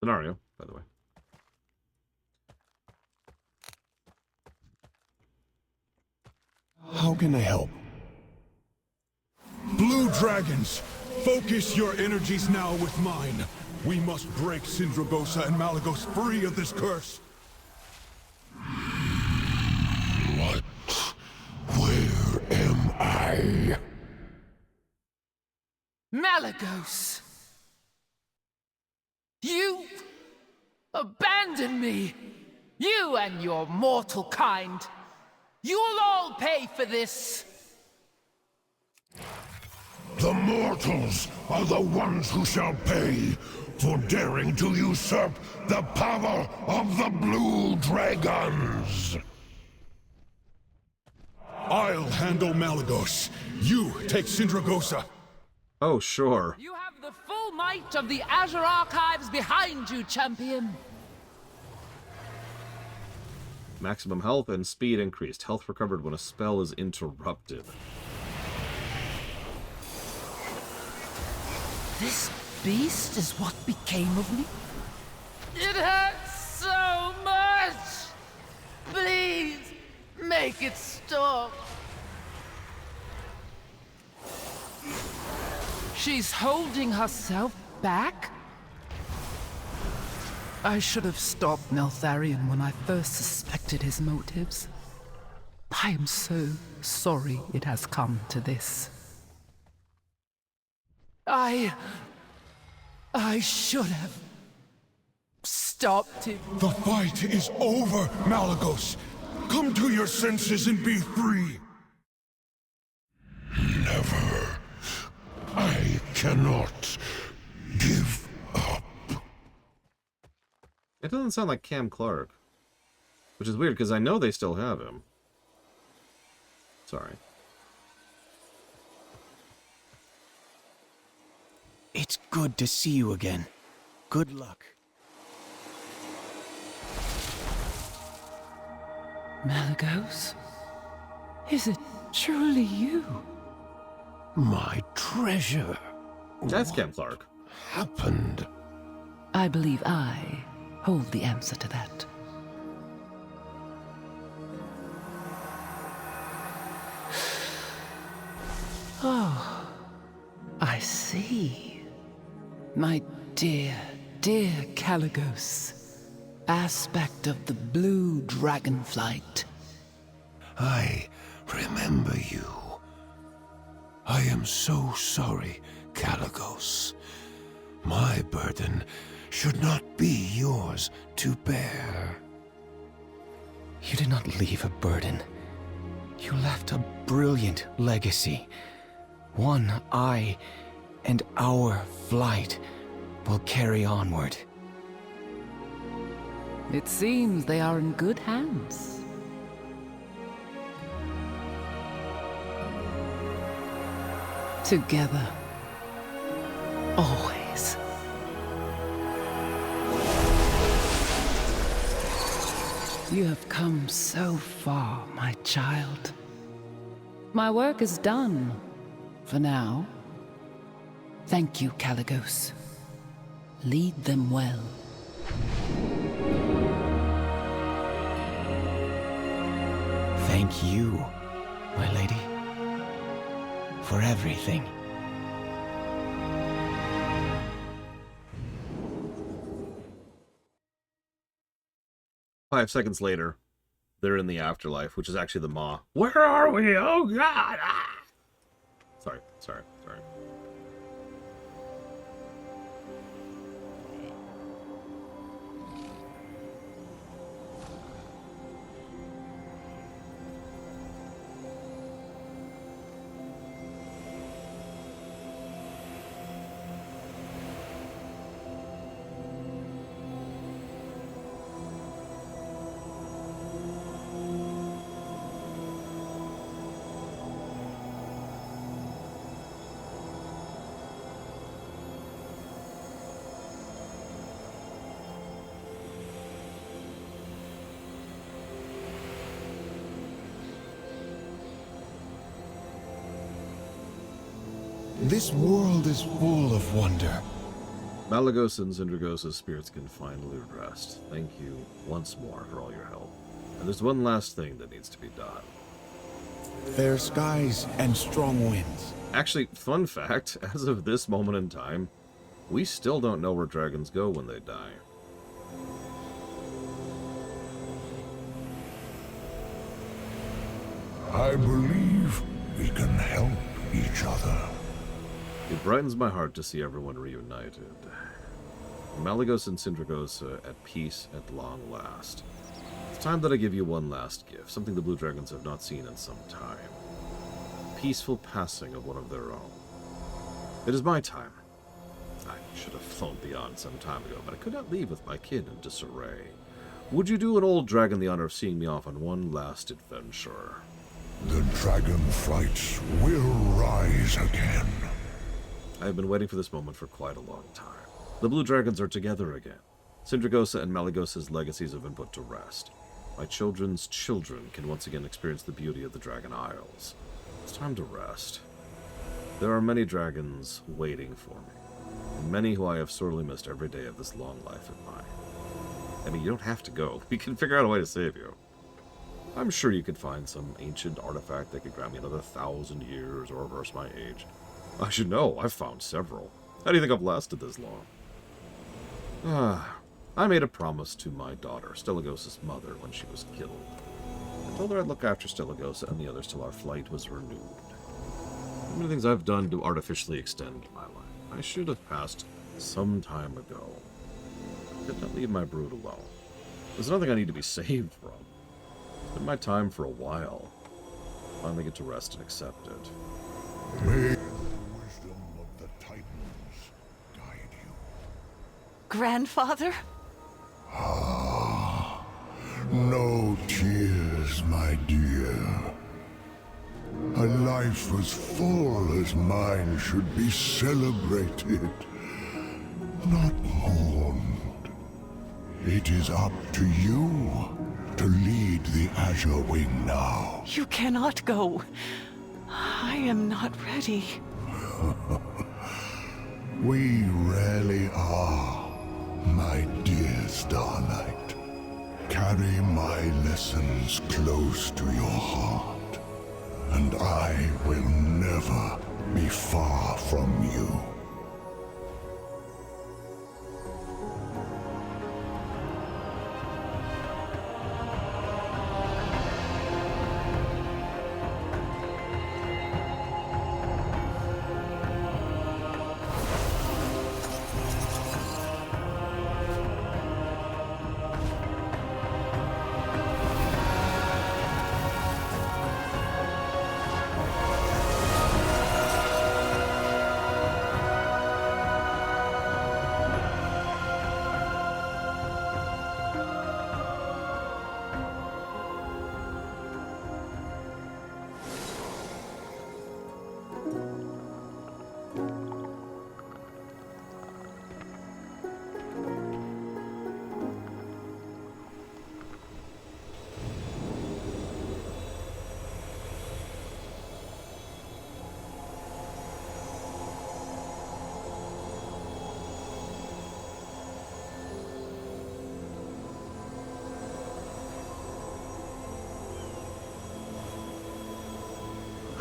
Scenario, by the way. How can I help? Blue dragons, focus your energies now with mine. We must break Sindragosa and Malagos free of this curse. What? Where am I? Malagos! You abandoned me! You and your mortal kind! You'll all pay for this! The mortals are the ones who shall pay for daring to usurp the power of the Blue Dragons! I'll handle Malagos. You take Sindragosa. Oh, sure. You have the full might of the Azure Archives behind you, champion! Maximum health and speed increased. Health recovered when a spell is interrupted. This beast is what became of me? It hurts so much! Please, make it stop. She's holding herself back? I should have stopped Neltharion when I first suspected his motives. I am so sorry it has come to this. I should have stopped him. The fight is over, Malagos. Come to your senses and be free. Never. I cannot give up. It doesn't sound like Cam Clark. Which is weird, because I know they still have him. Sorry. It's good to see you again. Good luck. Malagos? Is it truly you? My treasure. That's Cam Clark. Happened. I believe I hold the answer to that. Oh, I see. My dear, dear Kalagos. Aspect of the blue Dragonflight. I remember you. I am so sorry, Kalagos. My burden should not be yours to bear. You did not leave a burden. You left a brilliant legacy. One I and our flight will carry onward. It seems they are in good hands. Together. Always. You have come so far, my child. My work is done. For now. Thank you, Kalagos. Lead them well. Thank you, my lady, for everything. Five seconds later, they're in the afterlife, which is actually the Maw. Where are we? Oh, God! Ah! Sorry. This world is full of wonder. Malagos and Zindragosa's spirits can finally rest. Thank you once more for all your help. And there's one last thing that needs to be done. Fair skies and strong winds. Actually, fun fact, as of this moment in time, we still don't know where dragons go when they die. I believe we can help each other. It brightens my heart to see everyone reunited. Malagos and Zindragosa at peace at long last. It's time that I give you one last gift, something the Blue Dragons have not seen in some time. Peaceful passing of one of their own. It is my time. I should have flown beyond some time ago, but I could not leave with my kid in disarray. Would you do an old dragon the honor of seeing me off on one last adventure? The Dragonflights will rise again. I have been waiting for this moment for quite a long time. The Blue Dragons are together again. Zindragosa and Malagos's legacies have been put to rest. My children's children can once again experience the beauty of the Dragon Isles. It's time to rest. There are many dragons waiting for me, and many who I have sorely missed every day of this long life of mine. I mean, you don't have to go. We can figure out a way to save you. I'm sure you could find some ancient artifact that could grant me another 1,000 years or reverse my age. I should know, I've found several. How do you think I've lasted this long? I made a promise to my daughter, Stellagosa's mother, when she was killed. I told her I'd look after Stellagosa and the others till our flight was renewed. How many things I've done to artificially extend my life. I should have passed some time ago. I could not leave my brood alone. There's nothing I need to be saved from. It's been my time for a while. Finally get to rest and accept it. May Grandfather? Ah, no tears, my dear. A life as full as mine should be celebrated, not mourned. It is up to you to lead the Azure Wing now. You cannot go. I am not ready. We rarely are, my dear Starlight. Carry my lessons close to your heart, and I will never be far from you.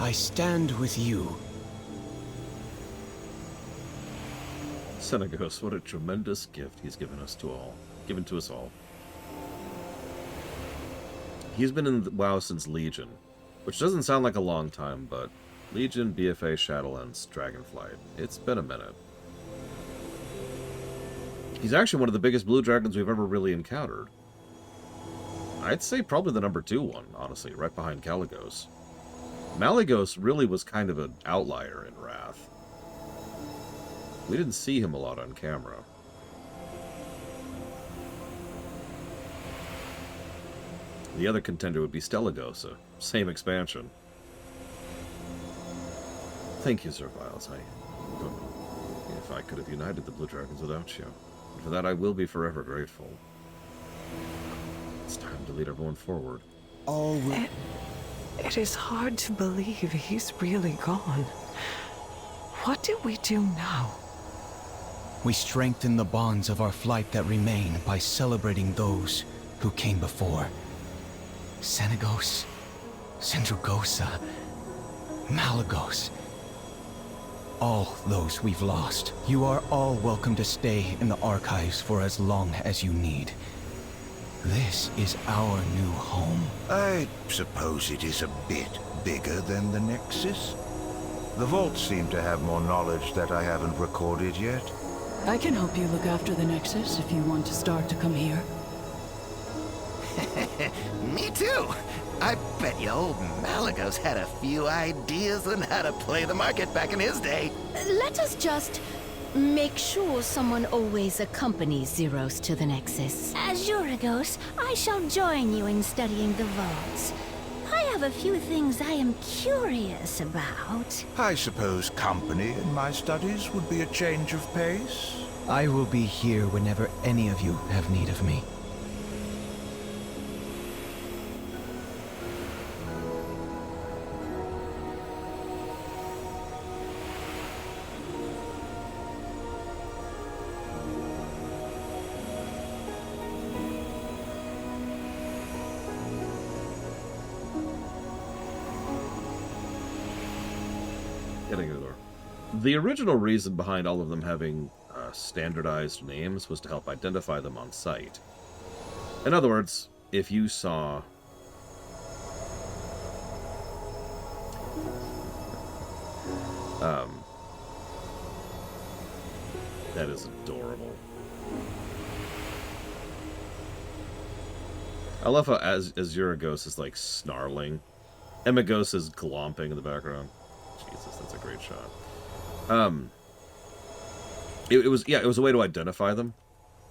I stand with you. Senegos, what a tremendous gift he's given to us all. He's been in WoW since Legion, which doesn't sound like a long time, but Legion, BFA, Shadowlands, Dragonflight. It's been a minute. He's actually one of the biggest blue dragons we've ever really encountered. I'd say probably the number 2 one, honestly, right behind Kalecgos. Malygos really was kind of an outlier in Wrath. We didn't see him a lot on camera. The other contender would be Stellagosa. Same expansion. Thank you, Sir Viles. I don't know if I could have united the Blue Dragons without you. And for that, I will be forever grateful. It's time to lead everyone forward. It is hard to believe he's really gone. What do we do now? We strengthen the bonds of our flight that remain by celebrating those who came before. Senegos, Sindragosa, Malygos. All those we've lost. You are all welcome to stay in the archives for as long as you need. This is our new home. I suppose it is a bit bigger than the Nexus. The vaults seem to have more knowledge that I haven't recorded yet. I can help you look after the Nexus if you want to start to come here. Me too. I bet you old Malygos had a few ideas on how to play the market back in his day. Let us just make sure someone always accompanies Zeros to the Nexus. As Euragos, I shall join you in studying the vaults. I have a few things I am curious about. I suppose company in my studies would be a change of pace. I will be here whenever any of you have need of me. The original reason behind all of them having standardized names was to help identify them on sight. In other words, if you saw... that is adorable. I love how Azuragos is like snarling. Emigos is glomping in the background. Jesus, that's a great shot. It was a way to identify them.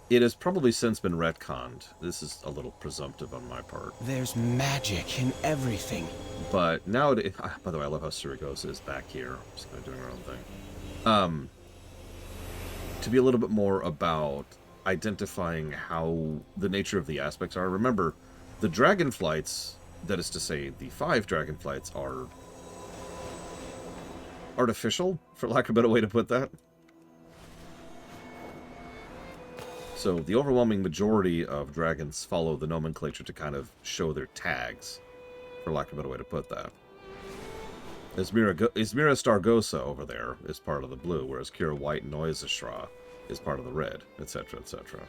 It has probably since been retconned. This is a little presumptive on my part. There's magic in everything. But nowadays, by the way, I love how Surigosa is back here, just kind of doing her own thing. To be a little bit more about identifying how the nature of the aspects are. Remember, the Dragonflights, that is to say, the 5 Dragonflights are artificial, for lack of a better way to put that. So the overwhelming majority of dragons follow the nomenclature to kind of show their tags, for lack of a better way to put that. Ismira Stargosa over there is part of the blue, whereas Kira White and Noisashra is part of the red, etc., etc.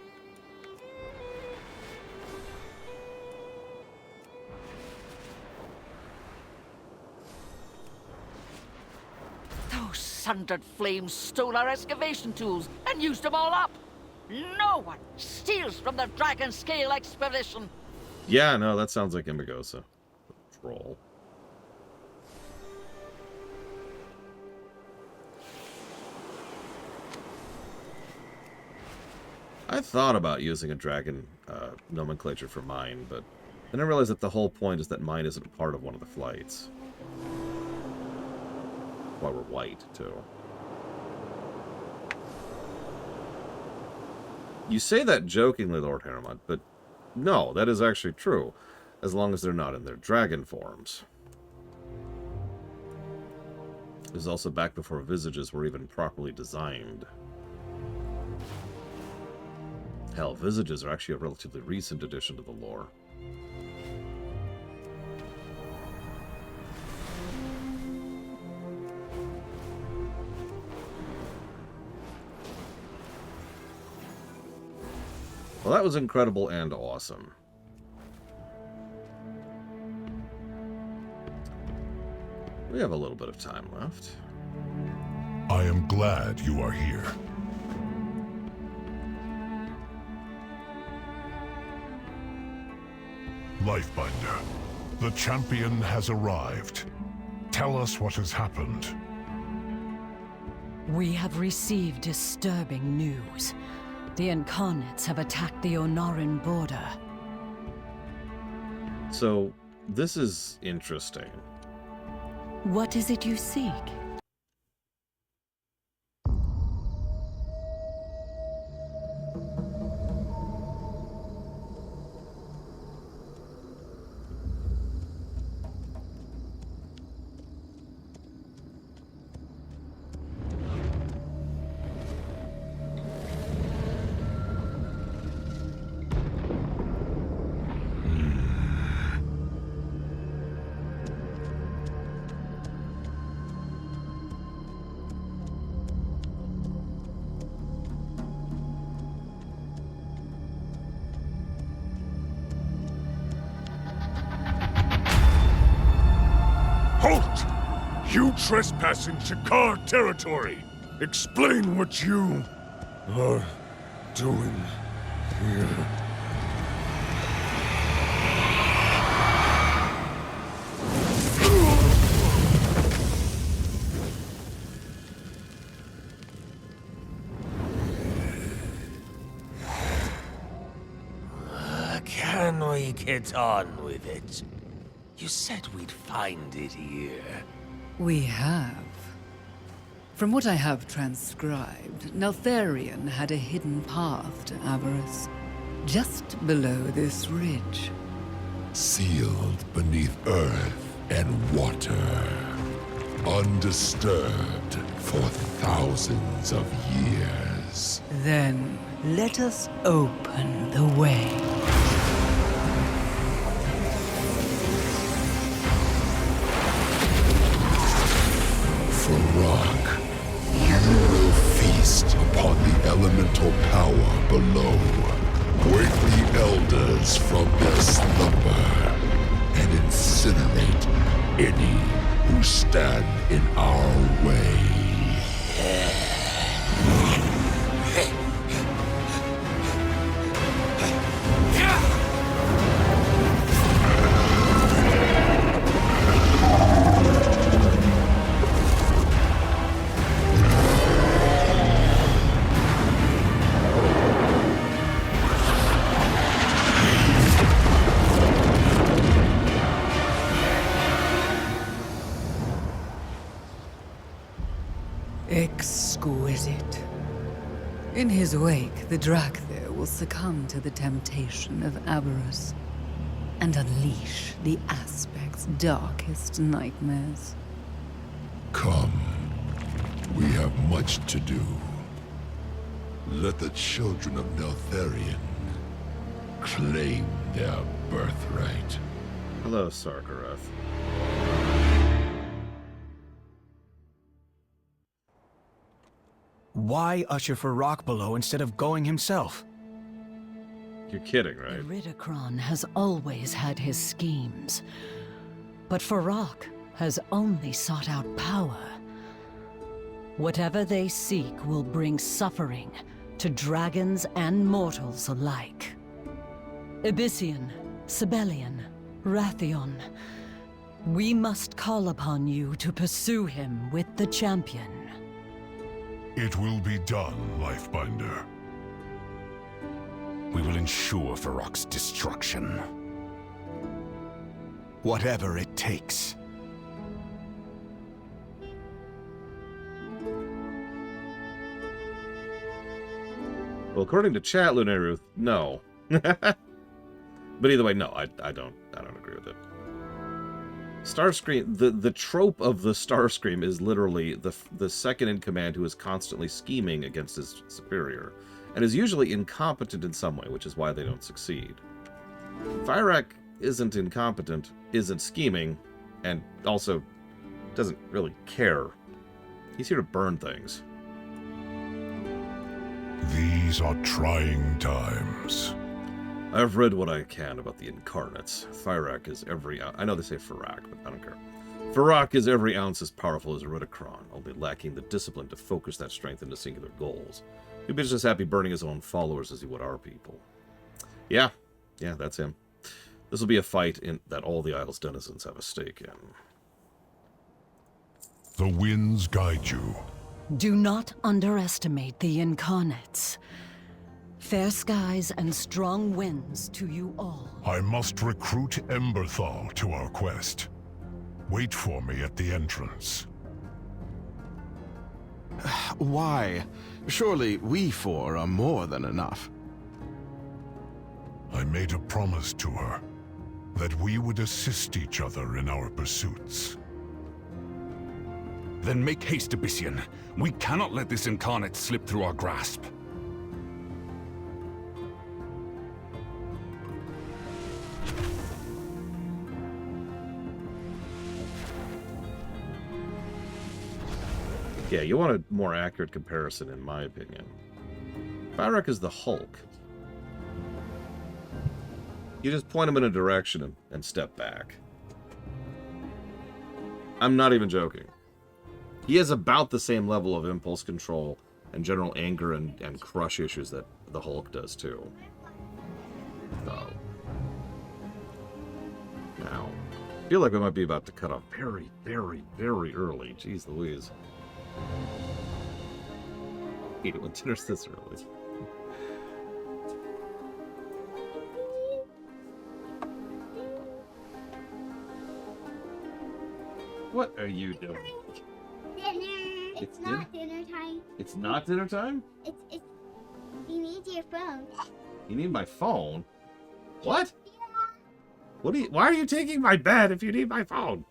Those sundered flames stole our excavation tools and used them all up. No one steals from the Dragon Scale expedition. Yeah, no, that sounds like Imigosa. Troll. I thought about using a dragon nomenclature for mine, but then I realized that the whole point is that mine isn't part of one of the flights. Why we're white, too. You say that jokingly, Lord Harriman, but no, that is actually true, as long as they're not in their dragon forms. This is also back before visages were even properly designed. Hell, visages are actually a relatively recent addition to the lore. Well, that was incredible and awesome. We have a little bit of time left. I am glad you are here. Lifebinder, the champion has arrived. Tell us what has happened. We have received disturbing news. The Incarnates have attacked the Onaran border. So, this is interesting. What is it you seek? Halt! You trespass in Shakar territory! Explain what you are doing here. Can we get on with it? You said we'd find it here. We have. From what I have transcribed, Neltharion had a hidden path to Avarice, just below this ridge. Sealed beneath earth and water. Undisturbed for thousands of years. Then let us open the way. Rock, you will feast upon the elemental power below. Wake the elders from their slumber and incinerate any who stand in our way. Exquisite. In his wake, the Drakthir will succumb to the temptation of avarice and unleash the aspect's darkest nightmares. Come. We have much to do. Let the children of Neltharion claim their birthright. Hello, Sarkareth. Why usher for Rock below instead of going himself? You're kidding, right? Iridikron has always had his schemes, but Farak has only sought out power. Whatever they seek will bring suffering to dragons and mortals alike. Abyssian, Sibelian, Rathion, we must call upon you to pursue him with the champion. It will be done, Lifebinder. We will ensure Farak's destruction. Whatever it takes. Well, according to chat, Lunaruth, no. But either way, no, I don't agree with it. Starscream, the trope of the Starscream is literally the second in command who is constantly scheming against his superior, and is usually incompetent in some way, which is why they don't succeed. Fyrak isn't incompetent, isn't scheming, and also doesn't really care. He's here to burn things. These are trying times. I've read what I can about the incarnates. Thyrak is every... I know they say Farak, but I don't care. Farak is every ounce as powerful as Eridikron, only lacking the discipline to focus that strength into singular goals. He'd be just as happy burning his own followers as he would our people. Yeah, that's him. This will be a fight that all the Isle's denizens have a stake in. The winds guide you. Do not underestimate the incarnates. Fair skies and strong winds to you all. I must recruit Emberthal to our quest. Wait for me at the entrance. Why? Surely we four are more than enough. I made a promise to her that we would assist each other in our pursuits. Then make haste, Abyssian. We cannot let this incarnate slip through our grasp. Yeah, you want a more accurate comparison, in my opinion. Thyrak is the Hulk. You just point him in a direction and step back. I'm not even joking. He has about the same level of impulse control and general anger and crush issues that the Hulk does, too. So. Now, I feel like we might be about to cut off very, very, very early. Jeez Louise. I hate it when dinner's this early. What are you doing? Dinner. It's not dinner time. It's not dinner time? It's you need your phone. You need my phone? What? Yeah. Why are you taking my bed if you need my phone?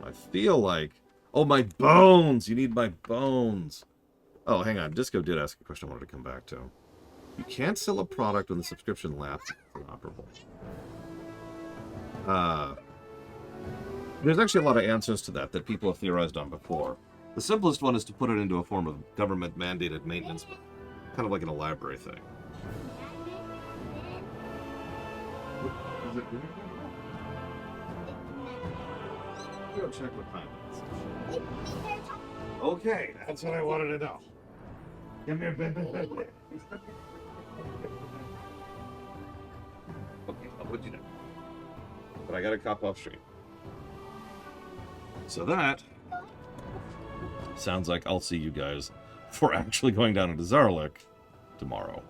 I feel like... Oh, my bones! You need my bones. Oh, hang on. Disco did ask a question I wanted to come back to. You can't sell a product when the subscription lapse is inoperable. There's actually a lot of answers to that people have theorized on before. The simplest one is to put it into a form of government-mandated maintenance, kind of like in a library thing. Is it good? Go check what time it is. Okay, that's what I wanted to know. Come here, baby. Okay, I'll put you down. But I gotta cop off stream. So that sounds like I'll see you guys for actually going down into Zarlik tomorrow.